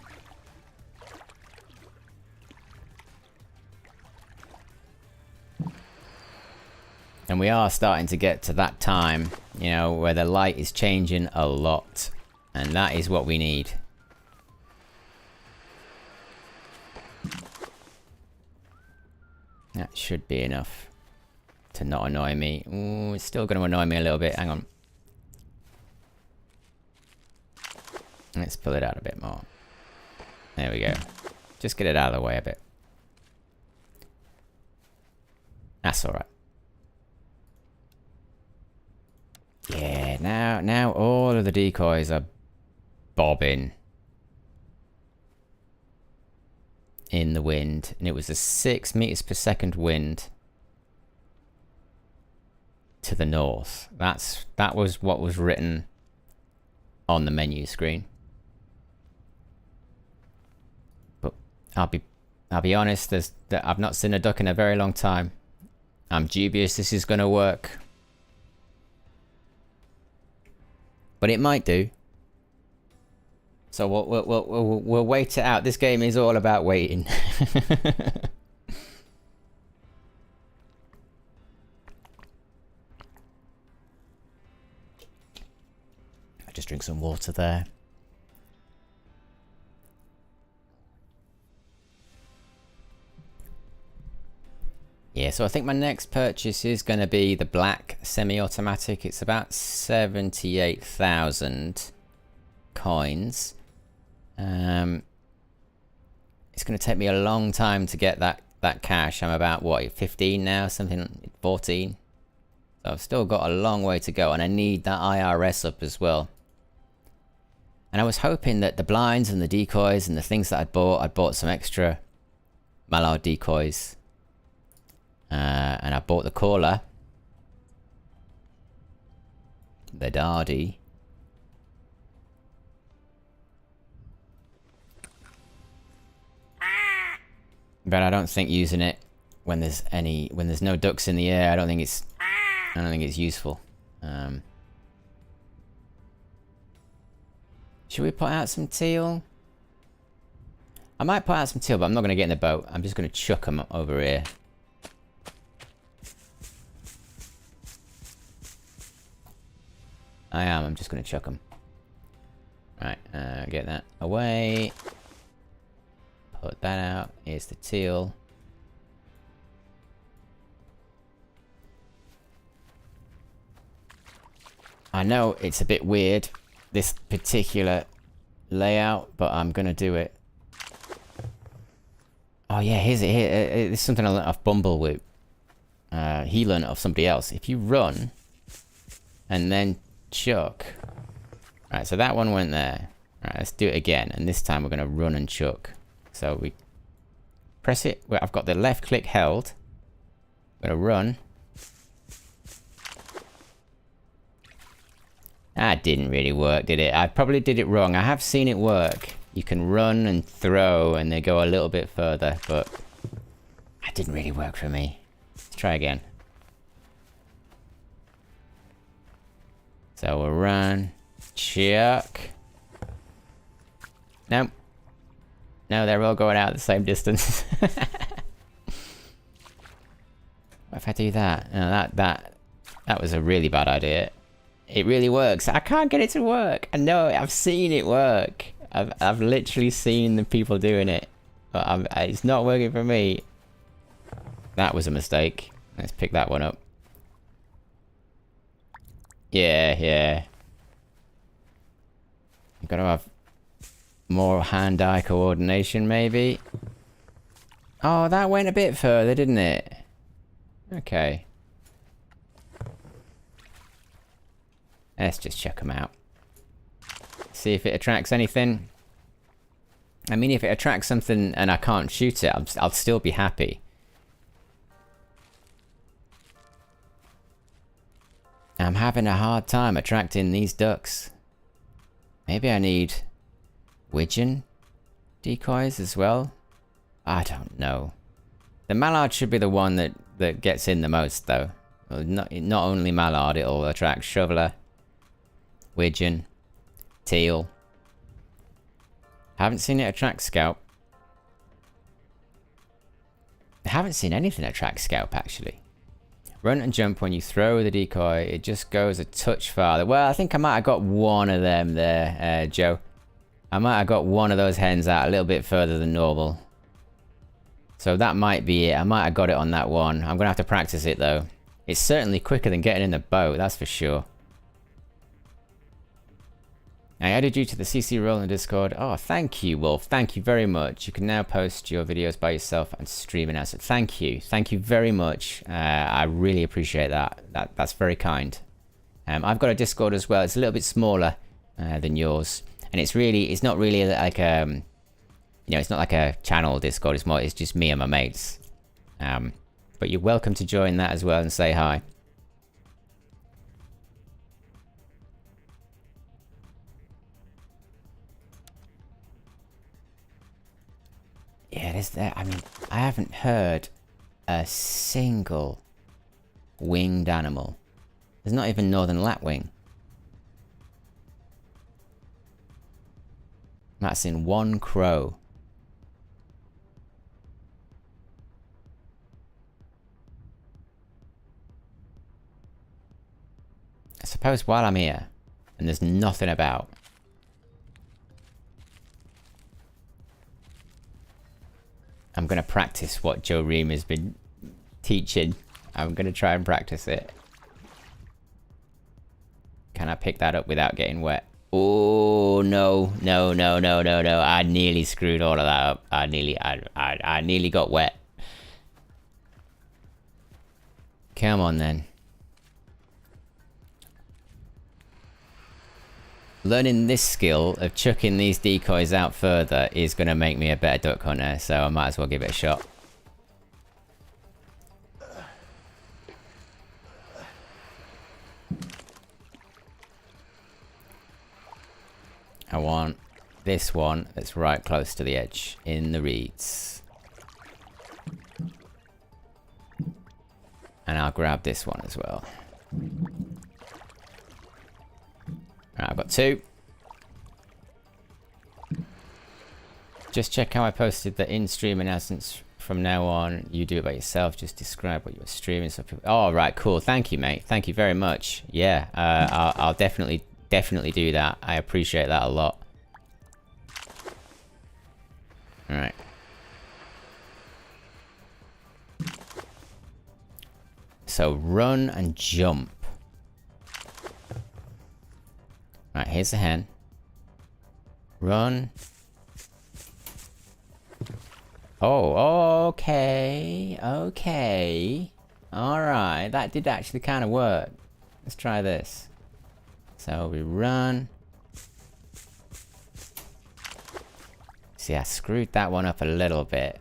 [SPEAKER 1] And we are starting to get to that time, you know, where the light is changing a lot. And that is what we need. That should be enough to not annoy me. Ooh, it's still going to annoy me a little bit. Hang on. Let's pull it out a bit more. There we go. Just get it out of the way a bit. That's alright. Yeah, now all of the decoys are bobbing in the wind. And it was a 6 meters per second wind to the north. That was what was written on the menu screen. But I'll be honest, I've not seen a duck in a very long time. I'm dubious this is going to work. But it might do. So we'll wait it out. This game is all about waiting. I just drink some water there. Yeah, so I think my next purchase is going to be the black semi-automatic. It's about 78,000 coins. It's going to take me a long time to get that cash. I'm about, what, 15 now? Something, 14? So I've still got a long way to go, and I need that IRS up as well. And I was hoping that the blinds and the decoys and the things that I'd bought some extra mallard decoys. And I bought the caller, the Dardy. But I don't think using it when there's no ducks in the air, I don't think it's useful. Should we put out some teal? I might put out some teal, but I'm not going to get in the boat. I'm just going to chuck them over here. I am. I'm just going to chuck them. Right, get that away. Put that out. Here's the teal. I know it's a bit weird, this particular layout, but I'm going to do it. Oh yeah, here's it. This is something I learned off Bumblewoot. He learned it off somebody else. If you run and then chuck. Right, so that one went there. Right, let's do it again. And this time we're going to run and chuck. So we press it. Well, I've got the left click held. I'm going to run. That didn't really work, did it? I probably did it wrong. I have seen it work. You can run and throw and they go a little bit further, but that didn't really work for me. Let's try again. So we'll run, chuck. Nope. No, they're all going out the same distance. What if I do that? No, that was a really bad idea. It really works. I can't get it to work. I know. I've seen it work. I've literally seen the people doing it, but it's not working for me. That was a mistake. Let's pick that one up. Yeah. You've got to have more hand-eye coordination, maybe. Oh, that went a bit further, didn't it? Okay. Let's just check them out. See if it attracts anything. I mean, if it attracts something and I can't shoot it, I'll still be happy. I'm having a hard time attracting these ducks. Maybe I need widgeon decoys as well? I don't know. The mallard should be the one that gets in the most, though. Well, not only mallard, it'll attract shoveler, widgeon, teal. Haven't seen it attract scaup. I haven't seen anything attract scaup, actually. Run and jump when you throw the decoy. It just goes a touch farther. Well, I think I might have got one of them there, Joe. I might have got one of those hens out a little bit further than normal. So that might be it. I might have got it on that one. I'm going to have to practice it, though. It's certainly quicker than getting in the boat, that's for sure. I added you to the CC role in Discord. Oh, thank you, Wolf. Thank you very much. You can now post your videos by yourself and stream and answer. Thank you. Thank you very much. I really appreciate that. That's very kind. I've got a Discord as well. It's a little bit smaller than yours. And it's not really like you know, it's not like a channel Discord. It's just me and my mates. But you're welcome to join that as well and say hi. Yeah, I mean, I haven't heard a single winged animal. There's not even northern lapwing. That's in one crow. I suppose while I'm here, and there's nothing about, I'm going to practice what Joe Ream has been teaching. I'm going to try and practice it. Can I pick that up without getting wet? Oh, no. I nearly screwed all of that up. I nearly got wet. Come on, then. Learning this skill of chucking these decoys out further is going to make me a better duck hunter, so I might as well give it a shot. I want this one that's right close to the edge, in the reeds. And I'll grab this one as well. Right, I've got two. Just check how I posted the in-stream announcements. From now on, you do it by yourself. Just describe what you're streaming. So people... Oh, right, cool. Thank you, mate. Thank you very much. Yeah, I'll definitely definitely do that. I appreciate that a lot. Alright. So run and jump. Right, here's the hen. Run. Oh, okay. Okay. Alright, that did actually kind of work. Let's try this. So we run. See, I screwed that one up a little bit.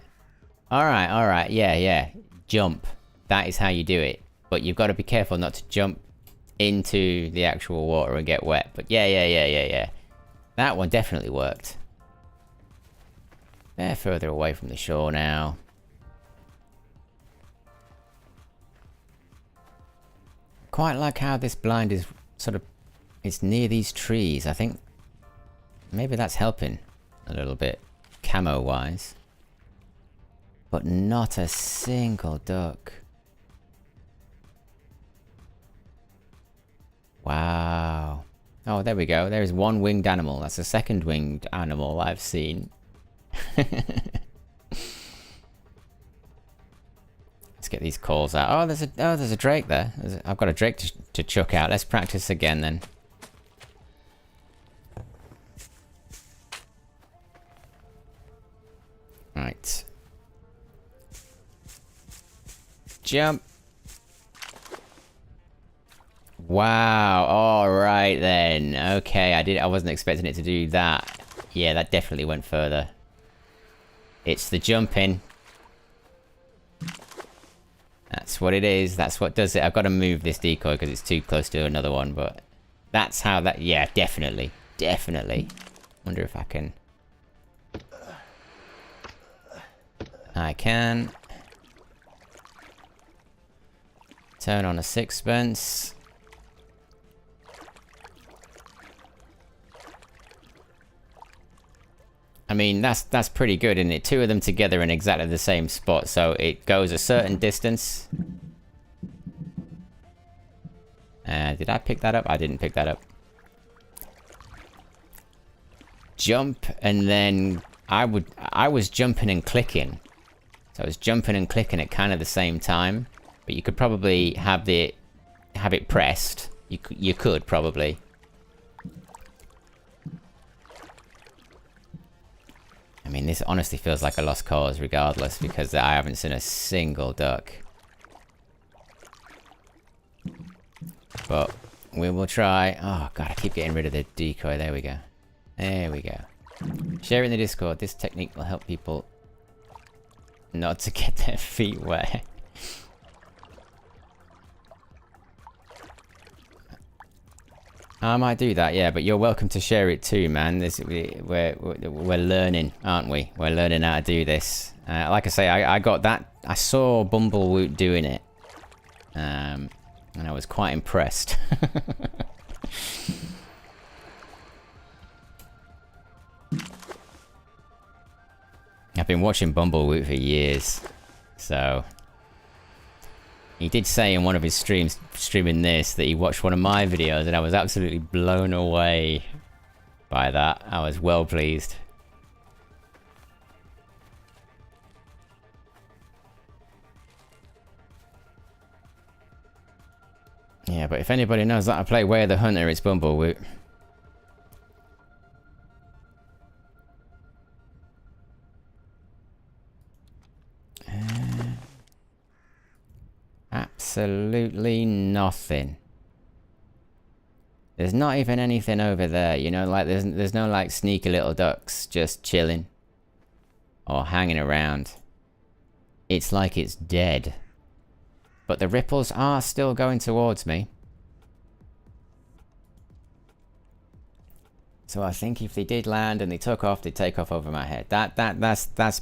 [SPEAKER 1] Alright, yeah. Jump. That is how you do it. But you've got to be careful not to jump into the actual water and get wet. But yeah. That one definitely worked. They're further away from the shore now. Quite like how this blind is sort of... It's near these trees. I think maybe that's helping a little bit, camo-wise. But not a single duck. Wow. Oh, there we go. There is one winged animal. That's the second winged animal I've seen. Let's get these calls out. Oh, there's a drake there. I've got a drake to chuck out. Let's practice again then. Right. Jump. Wow, alright then. Okay, I wasn't expecting it to do that. Yeah, that definitely went further. It's the jumping. That's what it is. That's what does it. I've got to move this decoy because it's too close to another one, but that's how that... Yeah, definitely. Definitely. Wonder if I can... I can. Turn on a sixpence. I mean, that's pretty good, isn't it? Two of them together in exactly the same spot, so it goes a certain distance. Did I pick that up? I didn't pick that up. Jump, and then I was jumping and clicking. So I was jumping and clicking at kind of the same time, but you could probably have it pressed. You could probably. I mean, this honestly feels like a lost cause regardless, because I haven't seen a single duck. But we will try. Oh god, I keep getting rid of the decoy. There we go. There we go. Share in the Discord. This technique will help people not to get their feet wet. I might do that, yeah, but you're welcome to share it too, man. We're learning, aren't we? We're learning how to do this. Like I say, I got that. I saw Bumblewoot doing it, and I was quite impressed. I've been watching Bumblewoot for years, so... He did say in one of his streams, streaming this, that he watched one of my videos, and I was absolutely blown away by that. I was well pleased. Yeah, but if anybody knows that I play Way of the Hunter, it's Bumblewoot. Absolutely nothing. There's not even anything over there, you know, like there's no like sneaky little ducks just chilling or hanging around. It's like it's dead. But the ripples are still going towards me. So I think if they did land and they took off, they'd take off over my head. That's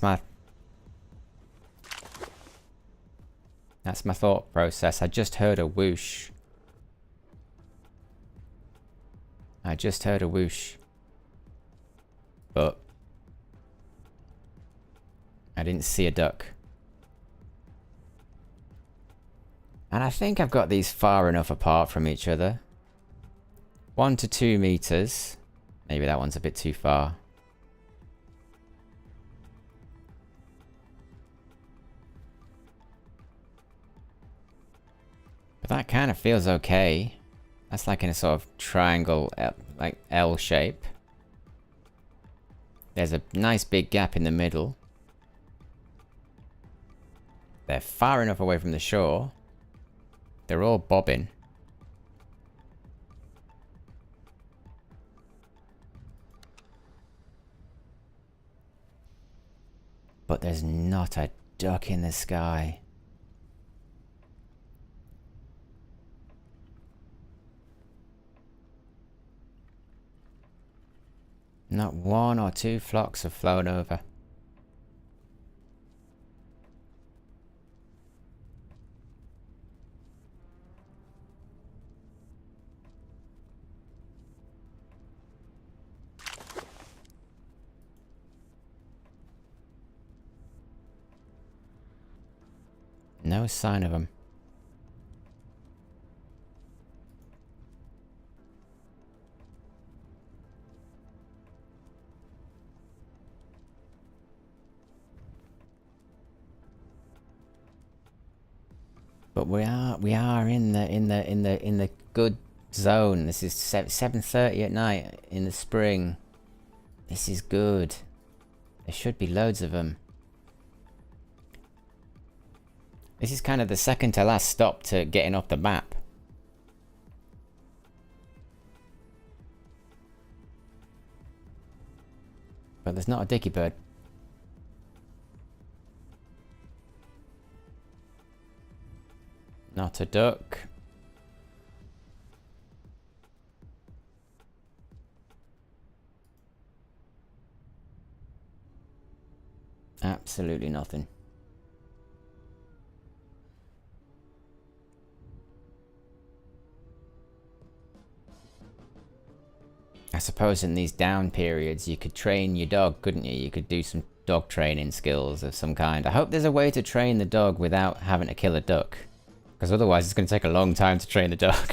[SPEAKER 1] my thought process. I just heard a whoosh. I just heard a whoosh. But I didn't see a duck. And I think I've got these far enough apart from each other. 1 to 2 meters. Maybe that one's a bit too far. But that kind of feels okay. That's like in a sort of triangle, like L shape. There's a nice big gap in the middle. They're far enough away from the shore. They're all bobbing. But there's not a duck in the sky. Not 1 or 2 flocks have flown over. No sign of them. But we are in the good zone. This is 7:30 at night in the spring. This is good. There should be loads of them. This is kind of the second to last stop to getting off the map. But there's not a dicky bird. Not a duck. Absolutely nothing. I suppose in these down periods you could train your dog, couldn't you? You could do some dog training skills of some kind. I hope there's a way to train the dog without having to kill a duck. Because otherwise it's going to take a long time to train the dog.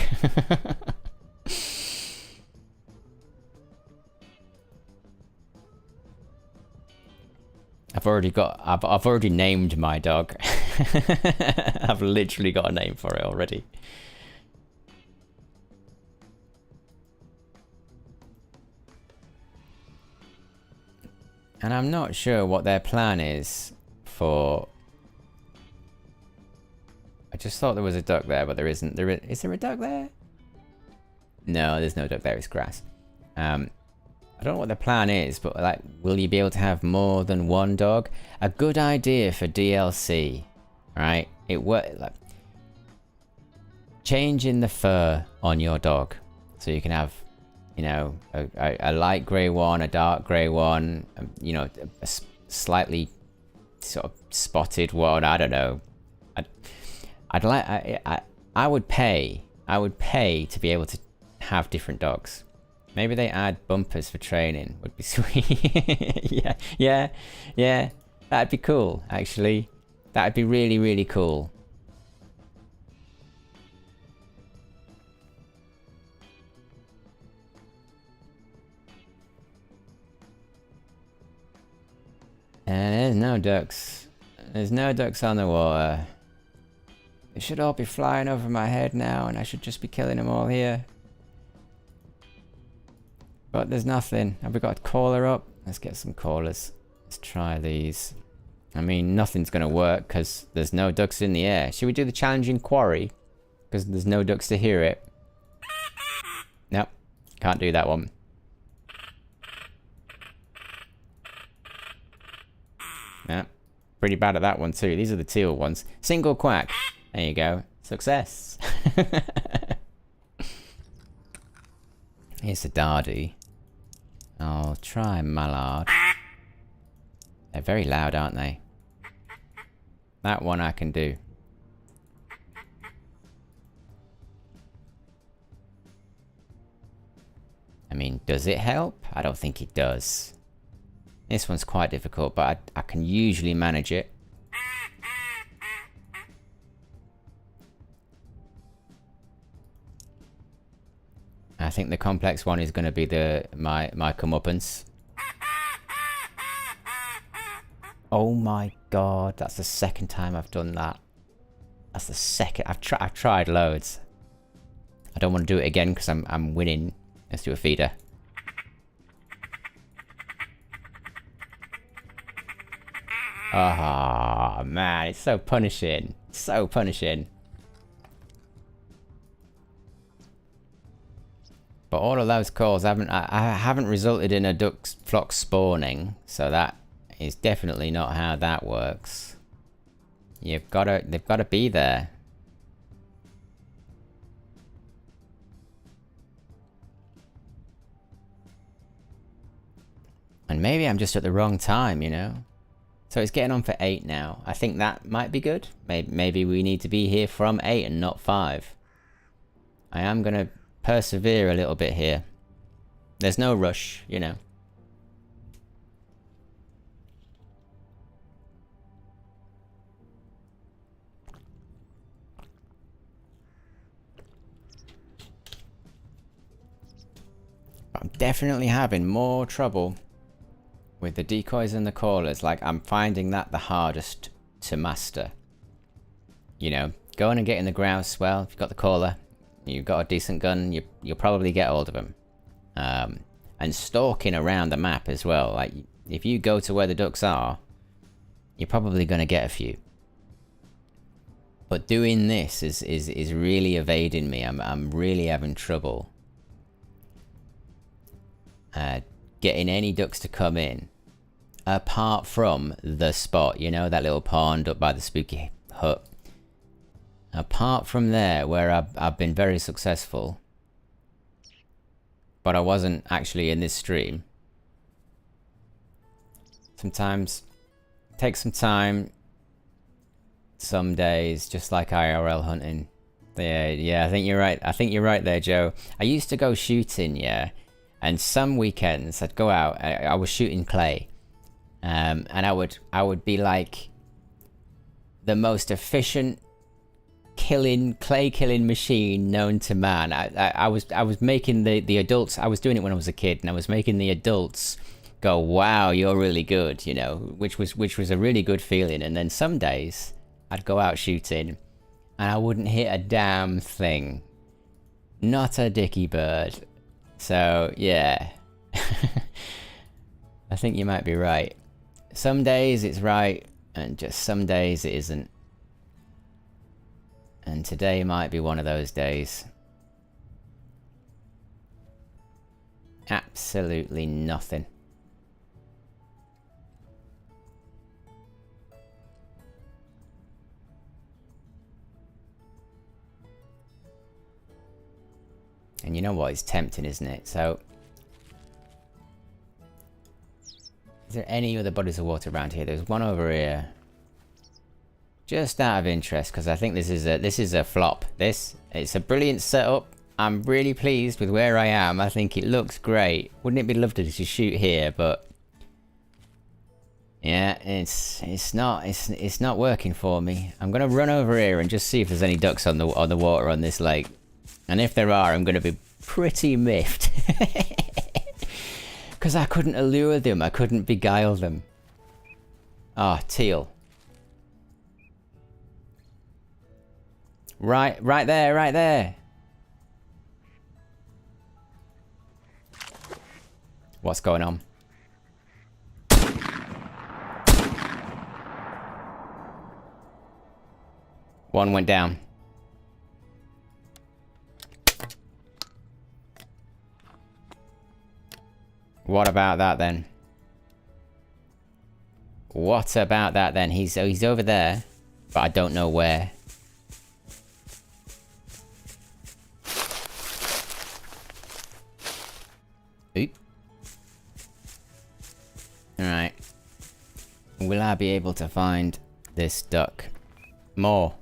[SPEAKER 1] I've already named my dog. I've literally got a name for it already. And I'm not sure what their plan is for... I just thought there was a duck there, but there isn't. Is there a duck there? No, there's no duck there, it's grass. I don't know what the plan is, but like, will you be able to have more than one dog? A good idea for DLC, right? Like changing the fur on your dog, so you can have, you know, a light grey one, a dark grey one, you know, a slightly sort of spotted one. I don't know. I would pay to be able to have different dogs. Maybe they add bumpers for training. Would be sweet. yeah. That'd be cool, actually. That'd be really, really cool. And there's no ducks. There's no ducks on the water. They should all be flying over my head now, and I should just be killing them all here. But there's nothing. Have we got a caller up? Let's get some callers. Let's try these. I mean, nothing's going to work because there's no ducks in the air. Should we do the challenging quarry? Because there's no ducks to hear it. Nope. Can't do that one. Yeah. Pretty bad at that one too. These are the teal ones. Single quack. There you go. Success. Here's the Dardy. I'll try Mallard. They're very loud, aren't they? That one I can do. I mean, does it help? I don't think it does. This one's quite difficult, but I can usually manage it. I think the complex one is going to be my comeuppance. Oh my god, that's the second time I've done that. That's the second. I've tried loads. I don't want to do it again because I'm winning. Let's do a feeder. Oh man, it's so punishing. So punishing. But all of those calls I haven't resulted in a duck flock spawning, so that is definitely not how that works. They've gotta be there. And maybe I'm just at the wrong time, you know? So it's getting on for 8 now. I think that might be good. Maybe we need to be here from 8 and not 5. I am gonna persevere a little bit here. There's no rush, you know. But I'm definitely having more trouble with the decoys and the callers. Like, I'm finding that the hardest to master. You know, going and getting the groundswell. If you've got the caller, you've got a decent gun, you'll probably get hold of them. And stalking around the map as well. Like, if you go to where the ducks are, you're probably going to get a few. But doing this is really evading me. I'm really having trouble getting any ducks to come in, apart from the spot, you know, that little pond up by the spooky hut. Apart from there, where I've been very successful, but I wasn't actually in this stream. Sometimes it takes some time, some days, just like IRL hunting. Yeah, I think you're right. I think you're right there, Joe. I used to go shooting, yeah. And some weekends I'd go out, I was shooting clay. And I would be like the most efficient clay killing machine known to man. I was making the adults, I was doing it when I was a kid, and I was making the adults go, wow, you're really good, you know, which was a really good feeling. And then some days I'd go out shooting and I wouldn't hit a damn thing. Not a dicky bird. So, yeah. I think you might be right. Some days it's right, and just some days it isn't. And today might be one of those days. Absolutely nothing. And you know what? It's tempting, isn't it? So, is there any other bodies of water around here? There's one over here. Just out of interest, because I think this is a flop. It's a brilliant setup. I'm really pleased with where I am. I think it looks great. Wouldn't it be lovely to shoot here? But yeah, it's not working for me. I'm gonna run over here and just see if there's any ducks on the water on this lake. And if there are, I'm going to be pretty miffed. Because I couldn't allure them. I couldn't beguile them. Ah, oh, teal. Right there, right there. What's going on? One went down. What about that then? What about that then? He's over there, but I don't know where. Oop. Alright. Will I be able to find this duck? More.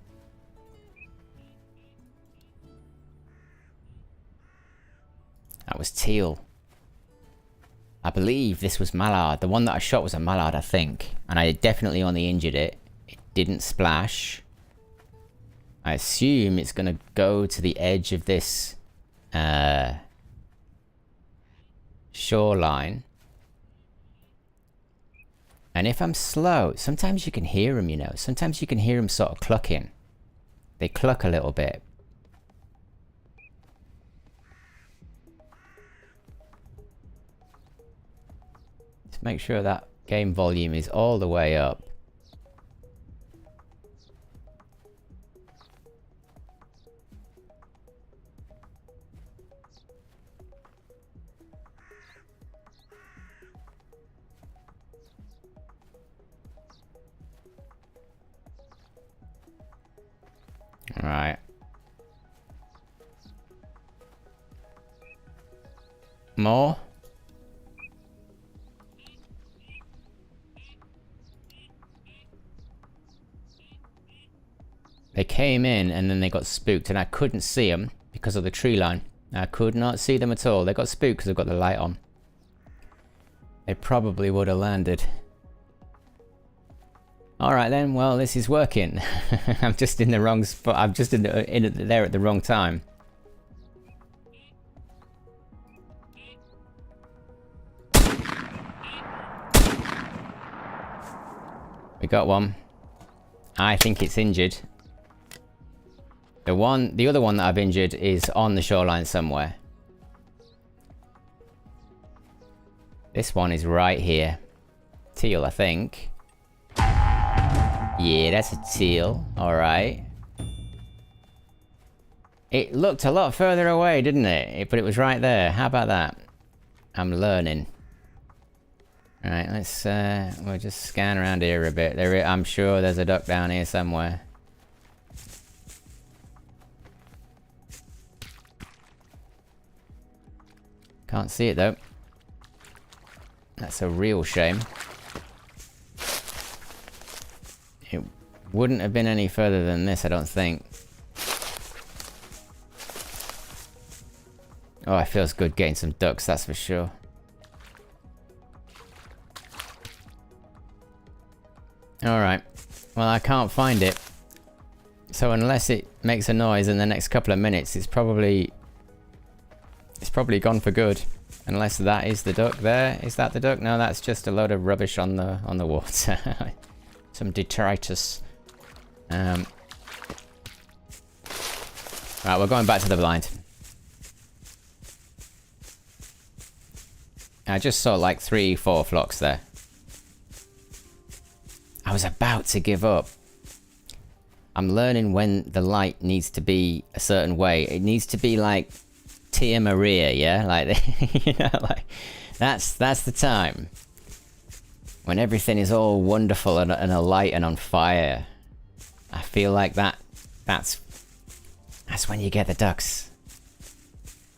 [SPEAKER 1] That was teal. I believe this was mallard. The one that I shot was a mallard, I think. And I definitely only injured it. It didn't splash. I assume it's going to go to the edge of this shoreline. And if I'm slow, sometimes you can hear them, you know. Sometimes you can hear them sort of clucking. They cluck a little bit. Just make sure that game volume is all the way up. Right. More? They came in and then they got spooked and I couldn't see them because of the tree line. I could not see them at all. They got spooked because I've got the light on. They probably would have landed. Alright then, well this is working. I'm just in the wrong spot. I'm just there at the wrong time. We got one. I think it's injured. The other one that I've injured is on the shoreline somewhere. This one is right here. Teal, I think. Yeah, that's a teal. Alright. It looked a lot further away, didn't it? But it was right there. How about that? I'm learning. Alright, let's we'll just scan around here a bit. I'm sure there's a duck down here somewhere. Can't see it though. That's a real shame. It wouldn't have been any further than this, I don't think. Oh, it feels good getting some ducks, that's for sure. Alright. Well, I can't find it. So unless it makes a noise in the next couple of minutes, it's probably gone for good. Unless that is the duck there. Is that the duck? No, that's just a load of rubbish on the water. Some detritus. Right, we're going back to the blind. I just saw like 3-4 flocks there. I was about to give up. I'm learning when the light needs to be a certain way. It needs to be like Tia Maria, yeah? Like, you know, like, that's the time. When everything is all wonderful and alight and on fire. I feel like that's when you get the ducks.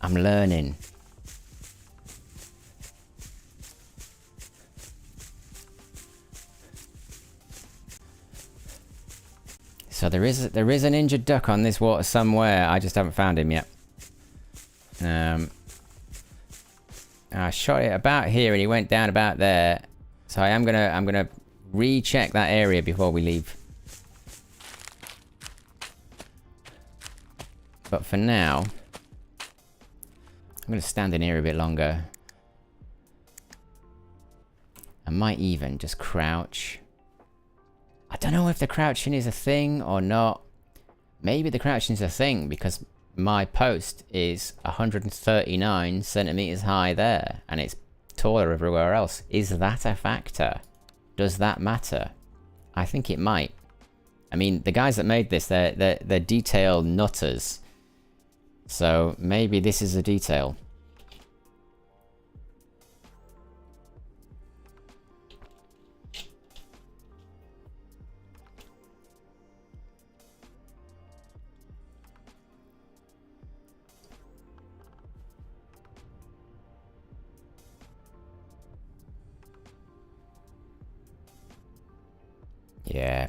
[SPEAKER 1] I'm learning. So there is an injured duck on this water somewhere. I just haven't found him yet. I shot it about here and he went down about there. So I'm gonna recheck that area before we leave. But for now, I'm gonna stand in here a bit longer. I might even just crouch. I don't know if the crouching is a thing or not. Maybe the crouching is a thing because my post is 139 centimeters high there and it's taller everywhere else. Is that a factor? Does that matter? I think it might. I mean, the guys that made this, they're detail nutters. So maybe this is a detail. Yeah.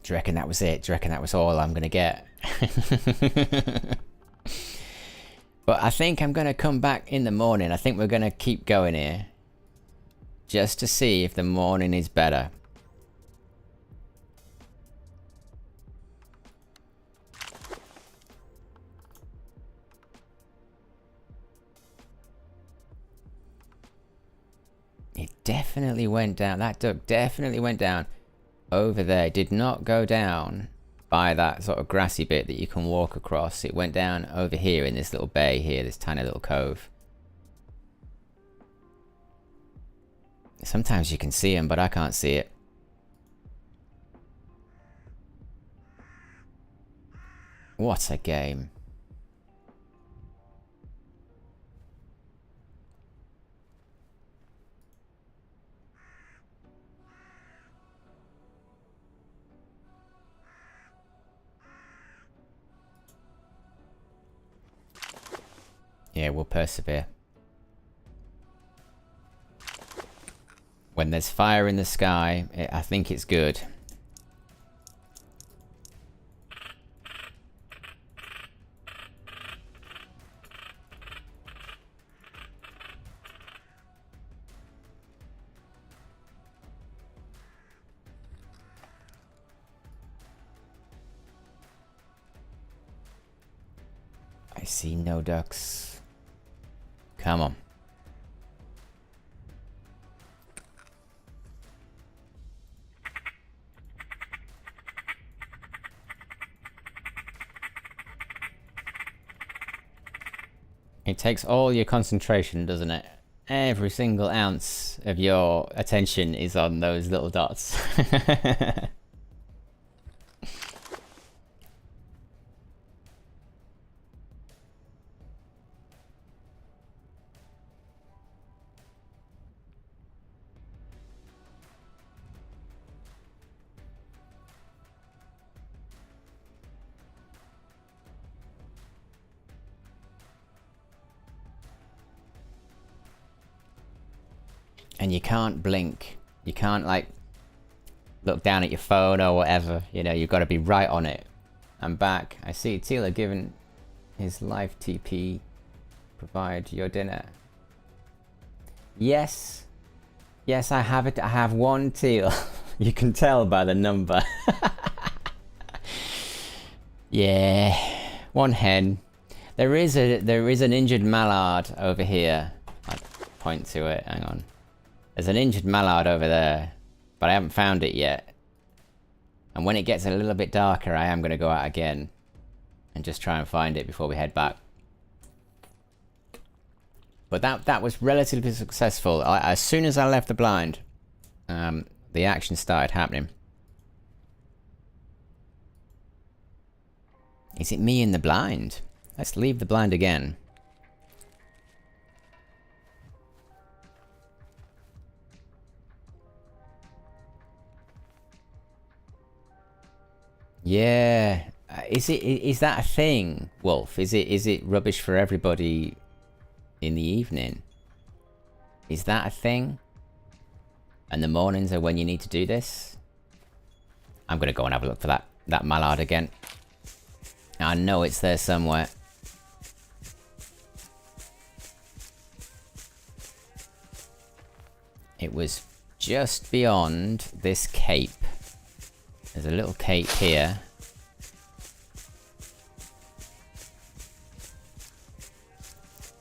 [SPEAKER 1] Do you reckon that was it? Do you reckon that was all I'm gonna get? But I think I'm gonna come back in the morning. I think we're gonna keep going here. Just to see if the morning is better. It definitely went down. That duck definitely went down over there. It did not go down by that sort of grassy bit that you can walk across. It went down over here in this little bay here, this tiny little cove. Sometimes you can see him, but I can't see it. What a game. Yeah, we'll persevere. When there's fire in the sky, I think it's good. I see no ducks. Come on. It takes all your concentration, doesn't it? Every single ounce of your attention is on those little dots. And you can't blink. You can't, like, look down at your phone or whatever. You know, you've got to be right on it. I'm back. I see Tila giving his life TP. Provide your dinner. Yes. Yes, I have it. I have one teal. You can tell by the number. Yeah. One hen. There is an injured mallard over here. I'll point to it. Hang on. There's an injured mallard over there, but I haven't found it yet. And when it gets a little bit darker, I am going to go out again and just try and find it before we head back. But that was relatively successful. As soon as I left the blind, the action started happening. Is it me in the blind? Let's leave the blind again. Yeah, is that a thing, Wolf? Is it rubbish for everybody in the evening? Is that a thing? And the mornings are when you need to do this? I'm gonna go and have a look for that mallard again. I know it's there somewhere. It was just beyond this cape. There's a little cape here.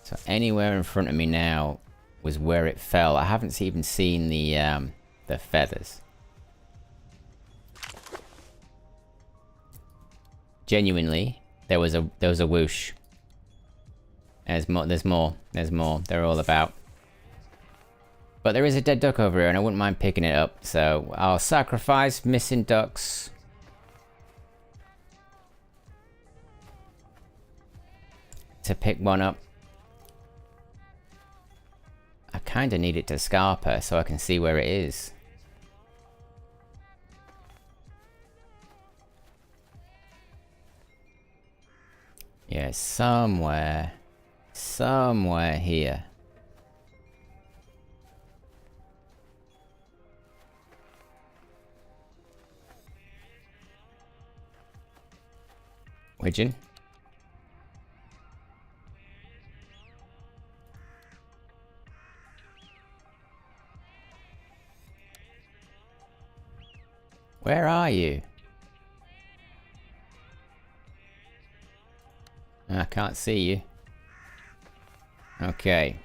[SPEAKER 1] So anywhere in front of me now was where it fell. I haven't even seen the feathers. Genuinely, there was a whoosh. There's more. They're all about. But there is a dead duck over here, and I wouldn't mind picking it up. So I'll sacrifice missing ducks. To pick one up. I kind of need it to scarper so I can see where it is. Yeah, somewhere here. Widgeon. Where are you? I can't see you. Okay.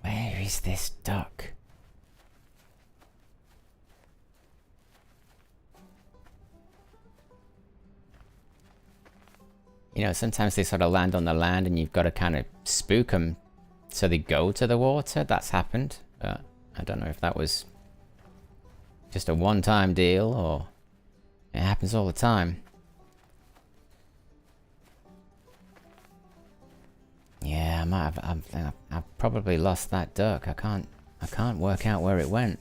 [SPEAKER 1] Where is this duck? You know, sometimes they sort of land on the land and you've got to kind of spook them so they go to the water. That's happened. But I don't know if that was just a one-time deal or it happens all the time. Yeah, I've probably lost that duck. I can't work out where it went.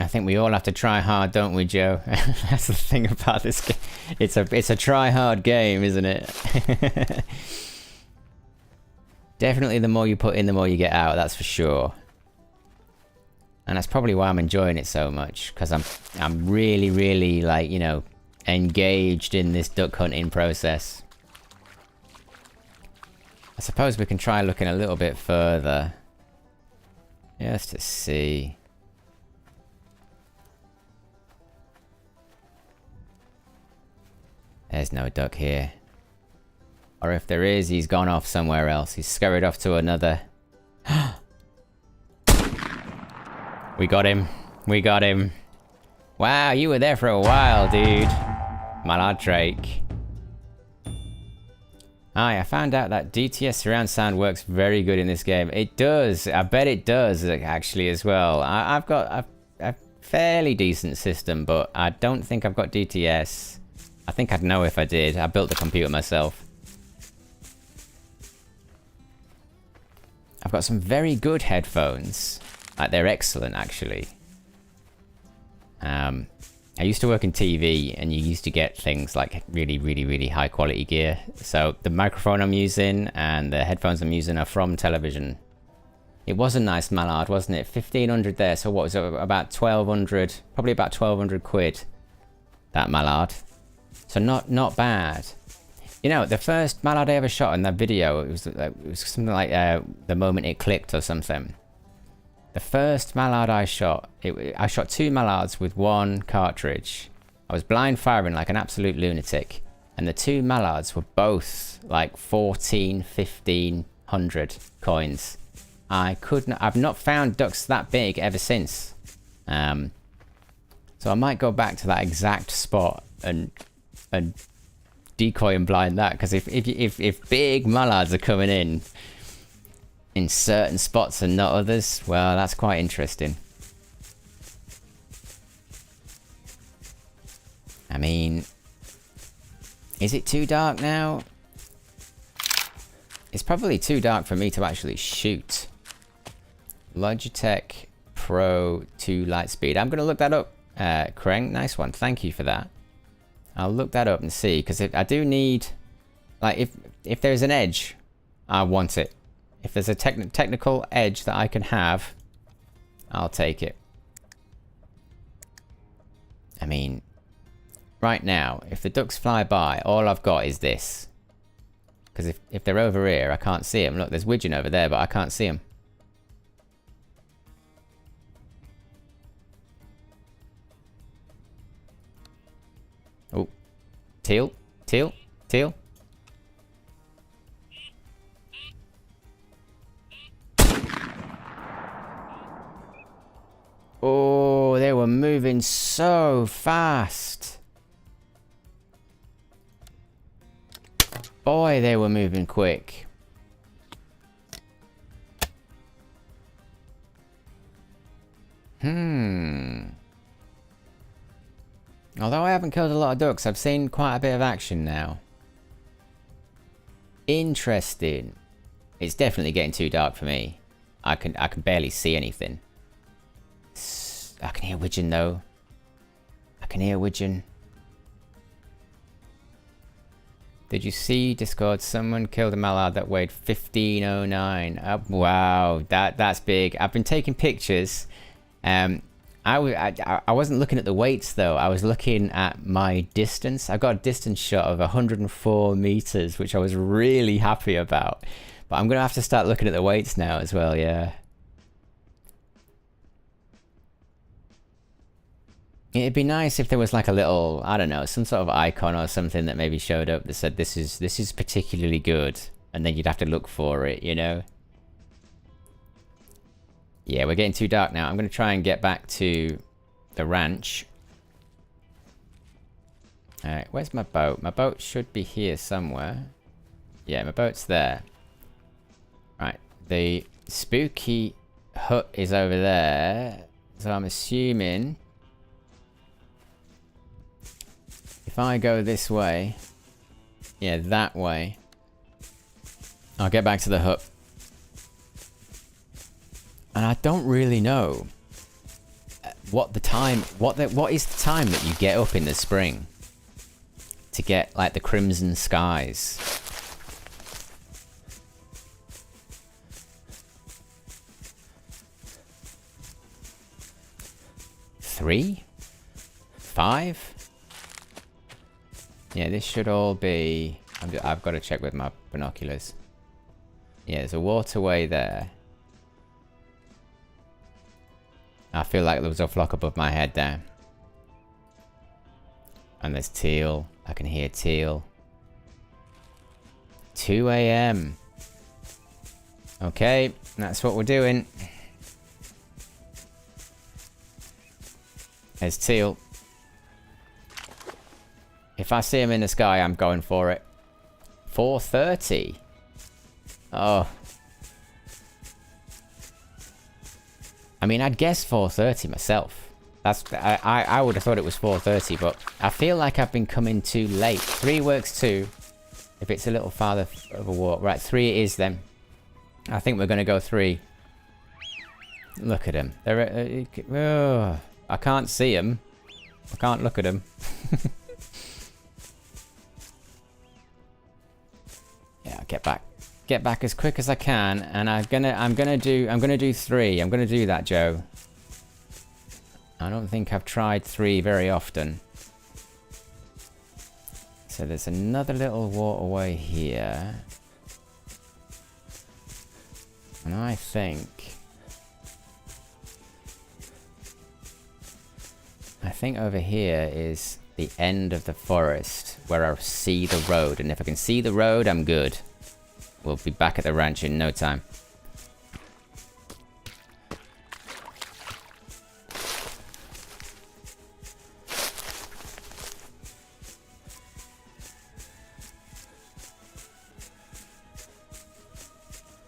[SPEAKER 1] I think we all have to try hard, don't we, Joe? That's the thing about this game. It's a try hard game, isn't it? Definitely the more you put in, the more you get out, that's for sure. And that's probably why I'm enjoying it so much, because I'm really, really, like, you know, engaged in this duck hunting process. I suppose we can try looking a little bit further. Just to see. There's no duck here. Or if there is, he's gone off somewhere else. He's scurried off to another. We got him. We got him. Wow, you were there for a while, dude. Mallard Drake. Aye, I found out that DTS surround sound works very good in this game. It does. I bet it does, actually, as well. I've got a fairly decent system, but I don't think I've got DTS. I think I'd know if I did. I built the computer myself. I've got some very good headphones. Like, they're excellent, actually. I used to work in TV, and you used to get things like really, really, really high quality gear. So the microphone I'm using and the headphones I'm using are from television. It was a nice Mallard, wasn't it? 1,500 there. So what was it? About 1,200, probably about 1,200 quid. That Mallard. So not bad. You know, the first Mallard I ever shot in that video, it was something like the moment it clicked or something. The first Mallard I shot, I shot 2 Mallards with 1 cartridge. I was blind firing like an absolute lunatic. And the 2 Mallards were both like 1,500 coins. I've not found ducks that big ever since. So I might go back to that exact spot and decoy and blind that, because if big mallards are coming in certain spots and not others, well, that's quite interesting. I mean, is it too dark now? It's probably too dark for me to actually shoot. Logitech Pro 2 light speed. I'm gonna look that up. Kreng, nice one, thank you for that. I'll look that up and see, because I do need, like, if there's an edge, I want it. If there's a technical edge that I can have, I'll take it. I mean, right now, if the ducks fly by, all I've got is this. Because if they're over here, I can't see them. Look, there's widgeon over there, but I can't see them. Oh, teal, teal, teal. Oh, they were moving so fast. Boy, they were moving quick. Although I haven't killed a lot of ducks, I've seen quite a bit of action now. Interesting. It's definitely getting too dark for me. I can barely see anything. I can hear widgeon though. I can hear widgeon. Did you see Discord? Someone killed a mallard that weighed 1509. Wow, that's big. I've been taking pictures. I wasn't looking at the weights though. I was looking at my distance. I got a distance shot of 104 meters, which I was really happy about. But I'm gonna have to start looking at the weights now as well. Yeah. It'd be nice if there was like a little, I don't know, some sort of icon or something that maybe showed up that said this is particularly good, and then you'd have to look for it, you know? Yeah, we're getting too dark now. I'm going to try and get back to the ranch. Alright, where's my boat? My boat should be here somewhere. Yeah, my boat's there. Right, the spooky hut is over there. So I'm assuming if I go this way, yeah, that way, I'll get back to the hut. And I don't really know what is the time that you get up in the spring to get like the crimson skies. Three? 5? Yeah, this should all be... I've got to check with my binoculars. Yeah, there's a waterway there. I feel like there was a flock above my head there. And there's teal. I can hear teal. 2 AM. Okay, that's what we're doing. There's teal. If I see him in the sky, I'm going for it. 4:30. Oh. I mean, I'd guess 4:30 myself. I would have thought it was 4:30, but I feel like I've been coming too late. 3 works too. If it's a little farther of a walk. Right, 3 it is then. I think we're going to go 3. Look at him. They're... I can't see him. I can't look at him. Yeah, I'll get back. Get back as quick as I can, and I'm gonna do 3. I'm gonna do that, Joe. I don't think I've tried 3 very often. So there's another little waterway here. And I think over here is the end of the forest where I see the road, and if I can see the road, I'm good. We'll be back at the ranch in no time.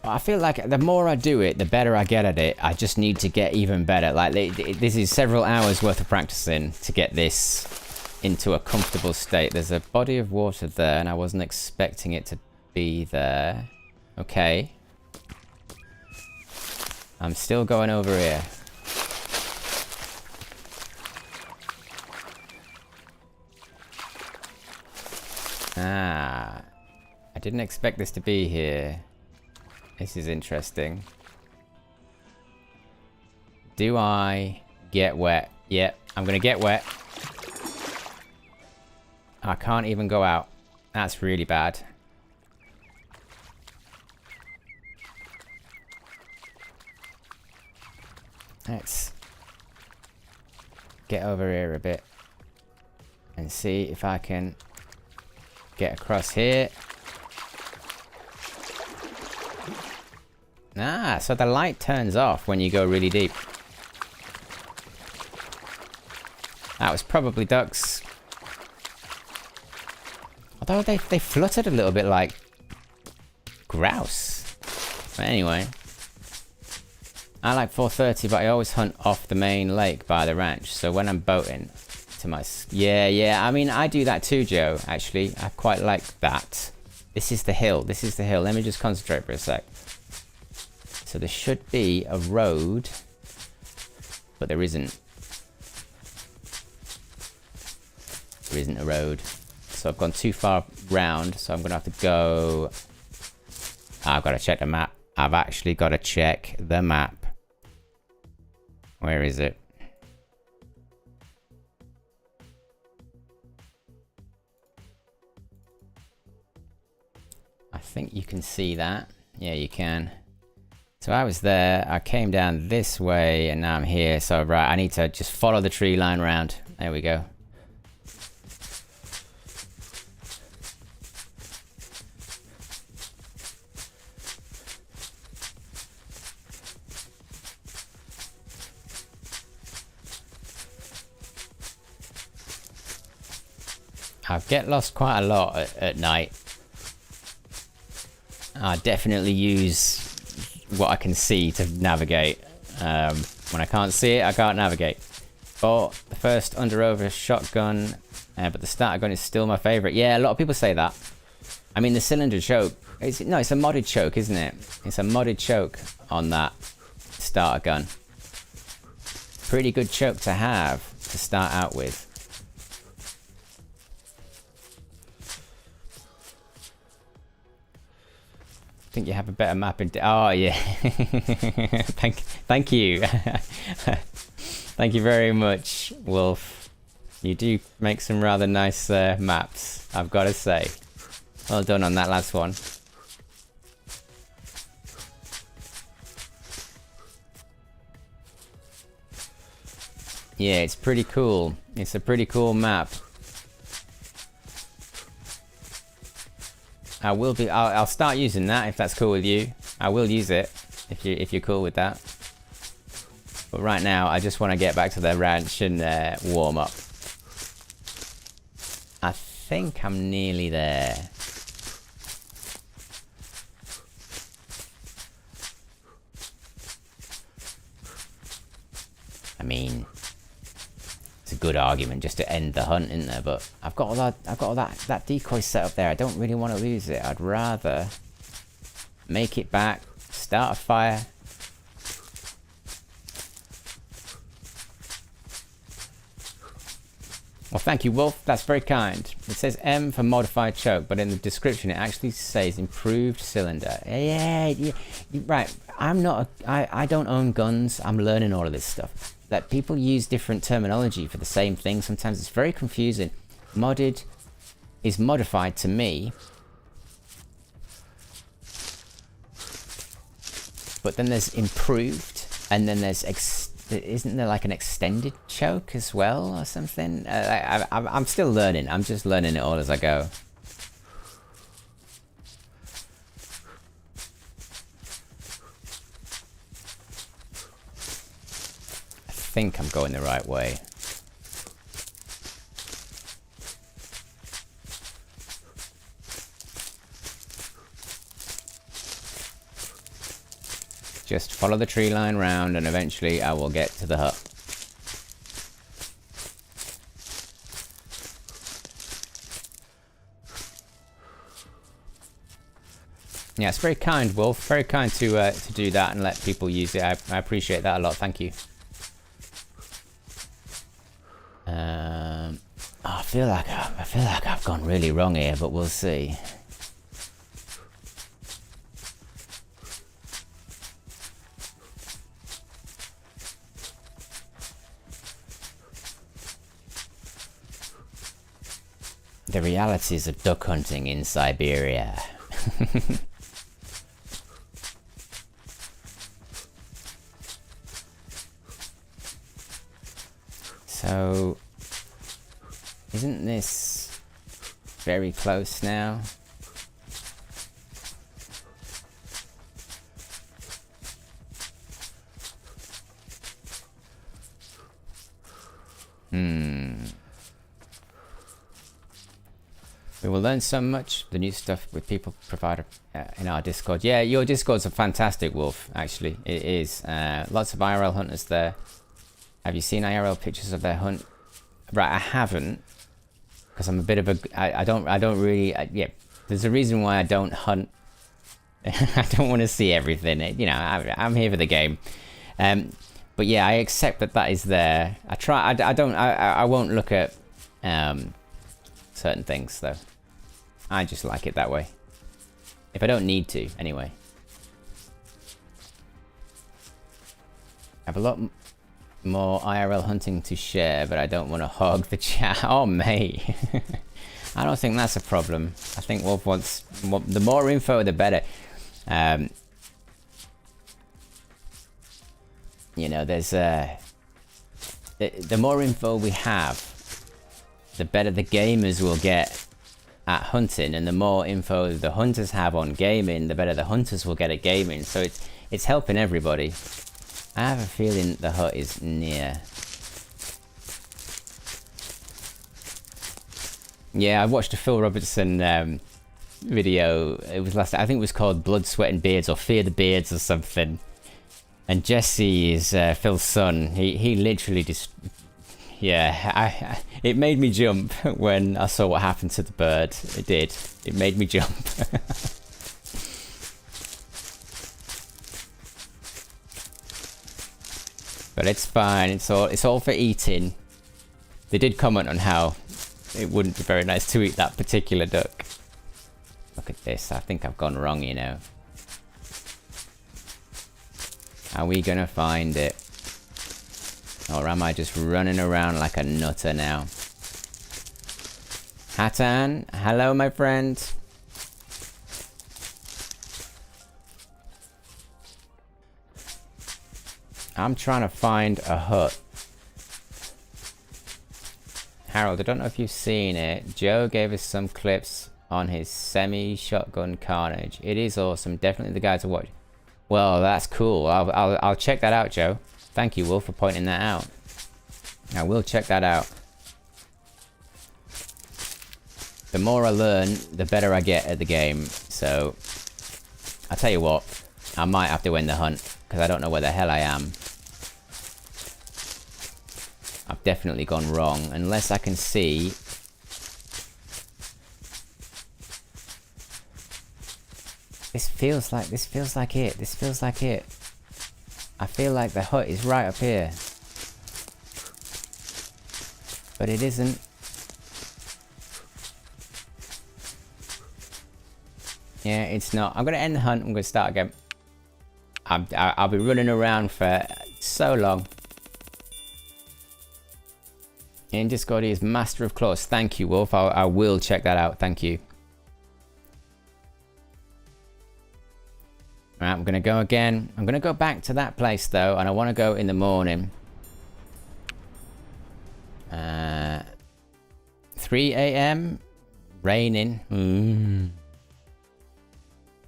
[SPEAKER 1] I feel like the more I do it, the better I get at it. I just need to get even better. Like, this is several hours worth of practicing to get this into a comfortable state. There's a body of water there, and I wasn't expecting it to be there. Okay. I'm still going over here. Ah. I didn't expect this to be here. This is interesting. Do I get wet? Yep, I'm gonna get wet. I can't even go out. That's really bad. Let's get over here a bit and see if I can get across here. Ah, so the light turns off when you go really deep. That was probably ducks. Although they fluttered a little bit like grouse. But anyway. I like 4:30, but I always hunt off the main lake by the ranch. So when I'm boating to my... Yeah, I mean, I do that too, Joe, actually. I quite like that. This is the hill. This is the hill. Let me just concentrate for a sec. So there should be a road, but there isn't. There isn't a road. So I've gone too far round, so I'm going to have to go... I've got to check the map. I've actually got to check the map. Where is it? I think you can see that. Yeah, you can. So I was there, I came down this way, and now I'm here. So right, I need to just follow the tree line round. There we go. I get lost quite a lot at night. I definitely use what I can see to navigate. When I can't see it, I can't navigate. Bought the first under-over shotgun, but the starter gun is still my favourite. Yeah, a lot of people say that. I mean, the cylinder choke, it's a modded choke, isn't it? It's a modded choke on that starter gun. Pretty good choke to have to start out with. I think you have a better map in... Oh, yeah. Thank you. Thank you very much, Wolf. You do make some rather nice maps, I've got to say. Well done on that last one. Yeah, it's pretty cool. It's a pretty cool map. I'll start using that if that's cool with you. I will use it if you're cool with that. But right now, I just want to get back to the ranch and warm up. I think I'm nearly there. I mean, it's a good argument just to end the hunt, isn't there? But I've got all that decoy set up there. I don't really want to lose it. I'd rather make it back, start a fire. Well, thank you, Wolf. That's very kind. It says M for modified choke, but in the description it actually says improved cylinder. Yeah, right. I don't own guns. I'm learning all of this stuff. That people use different terminology for the same thing. Sometimes it's very confusing. Modded is modified to me. But then there's improved, and then there's isn't there like an extended choke as well or something? I'm still learning. I'm just learning it all as I go. I think I'm going the right way. Just follow the tree line round and eventually I will get to the hut. Yeah, it's very kind, Wolf. Very kind to do that and let people use it. I appreciate that a lot. Thank you. I feel like I've gone really wrong here, but we'll see. The realities of duck hunting in Siberia. So, isn't this very close now? We will learn so much. The new stuff with people provide in our Discord. Yeah, your Discord's a fantastic, Wolf. Actually, it is. Lots of IRL hunters there. Have you seen IRL pictures of their hunt? Right, I haven't, because I'm a bit of a. I don't really. Yeah, there's a reason why I don't hunt. I don't want to see everything. You know, I'm here for the game. But yeah, I accept that is there. I try. I won't look at certain things though. I just like it that way. If I don't need to, anyway. I have a lot more IRL hunting to share, but I don't want to hog the chat. Oh, mate. I don't think that's a problem. I think Wolf wants... the more info, the better. You know, there's the more info we have, the better the gamers will get at hunting, and the more info the hunters have on gaming, the better the hunters will get at gaming. So it's helping everybody. I have a feeling the hut is near. Yeah, I watched a Phil Robertson video. It was last. I think it was called Blood, Sweat and Beards, or Fear the Beards, or something. And Jesse is Phil's son. He literally just. Yeah, it made me jump when I saw what happened to the bird. It did. It made me jump. But it's fine. It's all for eating. They did comment on how it wouldn't be very nice to eat that particular duck. Look at this. I think I've gone wrong, you know. Are we gonna find it? Or am I just running around like a nutter now? Hatan, hello my friend. I'm trying to find a hut. Harold, I don't know if you've seen it. Joe gave us some clips on his semi-shotgun carnage. It is awesome. Definitely the guy to watch. Well, that's cool. I'll check that out, Joe. Thank you, Wolf, for pointing that out. I will check that out. The more I learn, the better I get at the game. So, I'll tell you what. I might have to win the hunt, because I don't know where the hell I am. I've definitely gone wrong, unless I can see. This feels like it. This feels like it. I feel like the hut is right up here. But it isn't. Yeah, it's not. I'm going to end the hunt. I'm going to start again. I'll be running around for so long. In Discord, he is Master of Claws. Thank you, Wolf. I will check that out. Thank you. Right, I'm going to go again. I'm going to go back to that place, though, and I want to go in the morning. 3 a.m. Raining.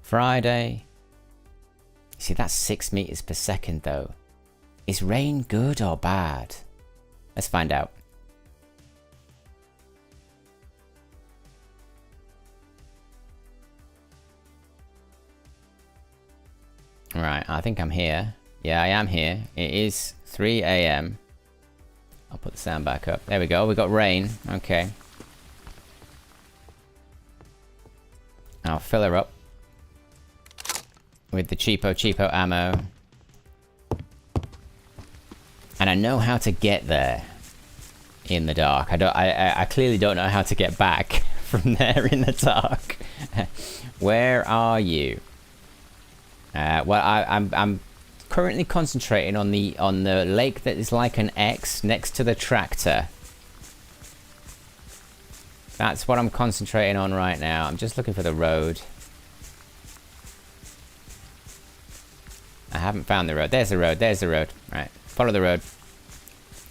[SPEAKER 1] Friday. See, that's 6 meters per second, though. Is rain good or bad? Let's find out. Right, I think I'm here. Yeah, I am here. It is 3 a.m. I'll put the sound back up. There we go. We got rain. Okay. I'll fill her up with the cheapo ammo. And I know how to get there in the dark. I clearly don't know how to get back from there in the dark. Where are you? Well, I'm currently concentrating on the lake that is like an X next to the tractor. That's what I'm concentrating on right now. I'm just looking for the road. I haven't found the road. There's the road. There's the road. Right, follow the road.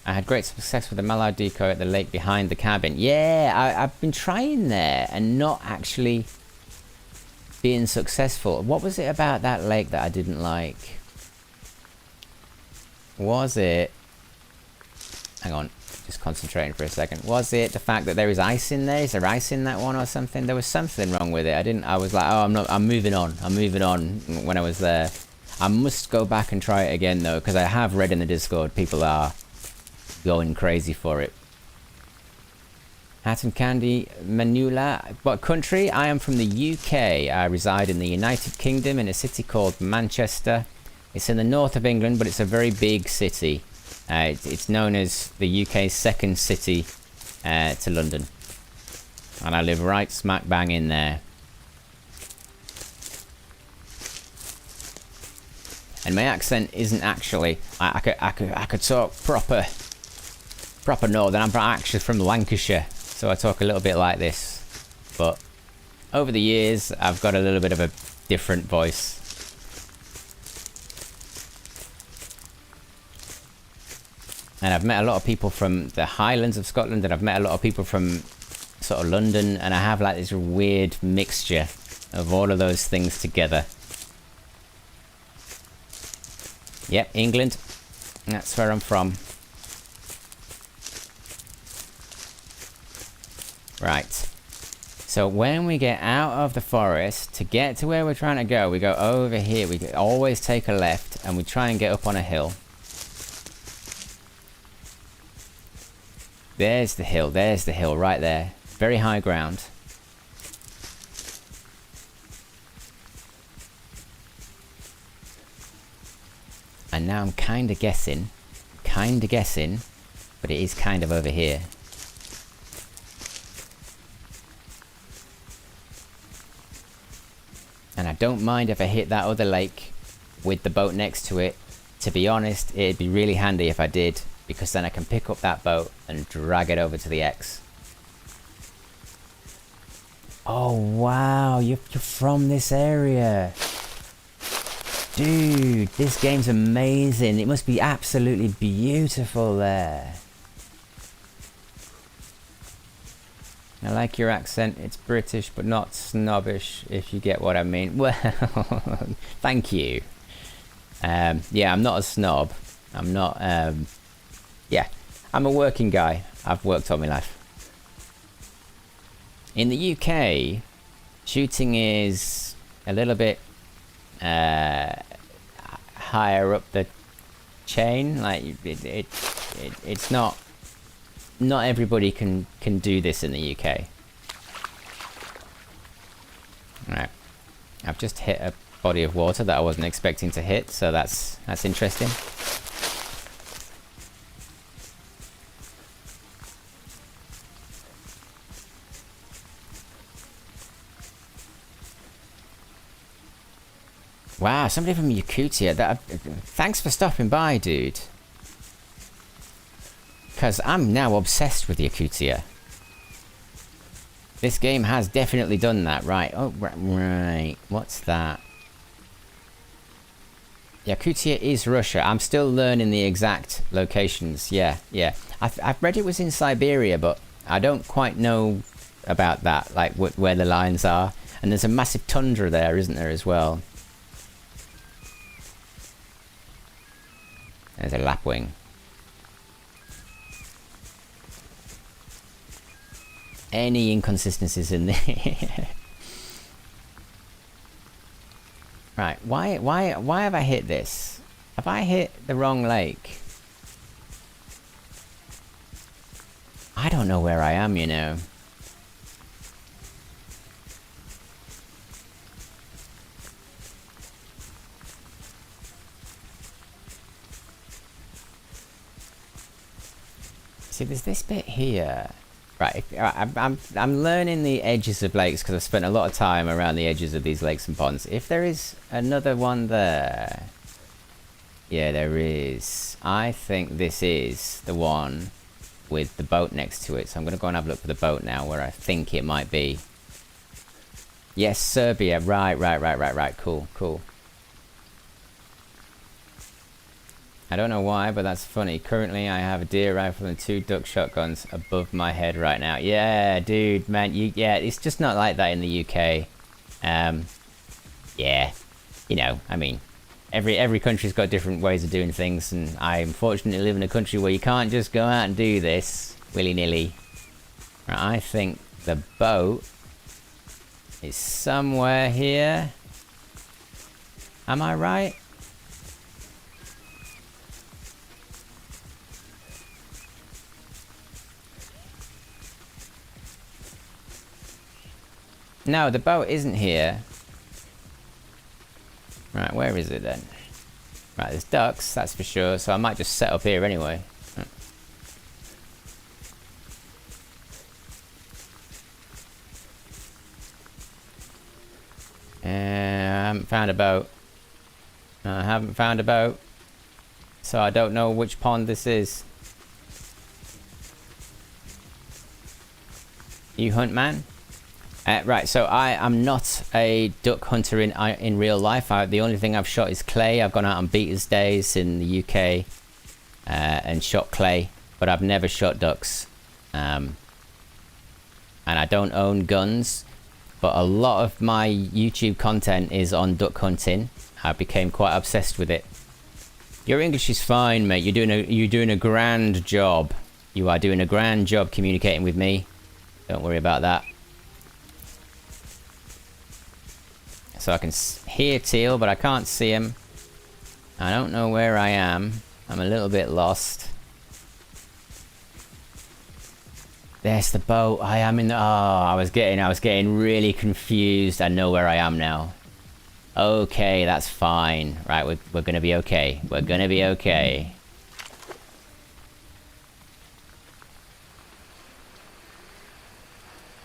[SPEAKER 1] I had great success with the mallard decoy at the lake behind the cabin. Yeah, I've been trying there and not actually being successful. What was it about that lake that I didn't like? Was it... Hang on, just concentrating for a second. Was it the fact that there is ice in there? Is there ice in that one or something? There was something wrong with it. I was like, oh, I'm moving on. I'm moving on when I was there. I must go back and try it again though, because I have read in the Discord people are going crazy for it. Hatton Candy Manula. What country? I am from the UK. I reside in the United Kingdom in a city called Manchester. It's in the north of England, but it's a very big city. It's known as the UK's second city to London. And I live right smack bang in there. And my accent isn't actually... I could talk proper northern. I'm actually from Lancashire. So I talk a little bit like this, but over the years I've got a little bit of a different voice. And I've met a lot of people from the Highlands of Scotland, and I've met a lot of people from sort of London, and I have like this weird mixture of all of those things together. Yep, England. That's where I'm from. Right. So when we get out of the forest, to get to where we're trying to go, we go over here. We always take a left, and we try and get up on a hill. There's the hill right there. Very high ground. And now I'm kind of guessing, but it is kind of over here. And I don't mind if I hit that other lake with the boat next to it. To be honest, it'd be really handy if I did, because then I can pick up that boat and drag it over to the X. Oh wow, you're from this area. Dude, this game's amazing. It must be absolutely beautiful there. I like your accent. It's British but not snobbish, if you get what I mean. Well, thank you. Yeah, I'm not a snob. I'm not, yeah, I'm a working guy. I've worked all my life. In the UK, shooting is a little bit higher up the chain. Like it's not everybody can do this in the UK. Right, I've just hit a body of water that I wasn't expecting to hit, so that's interesting. Wow, somebody from Yakutia. Thanks for stopping by, dude. Because I'm now obsessed with Yakutia. This game has definitely done that, right? Oh, right. What's that? Yakutia is Russia. I'm still learning the exact locations. Yeah. I've read it was in Siberia, but I don't quite know about that, like where the lines are. And there's a massive tundra there, isn't there, as well? There's a lapwing. Any inconsistencies in there? Right, why have I hit this? Have I hit the wrong lake? I don't know where I am, you know. See, there's this bit here. Right, I'm learning the edges of lakes because I've spent a lot of time around the edges of these lakes and ponds. If there is another one there... Yeah, there is. I think this is the one with the boat next to it. So I'm going to go and have a look for the boat now, where I think it might be. Yes, Serbia. Right. Cool. I don't know why, but that's funny. Currently, I have a deer rifle and 2 duck shotguns above my head right now. Yeah, dude, man, yeah, it's just not like that in the UK. Yeah, you know, I mean, every country's got different ways of doing things, and I unfortunately live in a country where you can't just go out and do this willy-nilly. Right, I think the boat is somewhere here. Am I right? No, the boat isn't here. Right, where is it then? Right, there's ducks, that's for sure, so I might just set up here anyway. I haven't found a boat. I haven't found a boat. So I don't know which pond this is. You hunt, man? Right, so I am not a duck hunter in real life. The only thing I've shot is clay. I've gone out on beaters days in the UK. and shot clay, but I've never shot ducks. And I don't own guns, but a lot of my YouTube content is on duck hunting. I became quite obsessed with it. Your English is fine, mate. You're doing a grand job. You are doing a grand job communicating with me. Don't worry about that. So I can hear teal, but I can't see him. I don't know where I am. I'm a little bit lost. There's the boat. I am in the... Oh, I was getting really confused. I know where I am now. Okay, that's fine. Right, we're gonna be okay. We're gonna be okay.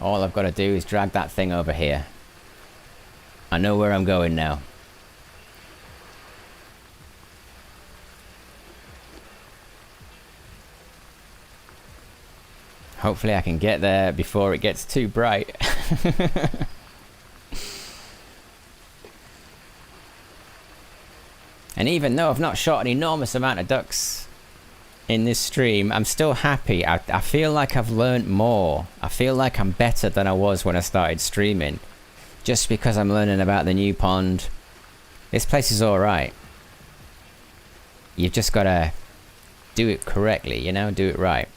[SPEAKER 1] All I've got to do is drag that thing over here. I know where I'm going now. Hopefully I can get there before it gets too bright. And even though I've not shot an enormous amount of ducks in this stream, I'm still happy. I feel like I've learned more. I feel like I'm better than I was when I started streaming. Just because I'm learning about the new pond. This place is alright. You've just got to do it correctly, you know? Do it right.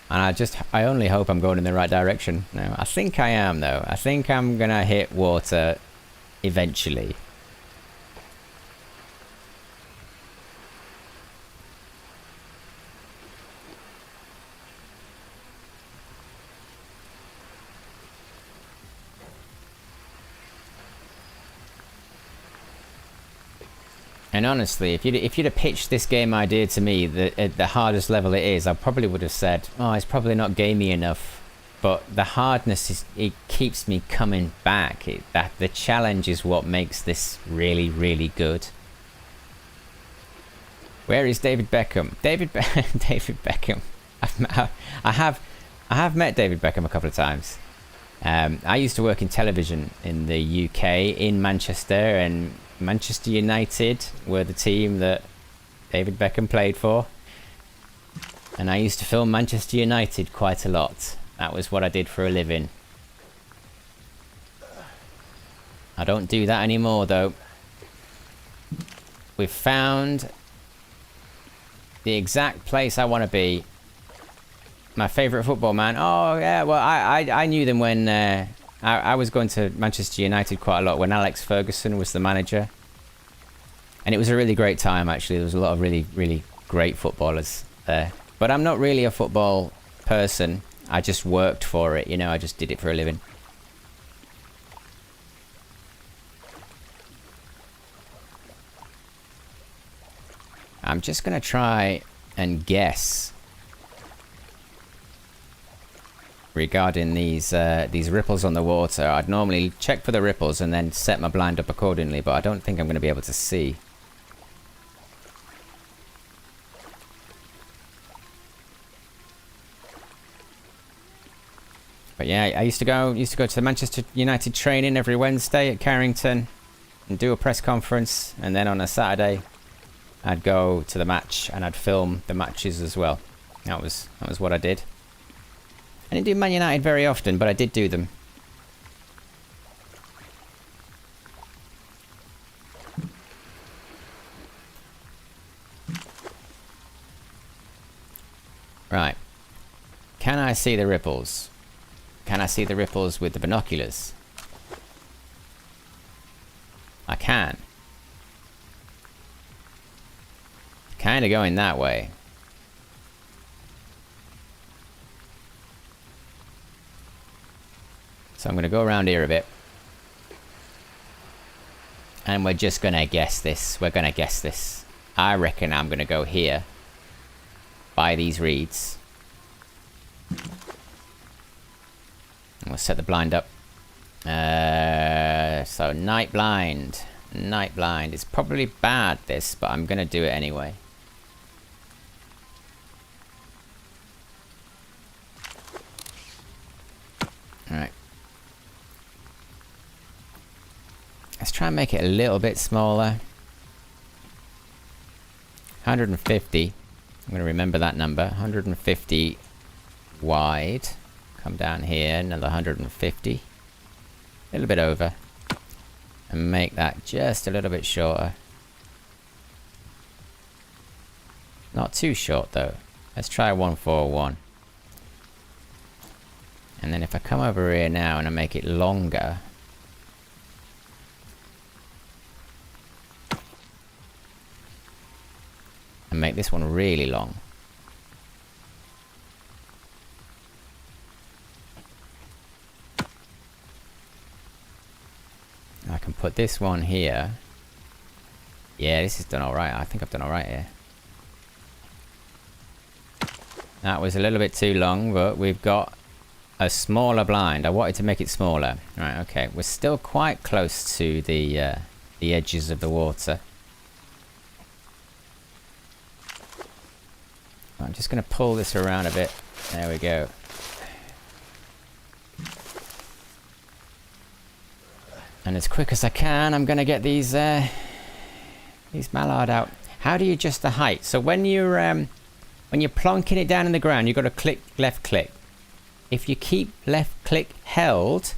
[SPEAKER 1] And I only hope I'm going in the right direction now. I think I am, though. I think I'm gonna hit water eventually. And honestly, if you'd have pitched this game idea to me at the hardest level it is, I probably would have said, oh, it's probably not gamey enough. But the hardness it keeps me coming back. The challenge is what makes this really, really good. Where is David Beckham? David Beckham. I have met David Beckham a couple of times. I used to work in television in the UK, in Manchester, and Manchester United were the team that David Beckham played for. And I used to film Manchester United quite a lot. That was what I did for a living. I don't do that anymore, though. We've found the exact place I want to be. My favourite football man. Oh, yeah, well, I knew them when... I was going to Manchester United quite a lot when Alex Ferguson was the manager. And it was a really great time, actually. There was a lot of really, really great footballers there. But I'm not really a football person. I just worked for it, you know. I just did it for a living. I'm just going to try and guess regarding these ripples on the water. I'd normally check for the ripples and then set my blind up accordingly, but I don't think I'm going to be able to see. But yeah, I used to go to the Manchester United training every Wednesday at Carrington and do a press conference, and then on a Saturday I'd go to the match and I'd film the matches as well. That was what I did. I didn't do Man United very often, but I did do them. Right. Can I see the ripples? Can I see the ripples with the binoculars? I can. Kind of going that way. So I'm going to go around here a bit. And we're just going to guess this. We're going to guess this. I reckon I'm going to go here. By these reeds. And we'll set the blind up. So night blind. Night blind. It's probably bad, this, but I'm going to do it anyway. Alright. Let's try and make it a little bit smaller. 150. I'm going to remember that number. 150 wide. Come down here, another 150. A little bit over. And make that just a little bit shorter. Not too short though. Let's try 141. And then if I come over here now and I make it longer. And make this one really long. I can put this one here. Yeah, this is done alright. I think I've done alright here. That was a little bit too long, but we've got a smaller blind. I wanted to make it smaller. Right, okay. We're still quite close to the edges of the water. I'm just going to pull this around a bit. There we go. And as quick as I can, I'm going to get these mallard out. How do you adjust the height? So when you're plonking it down in the ground, you've got to click left click. If you keep left click held,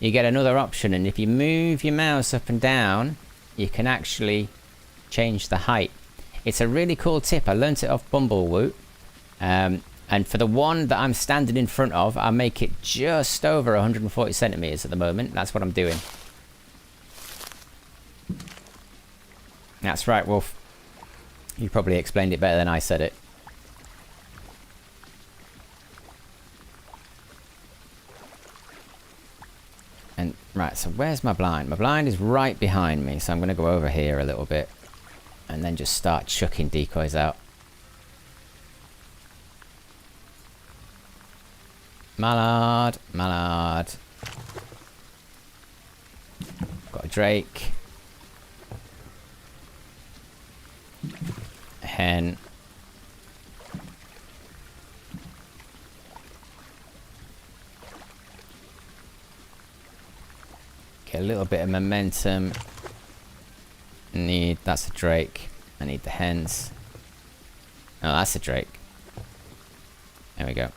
[SPEAKER 1] you get another option. And if you move your mouse up and down, you can actually change the height. It's a really cool tip. I learnt it off Bumblewoot. And for the one that I'm standing in front of, I make it just over 140 centimeters at the moment. That's what I'm doing. That's right, Wolf. You probably explained it better than I said it. And right, so where's my blind? My blind is right behind me, so I'm going to go over here a little bit. And then just start chucking decoys out. Mallard, mallard. Got a drake. A hen. Get a little bit of momentum. That's a drake. I need the hens. Oh, that's a drake. There we go.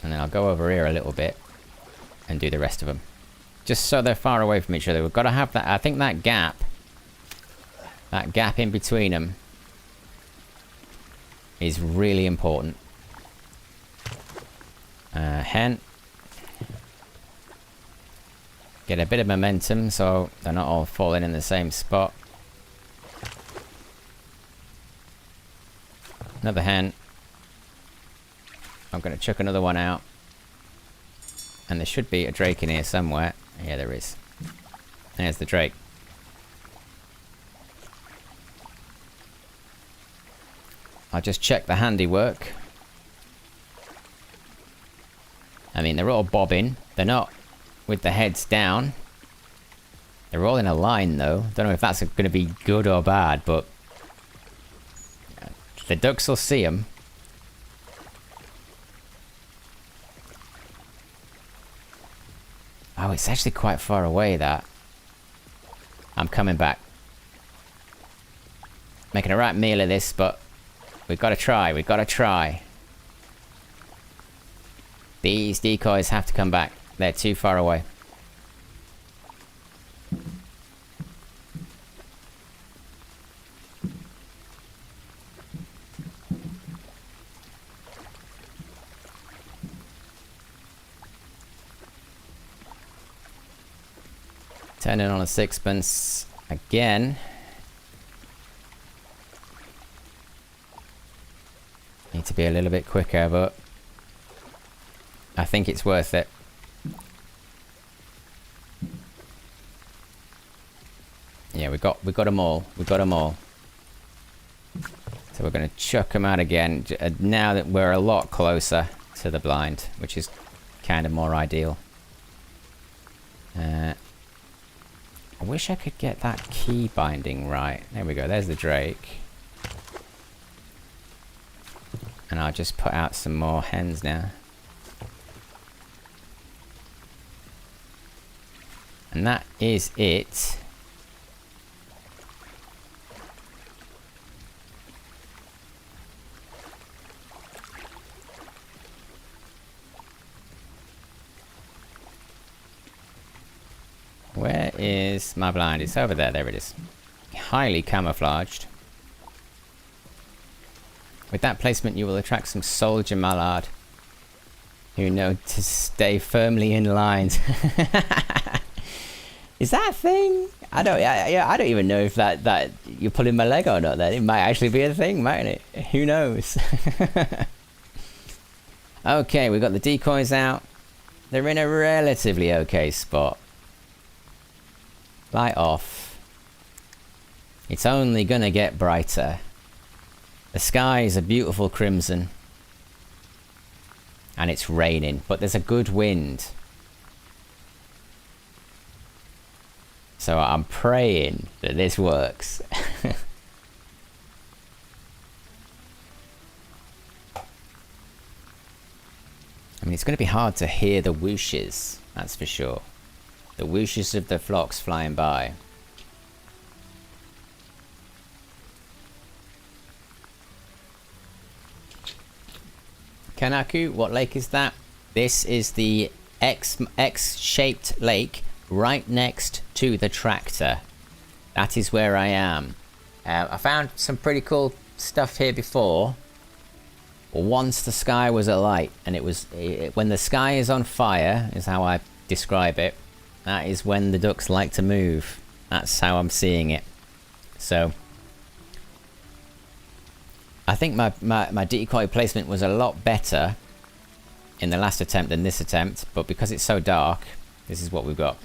[SPEAKER 1] And then I'll go over here a little bit and do the rest of them. Just so they're far away from each other. We've got to have that. I think that gap in between them is really important. Hen. Get a bit of momentum so they're not all falling in the same spot. Another hen. I'm going to chuck another one out. And there should be a drake in here somewhere. Yeah, there is. There's the drake. I'll just check the handiwork. I mean, they're all bobbing. They're not with the heads down. They're all in a line, though. Don't know if that's going to be good or bad, but the ducks will see them. Oh, it's actually quite far away, that. I'm coming back. Making a right meal of this, but we've got to try. We've got to try. These decoys have to come back. They're too far away. Turning on a sixpence again. Need to be a little bit quicker, but I think it's worth it. Yeah, we got them all. We got them all. So we're going to chuck them out again. Now that we're a lot closer to the blind, which is kind of more ideal. I wish I could get that key binding right. There we go. There's the drake. And I'll just put out some more hens now. And that is it. Where is my blind? It's over there. There it is. Highly camouflaged. With that placement, you will attract some soldier mallard who know to stay firmly in lines. Is that a thing? I don't even know if that you're pulling my leg or not. Then it might actually be a thing, mightn't it? Who knows? Okay, we've got the decoys out. They're in a relatively okay spot. Light off. It's only gonna get brighter. The sky is a beautiful crimson. And it's raining, but there's a good wind. So I'm praying that this works. I mean, it's going to be hard to hear the whooshes, that's for sure. The whooshes of the flocks flying by. Kanaku, what lake is that? This is the X-shaped lake right next to the tractor. That is where I am. I found some pretty cool stuff here before. Once the sky was alight, and when the sky is on fire, is how I describe it. That is when the ducks like to move. That's how I'm seeing it. So I think my decoy placement was a lot better in the last attempt than this attempt, but because it's so dark, this is what we've got.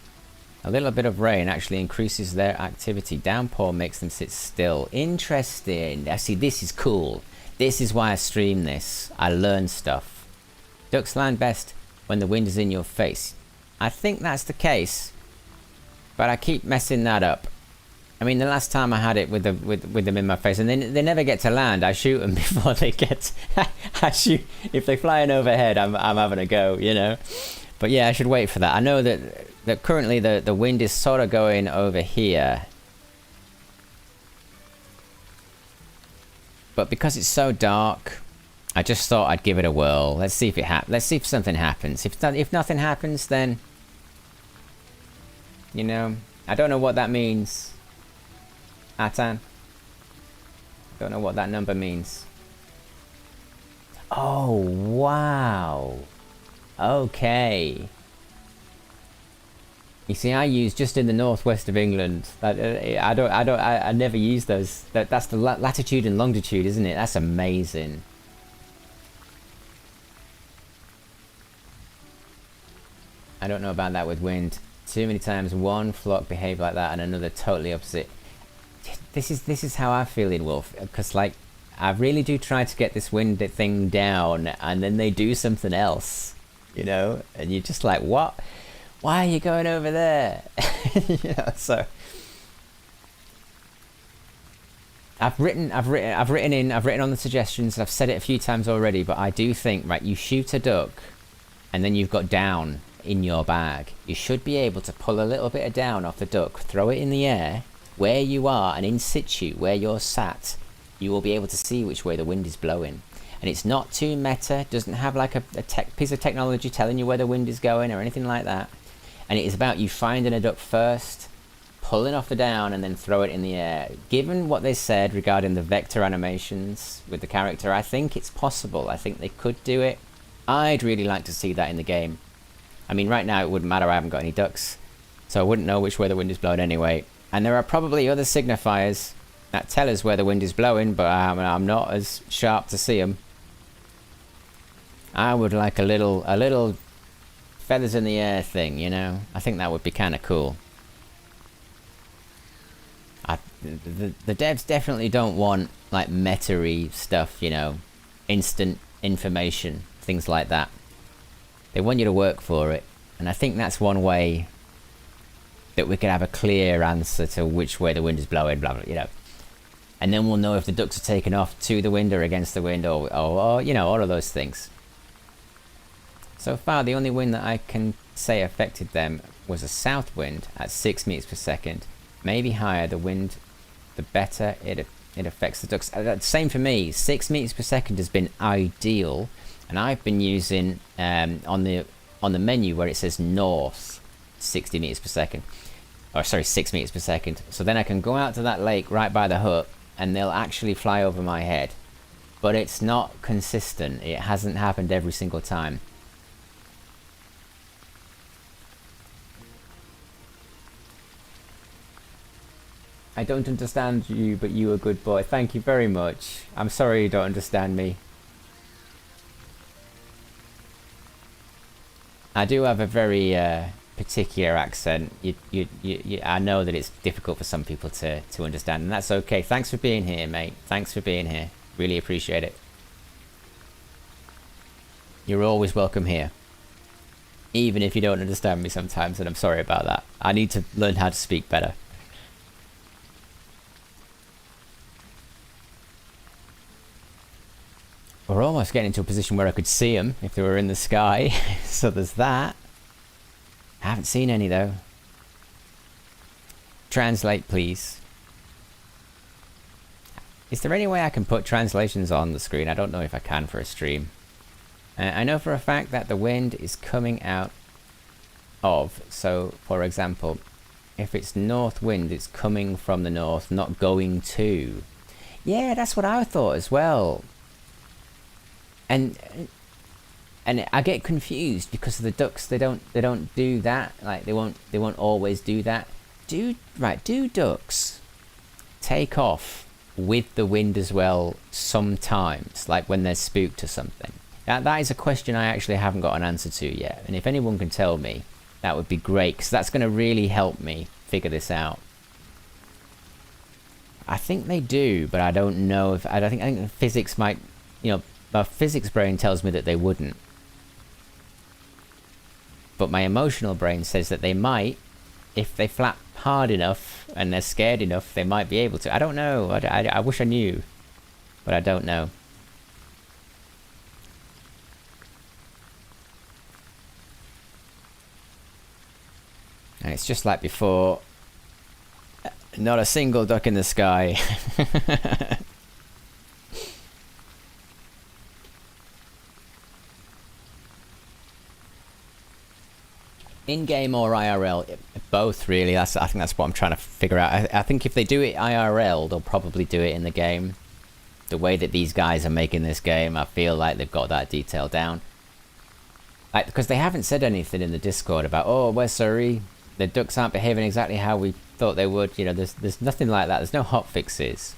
[SPEAKER 1] A little bit of rain actually increases their activity. Downpour makes them sit still. Interesting. I see, this is cool. This is why I stream this. I learn stuff. Ducks land best when the wind is in your face. I think that's the case, but I keep messing that up. I mean, the last time I had it with them in my face, and they never get to land. I shoot them before they get. I shoot if they're flying overhead. I'm having a go, you know. But yeah, I should wait for that. I know that currently the wind is sort of going over here. But because it's so dark, I just thought I'd give it a whirl. Let's see if let's see if something happens. If nothing happens, then you know, I don't know what that means. Atan, don't know what that number means. Oh wow. Okay. You see, I use just in the northwest of England. I never use those. That's the latitude and longitude, isn't it? That's amazing. I don't know about that with wind. Too many times one flock behave like that and another totally opposite. This is how I feel in Wolf, because like I really do try to get this wind thing down, and then they do something else, you know, and you're just like, what? Why are you going over there? You know, so I've written on the suggestions. I've said it a few times already, but I do think, right, you shoot a duck, and then you've got down in your bag. You should be able to pull a little bit of down off the duck, throw it in the air where you are, and in situ where you're sat, you will be able to see which way the wind is blowing. And it's not too meta. Doesn't have like a piece of technology telling you where the wind is going or anything like that. And it is about you finding a duck first, pulling off the down, and then throw it in the air. Given what they said regarding the vector animations with the character, I think it's possible. I think they could do it. I'd really like to see that in the game. I mean, right now it wouldn't matter. I haven't got any ducks, so I wouldn't know which way the wind is blowing anyway. And there are probably other signifiers that tell us where the wind is blowing, but I'm not as sharp to see them. I would like a little feathers in the air thing, you know. I think that would be kind of cool. The devs definitely don't want like meta-y stuff, you know, instant information, things like that. They want you to work for it, and I think that's one way that we could have a clear answer to which way the wind is blowing, blah blah, you know. And then we'll know if the ducks are taken off to the wind or against the wind, or you know, all of those things. So far, the only wind that I can say affected them was a south wind at 6 meters per second, maybe higher the wind, the better it affects the ducks. Same for me. 6 meters per second has been ideal, and I've been using on the menu where it says north 60 meters per second, or sorry, 6 meters per second. So then I can go out to that lake right by the hut, and they'll actually fly over my head. But it's not consistent. It hasn't happened every single time. I don't understand you, but you are a good boy. Thank you very much. I'm sorry you don't understand me. I do have a very particular accent. I know that it's difficult for some people to understand, and that's okay. Thanks for being here, mate. Thanks for being here. Really appreciate it. You're always welcome here. Even if you don't understand me sometimes, and I'm sorry about that. I need to learn how to speak better. We're almost getting into a position where I could see them if they were in the sky. So there's that. I haven't seen any though. Translate, please. Is there any way I can put translations on the screen? I don't know if I can for a stream. I know for a fact that the wind is coming out of. So, for example, if it's north wind, it's coming from the north, not going to. Yeah, that's what I thought as well. And I get confused because the ducks, they don't do that. Like they won't always do that. Do ducks take off with the wind as well sometimes, like when they're spooked or something? That is a question I actually haven't got an answer to yet, and if anyone can tell me, that would be great, because that's going to really help me figure this out. I think they do, but I don't know if I think physics might, my physics brain tells me that they wouldn't. But my emotional brain says that they might. If they flap hard enough and they're scared enough, they might be able to. I don't know. I wish I knew. But I don't know. And it's just like before. Not a single duck in the sky. In-game or IRL? Both, really. I think that's what I'm trying to figure out. I think if they do it IRL, they'll probably do it in the game. The way that these guys are making this game, I feel like they've got that detail down. Like, because they haven't said anything in the Discord about, oh, we're sorry, the ducks aren't behaving exactly how we thought they would. There's nothing like that. There's no hot fixes.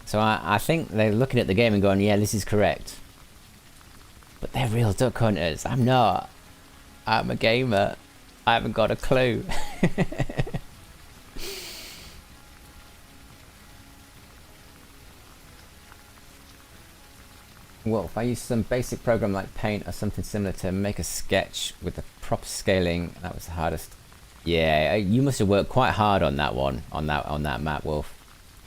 [SPEAKER 1] So I think they're looking at the game and going, yeah, this is correct. But they're real duck hunters. I'm not. I'm a gamer. I haven't got a clue. Well, if I use some basic program like Paint or something similar to make a sketch with the proper scaling, that was the hardest. Yeah, you must have worked quite hard on that one, on that map, Wolf.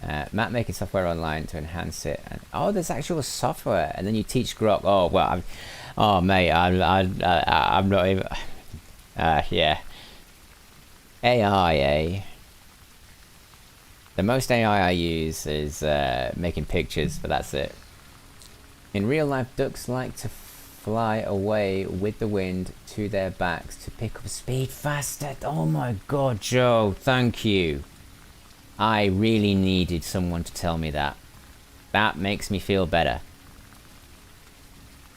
[SPEAKER 1] Map making software online to enhance it. And, oh, there's actual software, and then you teach Grok. Oh well, oh mate, I'm not even. Yeah. AI, eh? The most AI I use is making pictures, but that's it. In real life, ducks like to fly away with the wind to their backs to pick up speed faster. Oh my god, Joe, thank you. I really needed someone to tell me that. That makes me feel better.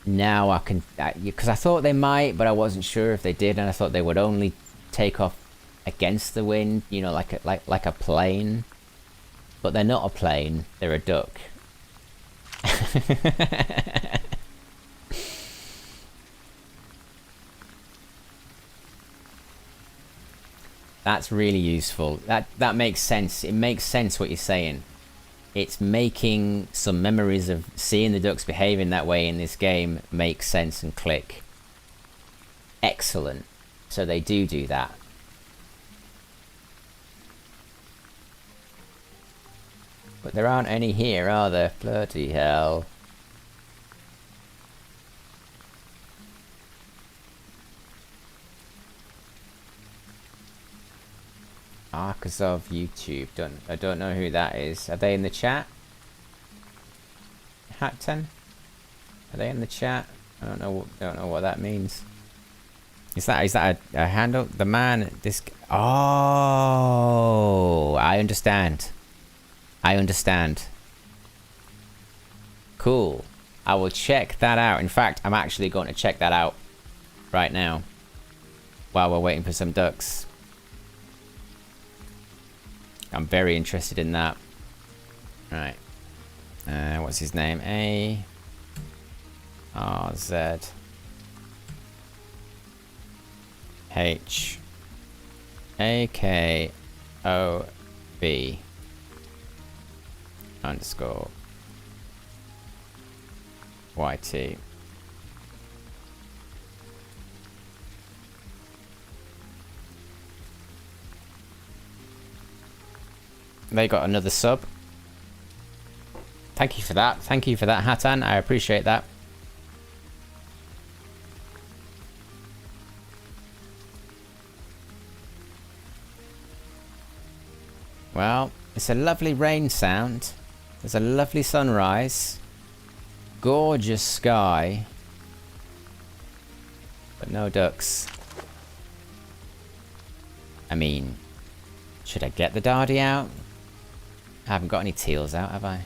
[SPEAKER 1] Now I can, because I thought they might, but I wasn't sure if they did, and I thought they would only take off against the wind, like a plane. But they're not a plane; they're a duck. That's really useful. That makes sense. It makes sense what you're saying. It's making some memories of seeing the ducks behaving that way in this game make sense and click. Excellent. So they do that. But there aren't any here, are there? Bloody hell. Arkazov YouTube. I don't know who that is. Are they in the chat? Hatton? Are they in the chat? I don't know what that means. Is that a handle? The man, this... Oh, I understand. I understand. Cool. I will check that out. In fact, I'm actually going to check that out right now while we're waiting for some ducks. I'm very interested in that. Right. What's his name? A-R-Z H-A-K-O-B _ YT. They got another sub. Thank you for that. Thank you for that, Hatan. I appreciate that. Well, it's a lovely rain sound. There's a lovely sunrise. Gorgeous sky. But no ducks. I mean, should I get the Dardy out? I haven't got any teals out, have I?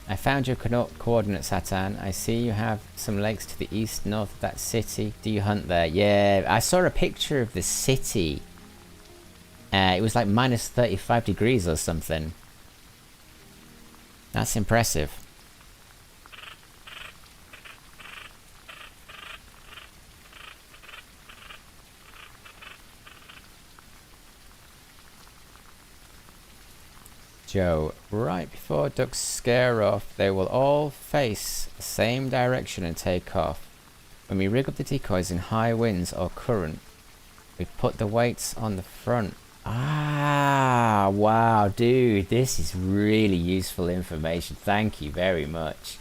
[SPEAKER 1] I found your coordinates, Hatan. I see you have some lakes to the east, north of that city. Do you hunt there? Yeah, I saw a picture of the city. It was like minus 35 degrees or something. That's impressive. Joe, right before ducks scare off, they will all face the same direction and take off. When we rig up the decoys in high winds or current, we put the weights on the front. Ah, wow, dude, this is really useful information. Thank you very much.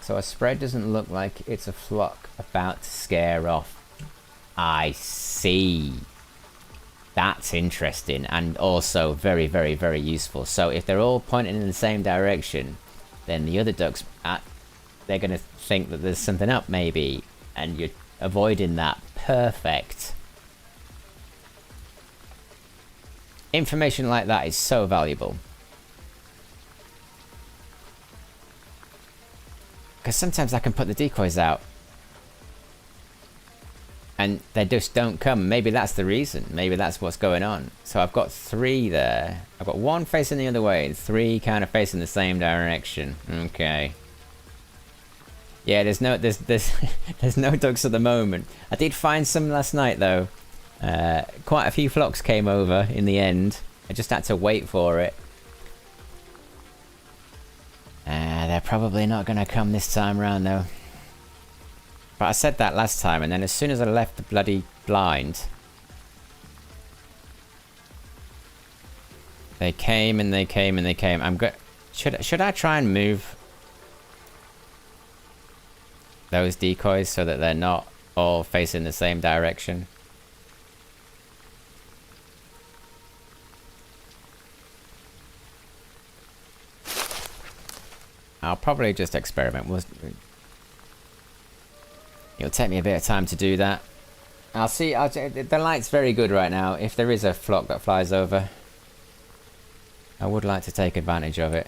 [SPEAKER 1] So a spread doesn't look like it's a flock about to scare off. I see. That's interesting and also very, very, very useful. So if they're all pointing in the same direction, then the other ducks, they're going to think that there's something up maybe, and you're avoiding that. Perfect. Information like that is so valuable. Because sometimes I can put the decoys out and they just don't come. Maybe that's the reason. Maybe that's what's going on. So I've got 3 there. I've got 1 facing the other way and 3 kind of facing the same direction. Okay. Yeah, there's no ducks at the moment. I did find some last night though. Quite a few flocks came over in the end. I just had to wait for it. They're probably not going to come this time around though. But I said that last time, and then as soon as I left the bloody blind, they came and they came and they came. Should I try and move those decoys so that they're not all facing the same direction? I'll probably just experiment. It'll take me a bit of time to do that. I'll see. The light's very good right now. If there is a flock that flies over, I would like to take advantage of it.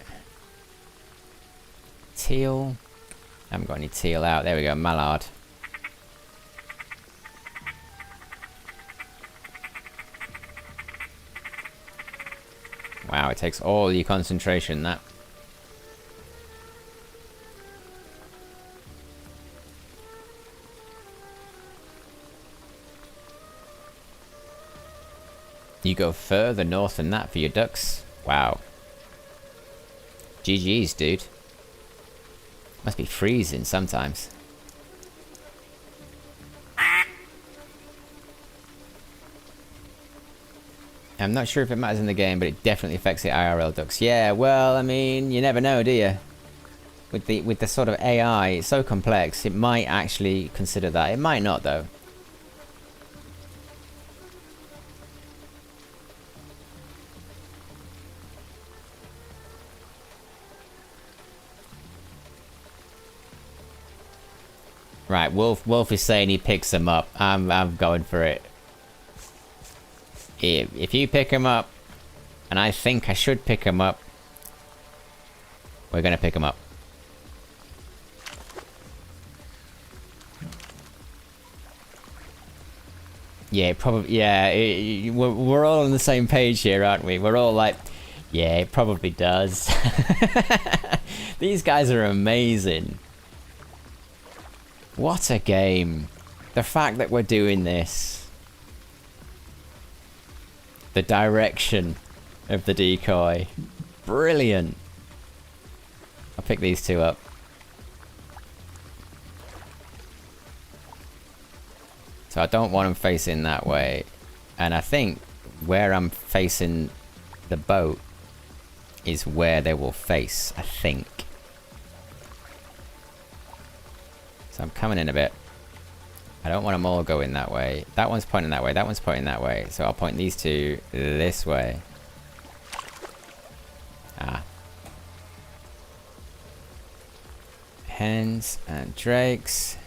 [SPEAKER 1] Teal. I haven't got any teal out. There we go. Mallard. Wow, it takes all your concentration, that. You go further north than that for your ducks. Wow. GG's, dude. Must be freezing sometimes. I'm not sure if it matters in the game, but it definitely affects the IRL ducks. Yeah, well, I mean, you never know, do you? With the sort of AI, it's so complex, it might actually consider that. It might not, though. Right, Wolf is saying he picks them up. I'm going for it. If you pick him up, and I think I should pick him up, we're gonna pick him up. Yeah, probably. Yeah, we're all on the same page here, aren't we? We're all like, yeah, it probably does. These guys are amazing. What a game. The fact that we're doing this. The direction of the decoy. Brilliant. I'll pick these two up. So I don't want them facing that way. And I think where I'm facing the boat is where they will face, I think. So I'm coming in a bit. I don't want them all going that way. That one's pointing that way, that one's pointing that way. So I'll point these two this way. Ah. Hens and drakes.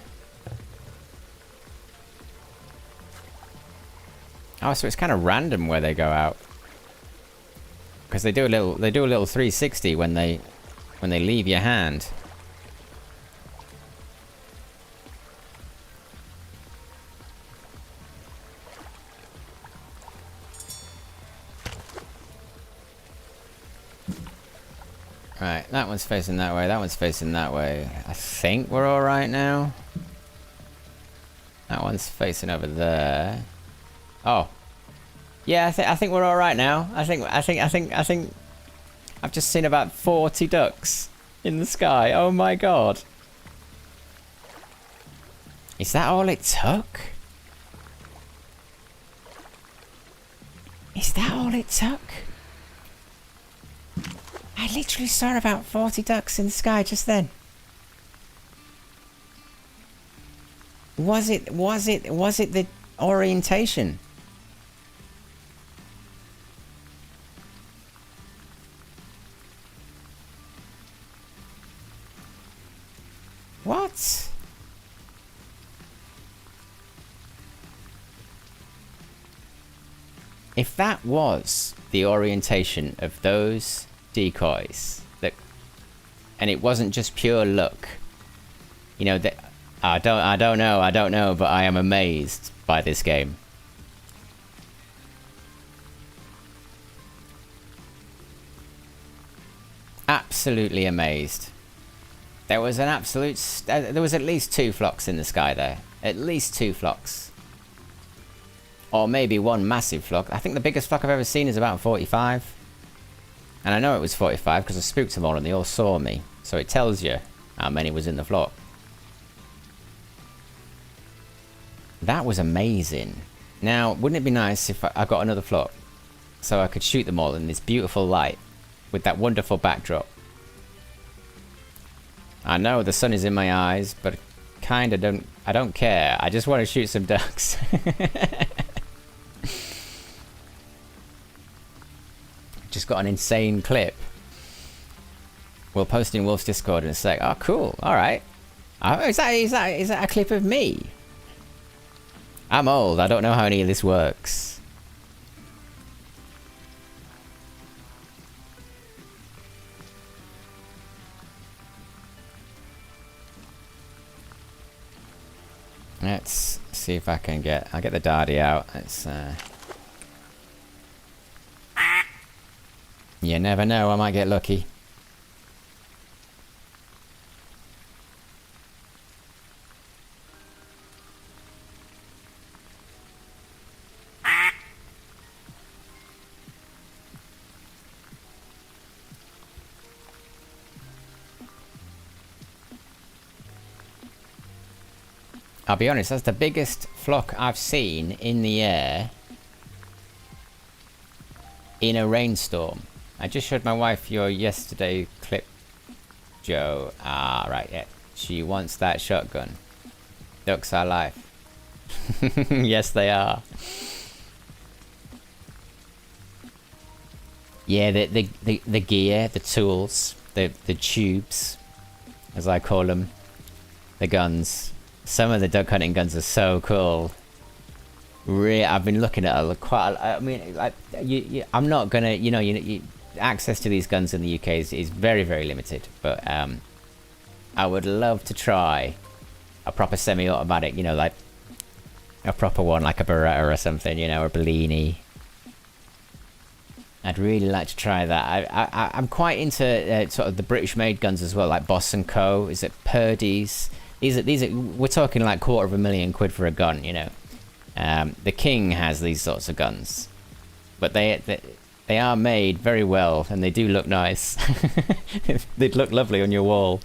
[SPEAKER 1] Oh, so it's kind of random where they go out. Because they do a little 360 when they leave your hand. Right, that one's facing that way, that one's facing that way. I think we're all right now. That one's facing over there. Oh. Yeah, I think we're all right now. I think I've just seen about 40 ducks in the sky. Oh my god. Is that all it took? Is that all it took? I literally saw about 40 ducks in the sky just then. Was it the orientation? What? If that was the orientation of those decoys, and it wasn't just pure luck, you know, that I don't know, but I am amazed by this game. Absolutely amazed. There was an absolute... there was at least 2 flocks in the sky there. At least 2 flocks. Or maybe 1 massive flock. I think the biggest flock I've ever seen is about 45. And I know it was 45 because I spooked them all and they all saw me. So it tells you how many was in the flock. That was amazing. Now, wouldn't it be nice if I got another flock? So I could shoot them all in this beautiful light. With that wonderful backdrop. I know the sun is in my eyes, but I don't care. I just want to shoot some ducks. Just got an insane clip. We'll post in Wolf's Discord in a sec. Oh, cool. All right. Oh, is that a clip of me? I'm old. I don't know how any of this works. Let's see if I can I'll get the Dardy out. Let's, you never know, I might get lucky. I'll be honest, that's the biggest flock I've seen in the air in a rainstorm. I just showed my wife your yesterday clip, Joe. Ah, right, yeah. She wants that shotgun. Ducks are life. Yes, they are. Yeah, the gear, the tools, the tubes, as I call them, the guns. Some of the duck hunting guns are so cool. Really, I've been looking at I mean, like, I'm not gonna, access to these guns in the UK is very, very limited. But I would love to try a proper semi-automatic, like a proper one, like a Beretta or something, or a Bellini. I'd really like to try that. I'm quite into sort of the British-made guns as well, like Boss & Co. Is it Purdy's? These are we're talking like £250,000 for a gun, The King has these sorts of guns, but they are made very well and they do look nice. They'd look lovely on your wall.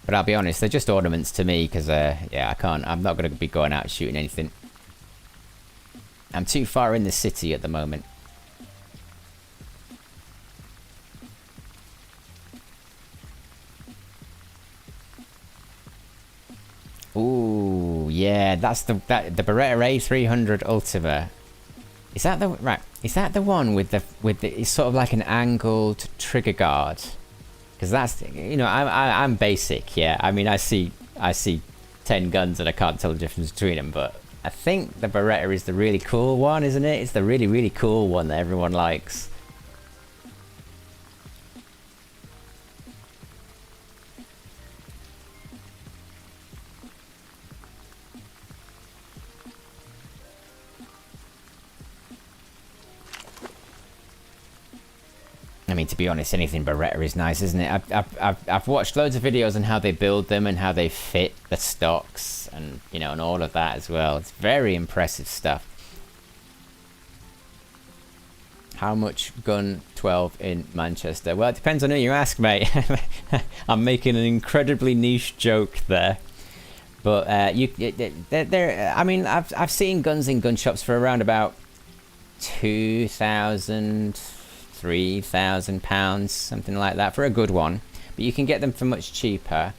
[SPEAKER 1] But I'll be honest, they're just ornaments to me because, yeah, I'm not going to be going out shooting anything. I'm too far in the city at the moment. Ooh, yeah, that's the Beretta A300 Ultima. Is that the right? Is that the one with the it's sort of like an angled trigger guard? Because that's, I'm basic, yeah. I mean, I see 10 guns and I can't tell the difference between them, but I think the Beretta is the really cool one, isn't it? It's the really, really cool one that everyone likes. I mean, to be honest, anything Beretta is nice, isn't it? I've watched loads of videos on how they build them and how they fit the stocks and, and all of that as well. It's very impressive stuff. How much gun 12 in Manchester? Well, it depends on who you ask, mate. I'm making an incredibly niche joke there. But I mean, I've seen guns in gun shops for around about 2,000... £3,000, something like that, for a good one. But you can get them for much cheaper.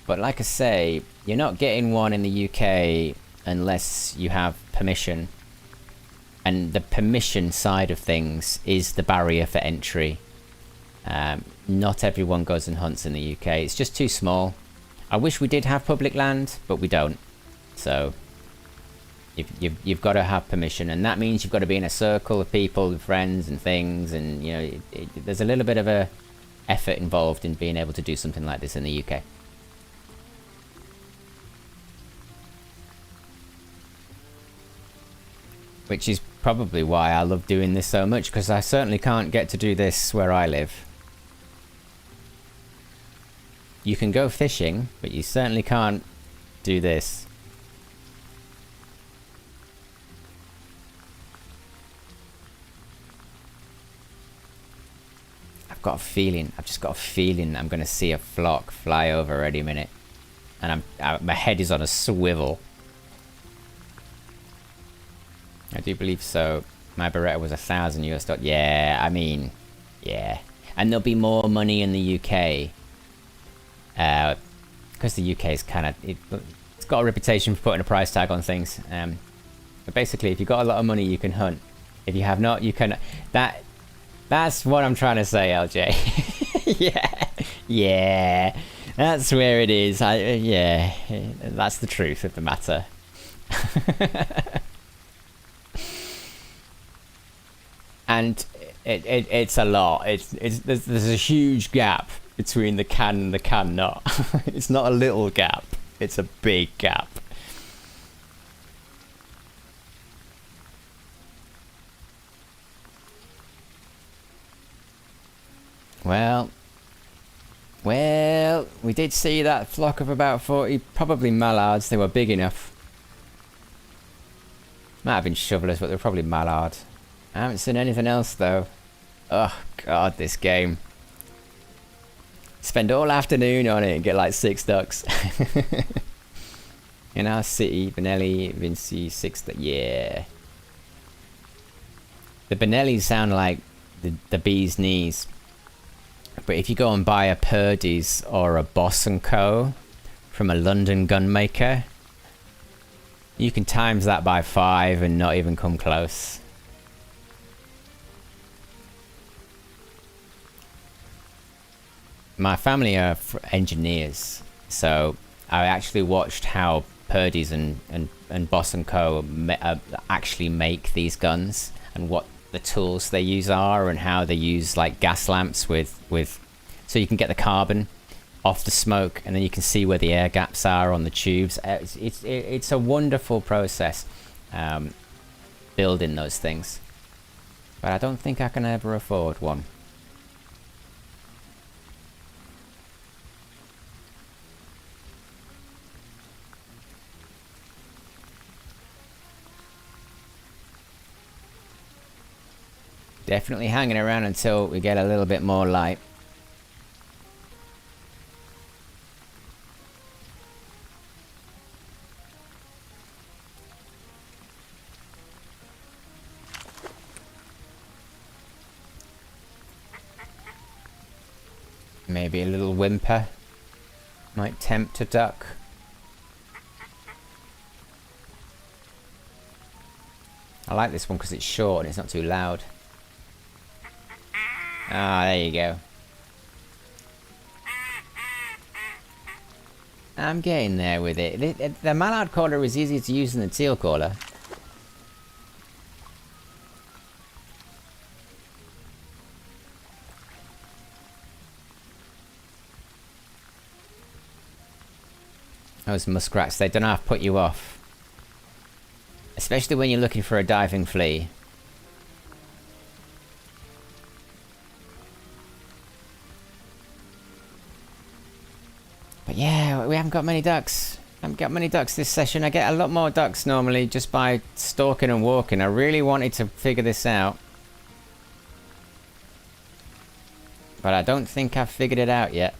[SPEAKER 1] But like I say, you're not getting one in the UK unless you have permission. And the permission side of things is the barrier for entry. Not everyone goes and hunts in the UK. It's just too small. I wish we did have public land, but we don't. So You've got to have permission, and that means you've got to be in a circle of people and friends and things, and there's a little bit of a effort involved in being able to do something like this in the UK. Which is probably why I love doing this so much, because I certainly can't get to do this where I live. You can go fishing, but you certainly can't do this. I've just got a feeling I'm going to see a flock fly over any minute. And my head is on a swivel. I do believe so. My Beretta was $1,000 US. Yeah, I mean, yeah. And there'll be more money in the UK. Because the UK is kind of... It's got a reputation for putting a price tag on things. But basically, if you've got a lot of money, you can hunt. If you have not, you can... That's what I'm trying to say, LJ. Yeah, that's where it is. Yeah, that's the truth of the matter. And it's a lot. There's a huge gap between the can and the cannot. It's not a little gap. It's a big gap. Well, we did see that flock of about 40, probably mallards. They were big enough. Might have been shovelers, but they were probably mallard. I haven't seen anything else though. Oh god, this game. Spend all afternoon on it and get like 6 ducks. In our city, Benelli, Vinci, 6, yeah. The Benellis sound like the bee's knees. But if you go and buy a Purdy's or a Boss & Co. from a London gunmaker, you can times that by 5 and not even come close. my family are engineers, so I actually watched how Purdy's and Boss and Co actually make these guns, and what the tools they use are, and how they use like gas lamps with so you can get the carbon off the smoke, and then you can see where the air gaps are on the tubes. It's a wonderful process, building those things, but I don't think I can ever afford one. Definitely hanging around until we get a little bit more light. Maybe a little whimper might tempt a duck. I like this one because it's short and it's not too loud. Ah, there you go. I'm getting there with it. The mallard caller is easier to use than the teal caller. Those muskrats, they don't know how to put you off. Especially when you're looking for a diving flea. But yeah, we haven't got many ducks. I haven't got many ducks this session. I get a lot more ducks normally just by stalking and walking. I really wanted to figure this out, but I don't think I've figured it out yet.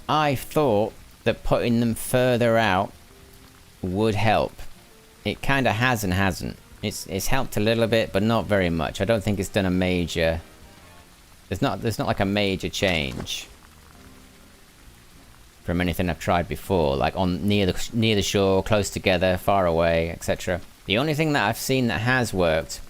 [SPEAKER 1] I thought that putting them further out would help. It kind of has and hasn't. It's helped a little bit, but not very much. I don't think it's done a major... There's not like a major change from anything I've tried before, like on near the shore, close together, far away, etc. The only thing that I've seen that has worked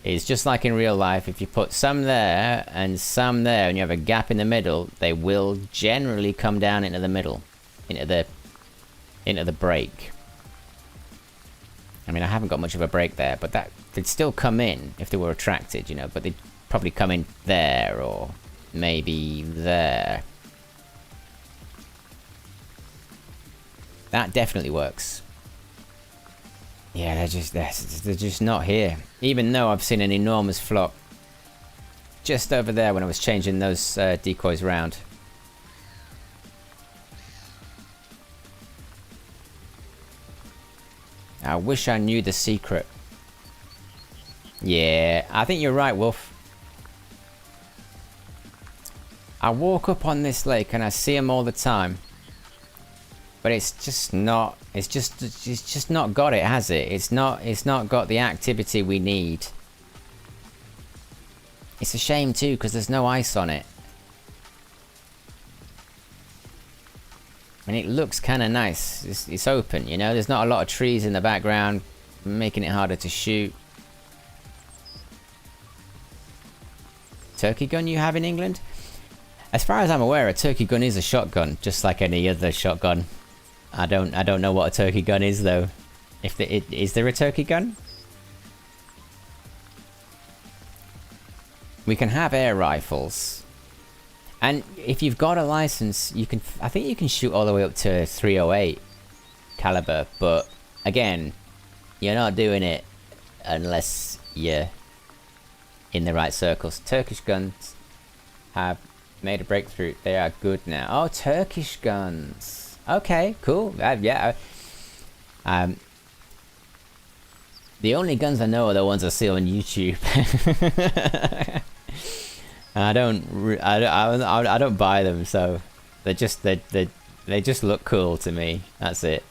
[SPEAKER 1] is just like in real life. If you put some there and some there, and you have a gap in the middle, they will generally come down into the middle, into the break. I mean, I haven't got much of a break there, but that they'd still come in if they were attracted, you know. But they'd probably come in there or maybe there. That definitely works. Yeah, they're just not here. Even though I've seen an enormous flock just over there when I was changing those decoys round. I wish I knew the secret. Yeah, I think you're right, Wolf. I walk up on this lake and I see them all the time. But it's just not, it's just not got it, has it? It's not got the activity we need. It's a shame too, because there's no ice on it. And it looks kind of nice. It's open, you know? There's not a lot of trees in the background, making it harder to shoot. Turkey gun you have in England? As far as I'm aware, a turkey gun is a shotgun, just like any other shotgun. I don't know what a turkey gun is though. Is there a turkey gun? We can have air rifles, and if you've got a license, you can. I think you can shoot all the way up to 308 caliber. But again, you're not doing it unless you're in the right circles. Turkish guns have made a breakthrough. They are good now. Oh, Turkish guns. Okay, cool. Yeah. The only guns I know are the ones I see on YouTube. I don't buy them, so they just look cool to me. That's it.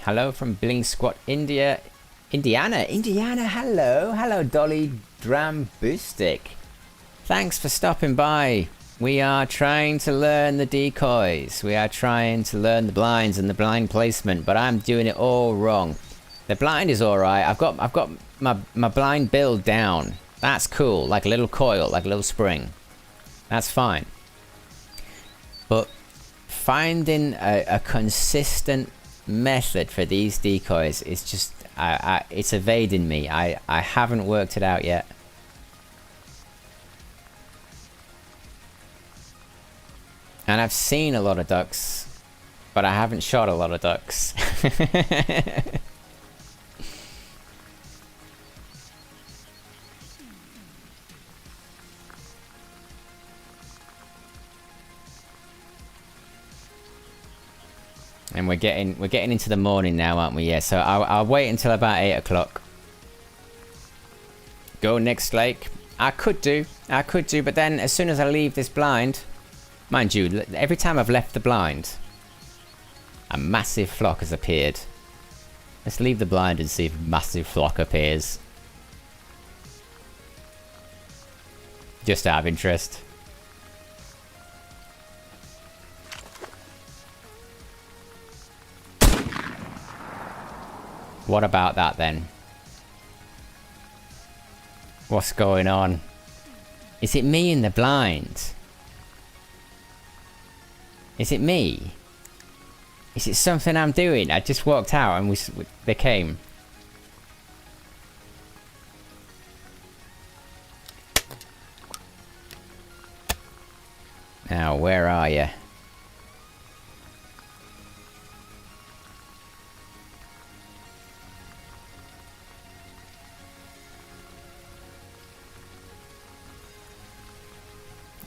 [SPEAKER 1] Hello from Bling Squat, Indiana. Hello, Dolly Drambustic. Thanks for stopping by. We are trying to learn the decoys. We are trying to learn the blinds and the blind placement, but I'm doing it all wrong. The blind is alright. I've got my blind build down. That's cool. Like a little coil, like a little spring. That's fine. But finding a consistent method for these decoys is just... it's evading me. I haven't worked it out yet. And I've seen a lot of ducks, but I haven't shot a lot of ducks. And we're getting into the morning now, aren't we? Yeah, so I'll wait until about 8 o'clock. Go next lake. I could do, but then as soon as I leave this blind, mind you, every time I've left the blind, a massive flock has appeared. Let's leave the blind and see if a massive flock appears. Just out of interest. What about that then? What's going on? Is it me in the blind? Is it me? Is it something I'm doing? I just walked out and they came. Now, where are you?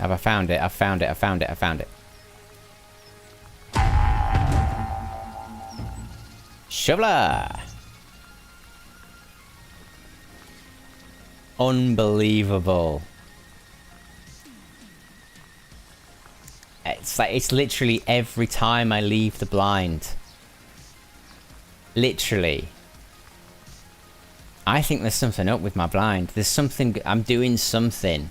[SPEAKER 1] Have I found it? I found it. I found it. I found it. Shoveler! Unbelievable. It's like, it's literally every time I leave the blind. Literally. I think there's something up with my blind. There's something, I'm doing something.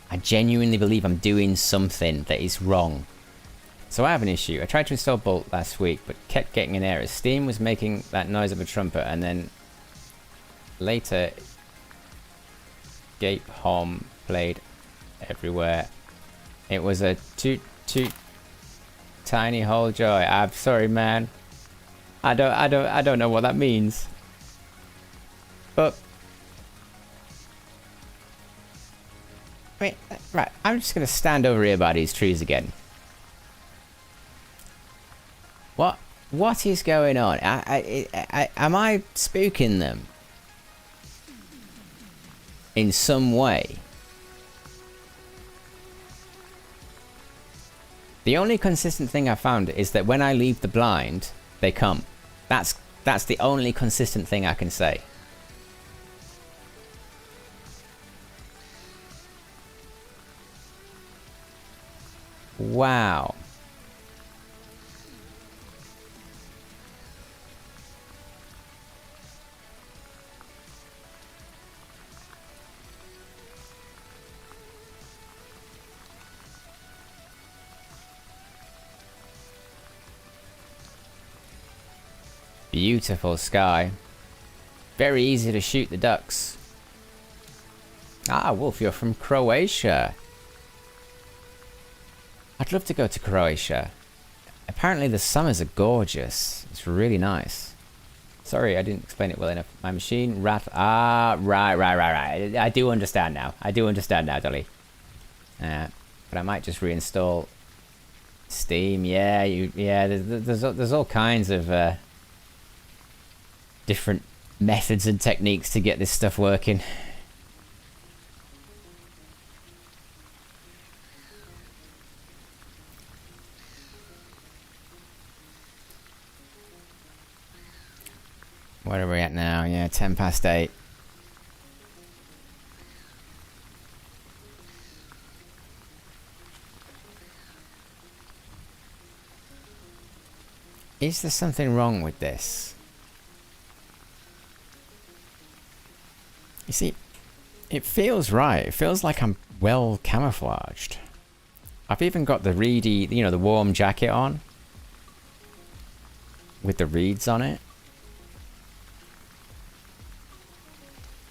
[SPEAKER 1] I genuinely believe I'm doing something that is wrong. So I have an issue. I tried to install BULT last week, but kept getting an error. Steam was making that noise of a trumpet, and then later, Gape Home played everywhere. It was a toot tiny hole joy. I'm sorry, man. I don't know what that means. But wait, right, I'm just gonna stand over here by these trees again. What is going on? Am I spooking them? In some way? The only consistent thing I found is that when I leave the blind, they come. That's the only consistent thing I can say. Wow. Beautiful sky. Very easy to shoot the ducks. Ah, Wolf, you're from Croatia. I'd love to go to Croatia. Apparently the summers are gorgeous. It's really nice. Sorry, I didn't explain it well enough. My machine right. I do understand now. I do understand now, Dolly. But I might just reinstall Steam. Yeah, there's all kinds of different methods and techniques to get this stuff working. Where are we at now? Yeah, 10 past 8. Is there something wrong with this? You see, it feels right. It feels like I'm well camouflaged. I've even got the reedy, you know, the warm jacket on with the reeds on it.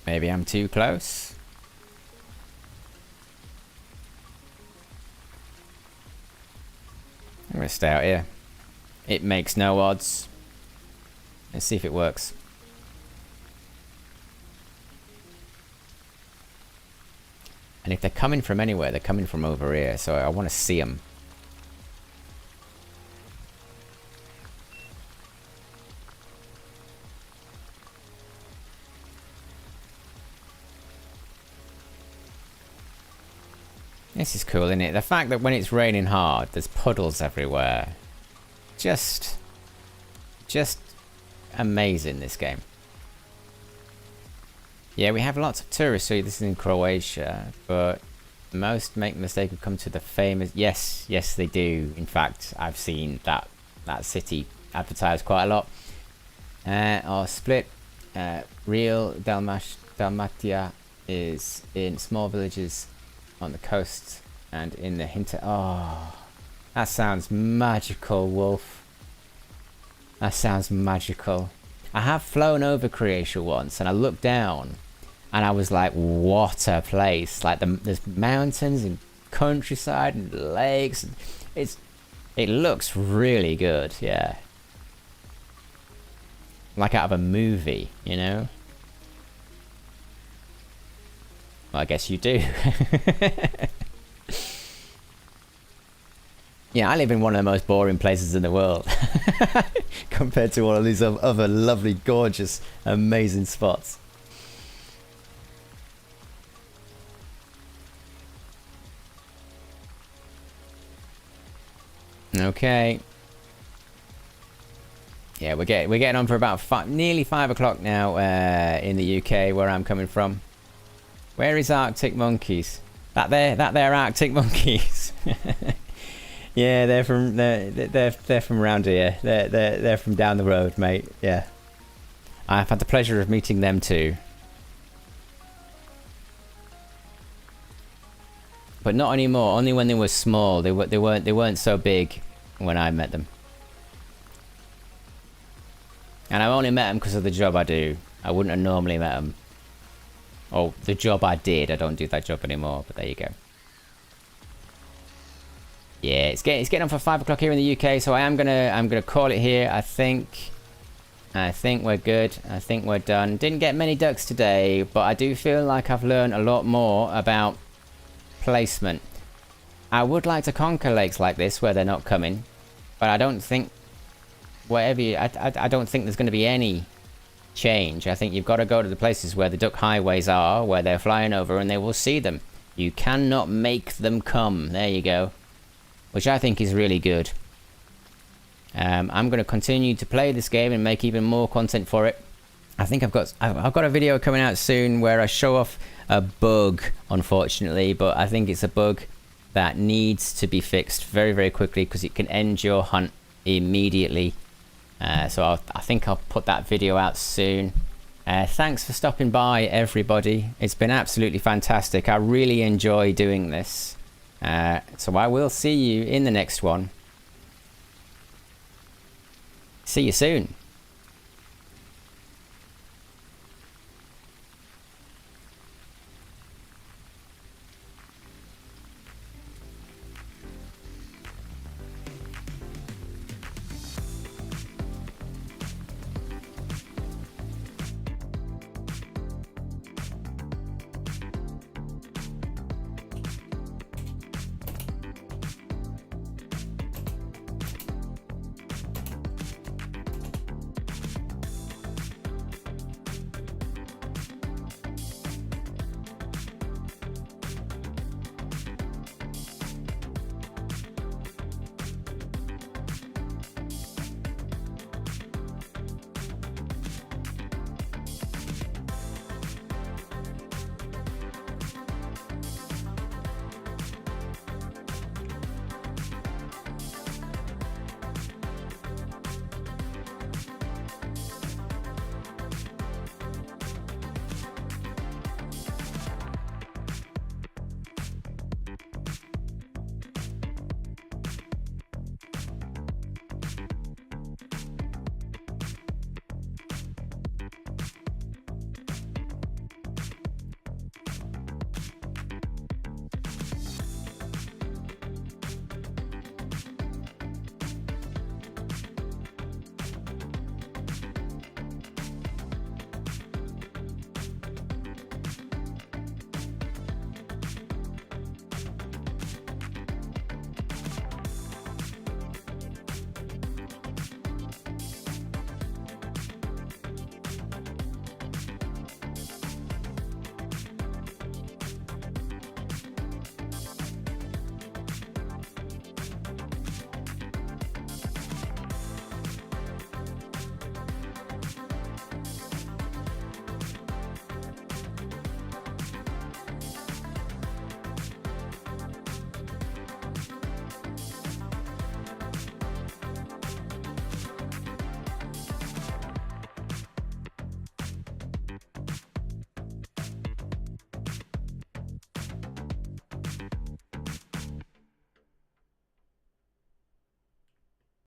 [SPEAKER 1] Maybe I'm too close. I'm gonna stay out here. It makes no odds. Let's see if it works. And if they're coming from anywhere, they're coming from over here, so I want to see them. This is cool, isn't it? The fact that when it's raining hard, there's puddles everywhere. Just amazing, this game. Yeah, we have lots of tourists, so this is in Croatia, but most make the mistake of come to the famous... Yes, they do. In fact, I've seen that city advertised quite a lot. Or Split, real Dalmatia is in small villages on the coast and in the Hinter... Oh, that sounds magical, Wolf. That sounds magical. I have flown over Croatia once and I looked down and I was like, what a place. Like there's mountains and countryside and lakes. And it looks really good, yeah. Like out of a movie, you know? Well, I guess you do. Yeah, I live in one of the most boring places in the world. Compared to all of these other lovely, gorgeous, amazing spots. Okay. Yeah, we're getting on for about nearly 5 o'clock now in the UK, where I'm coming from. Where is Arctic Monkeys? That there Arctic Monkeys. Yeah, they're from around here. They're from down the road, mate. Yeah, I've had the pleasure of meeting them too, but not anymore. Only when they were small. They weren't so big when I met them, and I only met them because of the job I do. I wouldn't have normally met them. Oh, the job I did. I don't do that job anymore. But there you go. Yeah, it's getting on for 5 o'clock here in the UK, so I'm gonna call it here. I think we're good. I think we're done. Didn't get many ducks today, but I do feel like I've learned a lot more about placement. I would like to conquer lakes like this where they're not coming, but I don't think I don't think there's going to be any change. I think you've got to go to the places where the duck highways are, where they're flying over, and they will see them. You cannot make them come. There you go. Which I think is really good. I'm going to continue to play this game and make even more content for it. I think I've got a video coming out soon where I show off a bug, unfortunately, but I think it's a bug that needs to be fixed very, very quickly because it can end your hunt immediately. So I think I'll put that video out soon. Thanks for stopping by, everybody. It's been absolutely fantastic. I really enjoy doing this. So I will see you in the next one. See you soon.